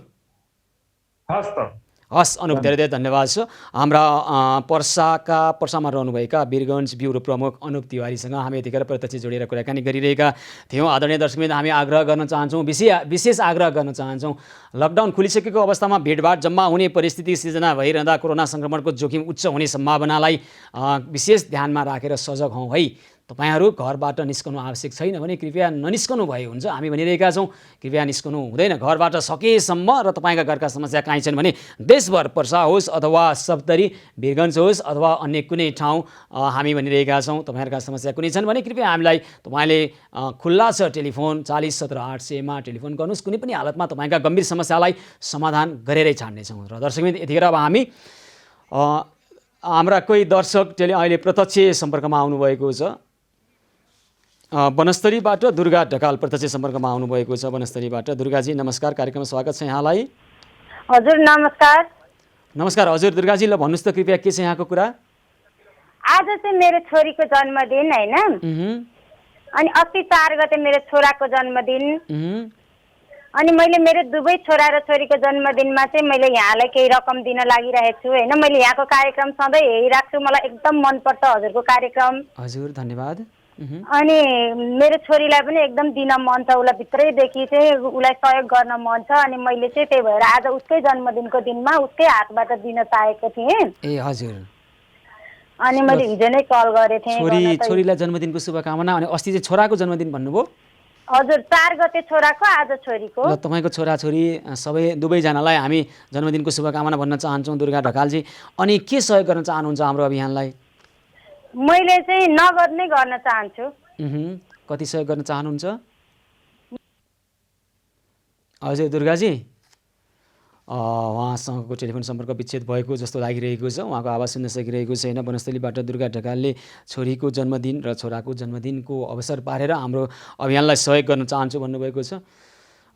हस् अनुप, धेरै धेरै धन्यवाद छ। हाम्रा पर्सामा रहनुभएका वीरगञ्ज ब्युरो प्रमुख अनुप तिवारीसँग हामी यतिखेर प्रत्यक्ष जोडेर कुराकानी गरिरहेका थियौँ। आदरणीय दर्शकवृन्द, हामी आग्रह गर्न चाहन्छौँ, विशेष आग्रह गर्न चाहन्छौँ, लकडाउन खुलिसकेको अवस्थामा भेटभाट जम्मा हुने परिस्थिति सिर्जना भइरहँदा कोरोना सङ्क्रमणको जोखिम उच्च हुने सम्भावनालाई विशेष ध्यानमा राखेर सजग हौँ है। तपाईहरू घरबाट निस्कनु आवश्यक छैन भने कृपया ननिस्कनु भए हुन्छ। हामी भनिरहेका छौँ कृपया निस्कनु हुँदैन, घरबाट सकेसम्म। र तपाईँका घरका समस्या काहीँ छन् भने देशभर पर्सा होस् अथवा सप्तरी वीरगञ्ज होस् अथवा अन्य कुनै ठाउँ, हामी भनिरहेका छौँ तपाईँहरूका समस्या कुनै छन् भने कृपया हामीलाई, तपाईँले खुल्ला छ टेलिफोन 40 17 800 मा टेलिफोन गर्नुहोस्। कुनै पनि हालतमा तपाईँका गम्भीर समस्यालाई समाधान गरेरै छाड्नेछौँ। र दर्शकवृन्द, यतिखेर अब हामी हाम्रा कोही दर्शक अहिले प्रत्यक्ष सम्पर्कमा आउनुभएको छ। वनस्थलीबाट दुर्गा ढकाल प्रत्यक्ष सम्पर्कमा आउनुभएको छ। वनस्थलीबाट दुर्गाजी नमस्कार, कार्यक्रममा स्वागत छ यहाँलाई। हजुर नमस्कार। नमस्कार हजुर दुर्गाजी, ल भन्नुहोस् त कृपया के छ यहाँको कुरा? आज चाहिँ मेरो छोरीको जन्मदिन हैन, अनि अस्ति 4 गते मेरो छोराको जन्मदिन, अनि मैले मेरो दुवै छोरा र छोरीको जन्मदिनमा चाहिँ मैले यहाँलाई केही रकम दिन लागिरहेको छु हैन। मैले यहाँको कार्यक्रम सधैँ हेरिराख्छु, मलाई एकदम मनपर्छ हजुरको कार्यक्रम। हजुर धन्यवाद। अनि मेरो छोरीलाई पनि एकदम दिन मन छ, उसलाई भित्रैदेखि चाहिँ उसलाई सहयोग गर्न मन छ। अनि मैले चाहिँ त्यही भएर आज उसकै जन्मदिनको दिनमा उसकै हातबाट दिन चाहेको थिएँ। ए हजुर। अनि मैले हिजो नै कल गरेको थिएँ। छोरीलाई जन्मदिनको शुभकामना। अनि अस्ति चाहिँ छोराको जन्मदिन भन्नुभयो? हजुर 4 गते छोराको, आज छोरीको। ल तपाईँको छोराछोरी सबै दुवैजनालाई हामी जन्मदिनको शुभकामना भन्न चाहन्छौँ दुर्गा ढकालजी। अनि के सहयोग गर्न चाहनुहुन्छ हाम्रो अभियानलाई? मैले चाहिँ नगद नै गर्न चाहन्छु। कति सहयोग गर्न चाहनुहुन्छ? हजुर दुर्गाजी, उहाँसँगको टेलिफोन सम्पर्क विच्छेद भएको जस्तो लागिरहेको छ, उहाँको आवाज सुन्न सकिरहेको छैन। वनस्थलीबाट दुर्गा ढकालले छोरीको जन्मदिन र छोराको जन्मदिनको अवसर पारेर हाम्रो अभियानलाई सहयोग गर्न चाहन्छु भन्नुभएको छ।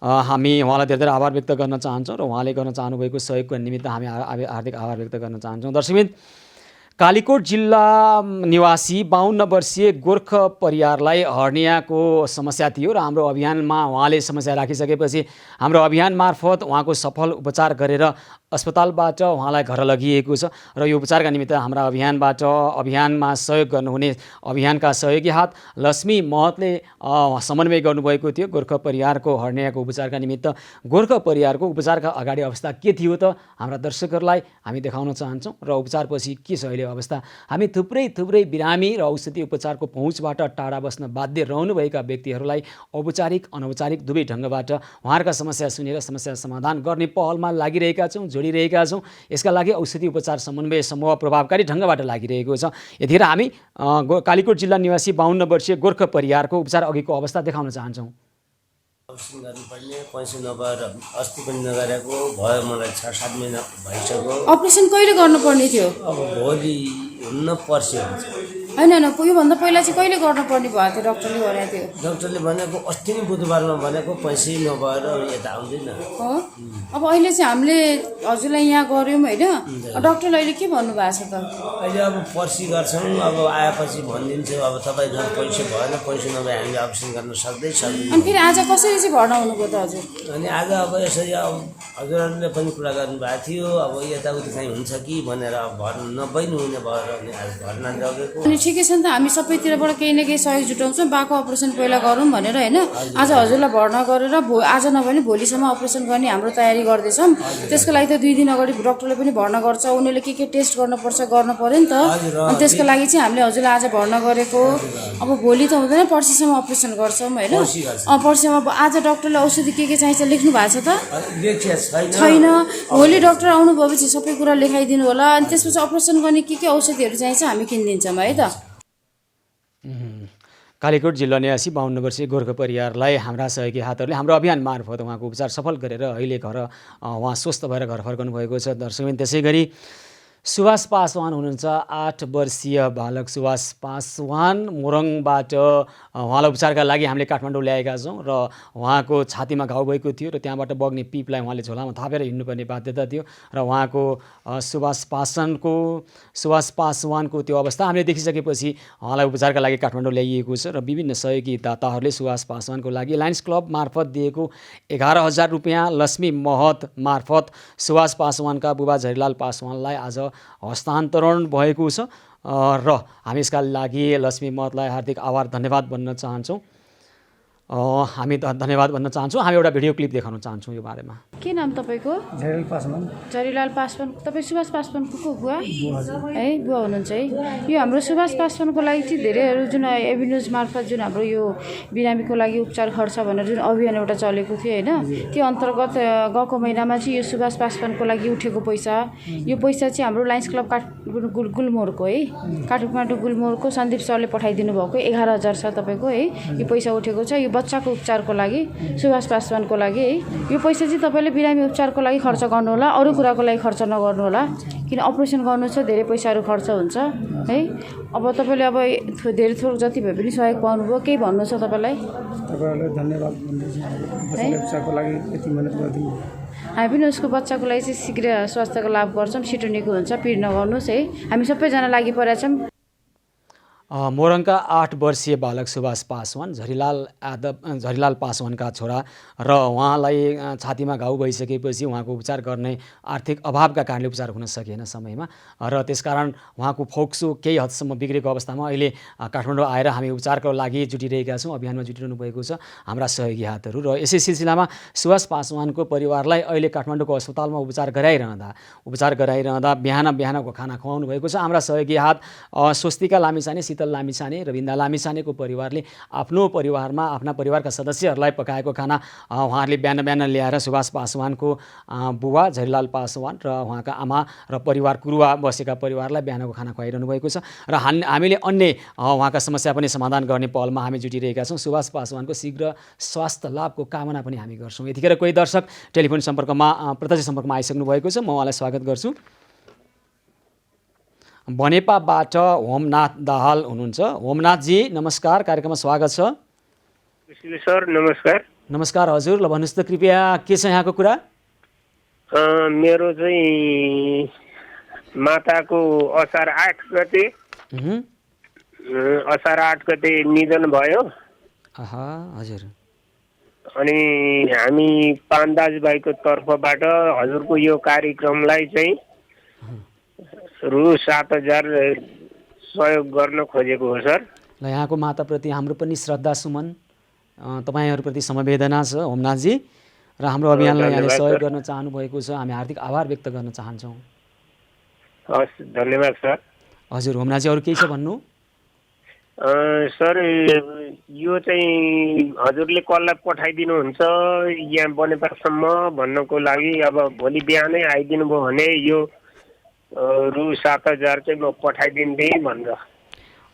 हामी उहाँलाई धेरै धेरै आभार व्यक्त गर्न चाहन्छौँ र उहाँले गर्न चाहनुभएको सहयोगको निमित्त हामी हार्दिक आभार व्यक्त गर्न चाहन्छौँ। दर्शकवृन्द, कालीकोट जिल्ला निवासी 52 वर्षीय गोर्ख परियारलाई हर्नियाको समस्या थियो र हाम्रो अभियानमा उहाँले समस्या राखिसकेपछि हाम्रो अभियान मार्फत उहाँको सफल उपचार गरेर अस्पतालबाट उहाँलाई घर लगिएको छ। र यो उपचारका निमित्त हाम्रा अभियानमा सहयोग गर्नुहुने अभियानका सहयोगी हात लक्ष्मी महतले समन्वय गर्नुभएको थियो गोर्ख परियारको हर्नियाको उपचारका निमित्त। गोर्ख परियारको उपचारका अगाडि अवस्था के थियो त हाम्रा दर्शकहरूलाई हामी देखाउन चाहन्छौँ, र उपचारपछि के छ अहिले अवस्था। हामी थुप्रै बिरामी र औषधि उपचारको पहुँचबाट टाढा बस्न बाध्य रहनुभएका व्यक्तिहरूलाई औपचारिक अनौपचारिक दुवै ढङ्गबाट उहाँहरूका समस्या सुनेर समस्या समाधान गर्ने पहलमा लागिरहेका छौँ, जोडिरहेका छौँ। यसका लागि औषधि उपचार समन्वय समूह प्रभावकारी ढङ्गबाट लागिरहेको छ। यतिखेर हामी कालीकोट जिल्ला निवासी 52 वर्षीय गोर्ख परियारको उपचार अघिको अवस्था देखाउन चाहन्छौँ। अपरेसन गर्नुपर्ने पैसा नभएर अस्ति पनि नगरेको भयो, मलाई 6-7 महिना भइसक्यो। अपरेसन कहिले गर्नुपर्ने थियो? अब भोलि हुन्न पर्सि हुन्छ। होइन योभन्दा पहिला चाहिँ कहिले गर्नुपर्ने भएको थियो डक्टरले भनेको थियो? डक्टरले भनेको अस्ति नै बुधबारमा भनेको पैसै नभएर यता आउँदैन हो। अब अहिले चाहिँ हामीले हजुरलाई यहाँ गऱ्यौँ होइन, डक्टरले अहिले के भन्नुभएको छ त? अहिले अब पर्सि गर्छौँ, अब आएपछि भनिदिन्छु। अब तपाईँको पैसा भएन, पैसा नभए हामीले अपरेसन गर्न सक्दैन। अनि फेरि आज कसरी चाहिँ भर्ना हुनुभयो त हजुर? अनि आज अब यसरी अब हजुरहरूले पनि कुरा गर्नुभएको थियो, अब यताउति चाहिँ हुन्छ कि भनेर भर्नु नभइनु हुने भएर अनि आज भर्ना लगेको। अनि ठिकै छ नि त, हामी सबैतिरबाट केही न केही सहयोग जुटाउँछौँ। बाको अपरेसन पहिला गरौँ भनेर होइन, आज हजुरलाई भर्ना गरेर आज नभए भोलिसम्म अपरेसन गर्ने हाम्रो तयारी गर्दैछौँ। त्यसको लागि त 2 दिन अगाडि डक्टरले पनि भर्ना गर्छ, उनीहरूले के टेस्ट गर्नु पर्यो नि त। अनि त्यसको लागि चाहिँ हामीले हजुरलाई आज भर्ना गरेको। अब भोलि त हुँदैन, पर्सिसम्म अपरेसन गर्छौँ होइन। पर्सिसम्म आज डक्टरले औषधि के चाहिन्छ लेख्नु भएको छ त? छैन। भोलि डक्टर आउनु भएपछि सबै कुरा लेखाइदिनु होला। अनि त्यसपछि अपरेसन गर्ने के औषधिहरू चाहिन्छ हामी किनिदिन्छौँ है त। कालीकोट जिल्ला निवासी 52 वर्षीय गोर्ख परियारलाई हाम्रा सहयोगी हातहरूले हाम्रो अभियान मार्फत उहाँको उपचार सफल गरेर अहिले उहाँ स्वस्थ भएर घर फर्कनु भएको छ। दर्शकबिन त्यसै गरी सुभाष पासवान हुनुहुन्छ 8 वर्षीय बालक सुभाष पासवान मोरङबाट उहाँलाई उपचारका लागि हामीले काठमाडौँ ल्याएका छौँ र उहाँको छातीमा घाउ भएको थियो र त्यहाँबाट बग्ने पिपलाई उहाँले झोलामा थापेर हिँड्नुपर्ने बाध्यता थियो र उहाँको सुभाष पासवानको त्यो अवस्था हामीले देखिसकेपछि उहाँलाई उपचारका लागि काठमाडौँ ल्याइएको छ र विभिन्न सहयोगी दाताहरूले सुभाष पासवानको लागि लायन्स क्लब मार्फत दिएको 11,000 रुपियाँ लक्ष्मी महत मार्फत सुभाष पासवानका बुबा झरीलाल पासवानलाई आज हस्तान्तरण भएको छ र हामी यसका लागि लक्ष्मी महतलाई हार्दिक आभार धन्यवाद भन्न चाहन्छौँ। हामी धन्यवाद भन्न चाहन्छौँ। हामी एउटा भिडियो क्लिप देखाउन चाहन्छौँ यो बारेमा। के नाम तपाईँको? झरीलाल पासवान। झरीलाल पासवान। तपाईँ सुभाष पासवानको बुवा है? बुवा हुनुहुन्छ है। यो हाम्रो सुभाष पासवानको लागि चाहिँ धेरैहरू जुन एभिन्युज मार्फत जुन हाम्रो यो बिरामीको लागि उपचार खर्च भनेर जुन अभियान एउटा चलेको थियो होइन, त्यो अन्तर्गत गएको महिनामा चाहिँ यो सुभाष पासवानको लागि उठेको पैसा, यो पैसा चाहिँ हाम्रो लायन्स क्लब गुलमोहरको है, काठमाडौँ गुलमोहरको सन्दीप सरले पठाइदिनु भएको 11,000 छ तपाईँको है। यो पैसा उठेको छ यो बच्चाको उपचारको लागि, सुभाष पासवानको लागि है। यो पैसा चाहिँ तपाईँले बिरामी उपचारको लागि खर्च गर्नुहोला, अरू कुराको लागि खर्च नगर्नुहोला, किन अपरेसन गर्नु छ धेरै पैसाहरू खर्च हुन्छ है। अब तपाईँले अब धेरै थोक जति भए पनि सहयोग पाउनुभयो, केही भन्नु छ तपाईँलाई? तपाईँहरूलाई धन्यवाद भन्दैछु उपचारको लागि यति मेहनत गरिदिनु। हामी पनि उसको बच्चाको लागि चाहिँ शीघ्र स्वास्थ्यको लाभ गर्छौँ, छिटो निको हुन्छ, पिर नगर्नुहोस् है। हामी सबैजना लागि परेका छौँ। मोरङका 8 वर्षीय बालक सुभाष पासवान झरीलाल पासवानका छोरा र उहाँलाई छातीमा घाउ भइसकेपछि उहाँको उपचार गर्ने आर्थिक अभावका कारणले उपचार हुन सकेन समयमा र त्यसकारण उहाँको फोक्सो केही हदसम्म बिग्रेको अवस्थामा अहिले काठमाडौँ आएर हामी उपचारको लागि जुटिरहेका छौँ, अभियानमा जुटिरहनु भएको छ हाम्रा सहयोगी हातहरू। र यसै सिलसिलामा सुभाष पासवानको परिवारलाई अहिले काठमाडौँको अस्पतालमा उपचार गराइरहँदा बिहानको खाना खुवाउनु भएको छ हाम्रा सहयोगी हात स्वस्तिका लामिछाने, शीतल लामिछाने र बिन्दा लामिछानेको परिवारले आफ्ना परिवारका सदस्यहरूलाई पकाएको खाना उहाँहरूले बिहान ल्याएर सुभाष पासवानको बुबा झरीलाल पासवान र उहाँका आमा र परिवार कुरुवा बसेका परिवारलाई बिहानको खाना खुवाइरहनु भएको छ र हामीले अन्य उहाँका समस्या पनि समाधान गर्ने पहलमा हामी जुटिरहेका छौँ। सुभाष पासवानको शीघ्र स्वास्थ्य लाभको कामना पनि हामी गर्छौँ। यतिखेर कोही दर्शक टेलिफोन प्रत्यक्ष सम्पर्कमा आइसक्नु भएको छ, म उहाँलाई स्वागत गर्छु। बनेपाबाट होमनाथ दाहाल हुनुहुन्छ। होमनाथजी नमस्कार, कार्यक्रममा स्वागत छ। सर नमस्कार। नमस्कार हजुर, ल भन्नुहोस् त कृपया के छ यहाँको कुरा? मेरो चाहिँ माताको असार 8 गते निधन भयो। हजुर। अनि हामी 5 दाजुभाइको तर्फबाट हजुरको यो कार्यक्रमलाई चाहिँ रु 7,000 सहयोग गर्न खोजेको हो सर। ल यहाँको माताप्रति हाम्रो पनि श्रद्धा सुमन, तपाईँहरूप्रति समवेदना छ होमनाथजी र हाम्रो अभियानलाई यहाँले सहयोग गर्न चाहनु भएको छ, हामी हार्दिक आभार व्यक्त गर्न चाहन्छौँ। हस् धन्यवाद सर। हजुर होमनाथजी अरू केही छ भन्नु? सर यो चाहिँ हजुरले कसलाई पठाइदिनुहुन्छ यहाँ बनेपासम्म भन्नको लागि अब भोलि बिहानै आइदिनु भयो भने यो रु 7,000 चाहिँ म पठाइदिन्थेँ भनेर।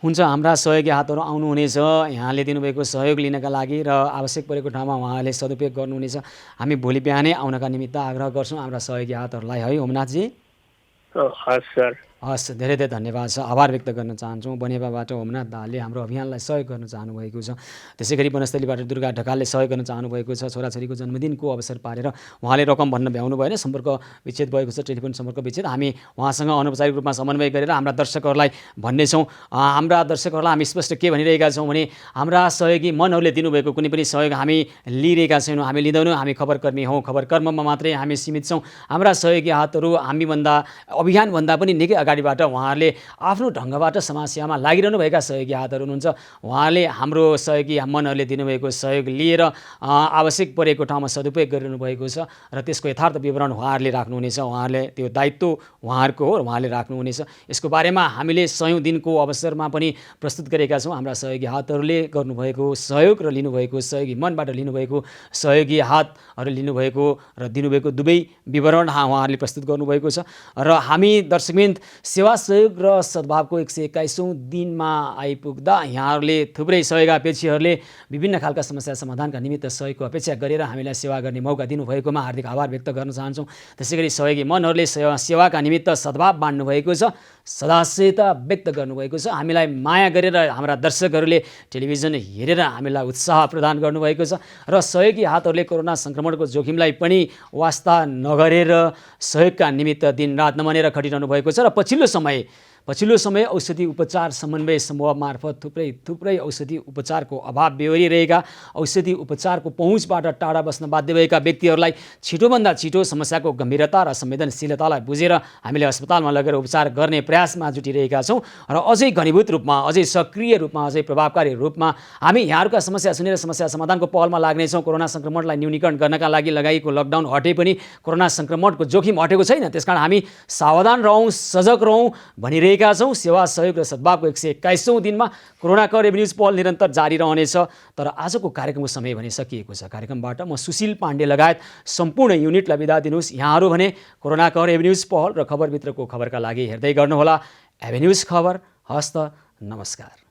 हुन्छ, हाम्रा सहयोगी हातहरू आउनुहुनेछ यहाँले दिनुभएको सहयोग लिनका लागि र आवश्यक परेको ठाउँमा उहाँले सदुपयोग गर्नुहुनेछ। हामी भोलि बिहानै आउनका निमित्त आग्रह गर्छौँ हाम्रा सहयोगी हातहरूलाई है होमनाथजी। हस् सर। हस्, धेरै धन्यवाद छ, आभार व्यक्त गर्न चाहन्छौँ। बनेपाबाट होमनाथ दाहालले हाम्रो अभियानलाई सहयोग गर्न चाहनुभएको छ। त्यसै गरी वनस्थलीबाट दुर्गा ढकालले सहयोग गर्न चाहनुभएको छ। छोराछोरीको जन्मदिनको अवसर पारेर उहाँले रकम भन्न भ्याउनु भएन, सम्पर्क विच्छेद भएको छ, टेलिफोन सम्पर्क विच्छेद। हामी उहाँसँग अनौपचारिक रूपमा समन्वय गरेर हाम्रा दर्शकहरूलाई भन्नेछौँ। हाम्रा दर्शकहरूलाई हामी स्पष्ट के भनिरहेका छौँ भने हाम्रा सहयोगी मनहरूले दिनुभएको कुनै पनि सहयोग हामी लिइरहेका छैनौँ, हामी लिँदैनौँ। हामी खबरकर्मी हौँ, खबरकर्ममा मात्रै हामी सीमित छौँ। हाम्रा सहयोगी हातहरू हामीभन्दा अभियानभन्दा पनि निकै अगाडिबाट उहाँहरूले आफ्नो ढङ्गबाट समस्यामा लागिरहनुभएका सहयोगी हातहरू हुनुहुन्छ। उहाँले हाम्रो सहयोगी मनहरूले दिनुभएको सहयोग लिएर आवश्यक परेको ठाउँमा सदुपयोग गरिरहनु भएको छ र त्यसको यथार्थ विवरण उहाँहरूले राख्नुहुनेछ। उहाँहरूले त्यो दायित्व उहाँहरूको हो र उहाँले राख्नुहुनेछ। यसको बारेमा हामीले 100औं दिनको अवसरमा पनि प्रस्तुत गरेका छौँ। हाम्रा सहयोगी हातहरूले गर्नुभएको सहयोग र लिनुभएको सहयोगी मनबाट लिनुभएको सहयोगी हातहरू लिनुभएको र दिनुभएको दुवै विवरण उहाँहरूले प्रस्तुत गर्नुभएको छ र हामी दर्शकवृन्द सेवा सहयोग र सद्भावको 121औं दिनमा आइपुग्दा यहाँहरूले थुप्रै सहयोगापेक्षीहरूले विभिन्न खालका समस्या समाधानका निमित्त सहयोगको अपेक्षा गरेर हामीलाई सेवा गर्ने मौका दिनुभएकोमा हार्दिक आभार व्यक्त गर्न चाहन्छौँ। त्यसैगरी सहयोगी मनहरूले सेवाका निमित्त सद्भाव बाँड्नु भएको छ, सदाशयता व्यक्त गर्नुभएको छ। हामीलाई माया गरेर हाम्रा दर्शकहरूले टेलिभिजन हेरेर हामीलाई उत्साह प्रदान गर्नुभएको छ र सहयोगी हातहरूले कोरोना सङ्क्रमणको जोखिमलाई पनि वास्ता नगरेर सहयोगका निमित्त दिनरात नमनेर खटिरहनु भएको छ। र पछिल्लो समय औषधि उपचार समन्वय समूह मार्फत थुप्रै औषधि उपचारको अभाव बेहोरिरहेका, औषधि उपचारको पहुँचबाट टाढा बस्न बाध्य भएका व्यक्तिहरूलाई छिटोभन्दा छिटो समस्याको गम्भीरता र संवेदनशीलतालाई बुझेर हामीले अस्पतालमा लगेर उपचार गर्ने प्रयासमा जुटिरहेका छौँ र अझै घनीभूत रूपमा, अझै सक्रिय रूपमा, अझै प्रभावकारी रूपमा हामी यहाँहरूका समस्या सुनेर समस्या समाधानको पहलमा लाग्नेछौँ। कोरोना सङ्क्रमणलाई न्यूनीकरण गर्नका लागि लगाइएको लकडाउन हटे पनि कोरोना सङ्क्रमणको जोखिम हटेको छैन। त्यसकारण हामी सावधान रहौँ, सजग रहौँ भनिरहेका छौँ। सेवा सहयोग र सद्भावको 121औं दिनमा कोरोना कर न्युज पहल निरन्तर जारी रहनेछ। तर आजको कार्यक्रमको समय भने सकिएको छ। कार्यक्रमबाट म सुशील पाण्डे लगायत सम्पूर्ण युनिटलाई बिदा दिनुहोस्। यहाँहरू भने कोरोना कर न्युज पहल र खबरभित्रको खबरका लागि हेर्दै गर्नुहोला एभेन्युज खबर। हस्त नमस्कार।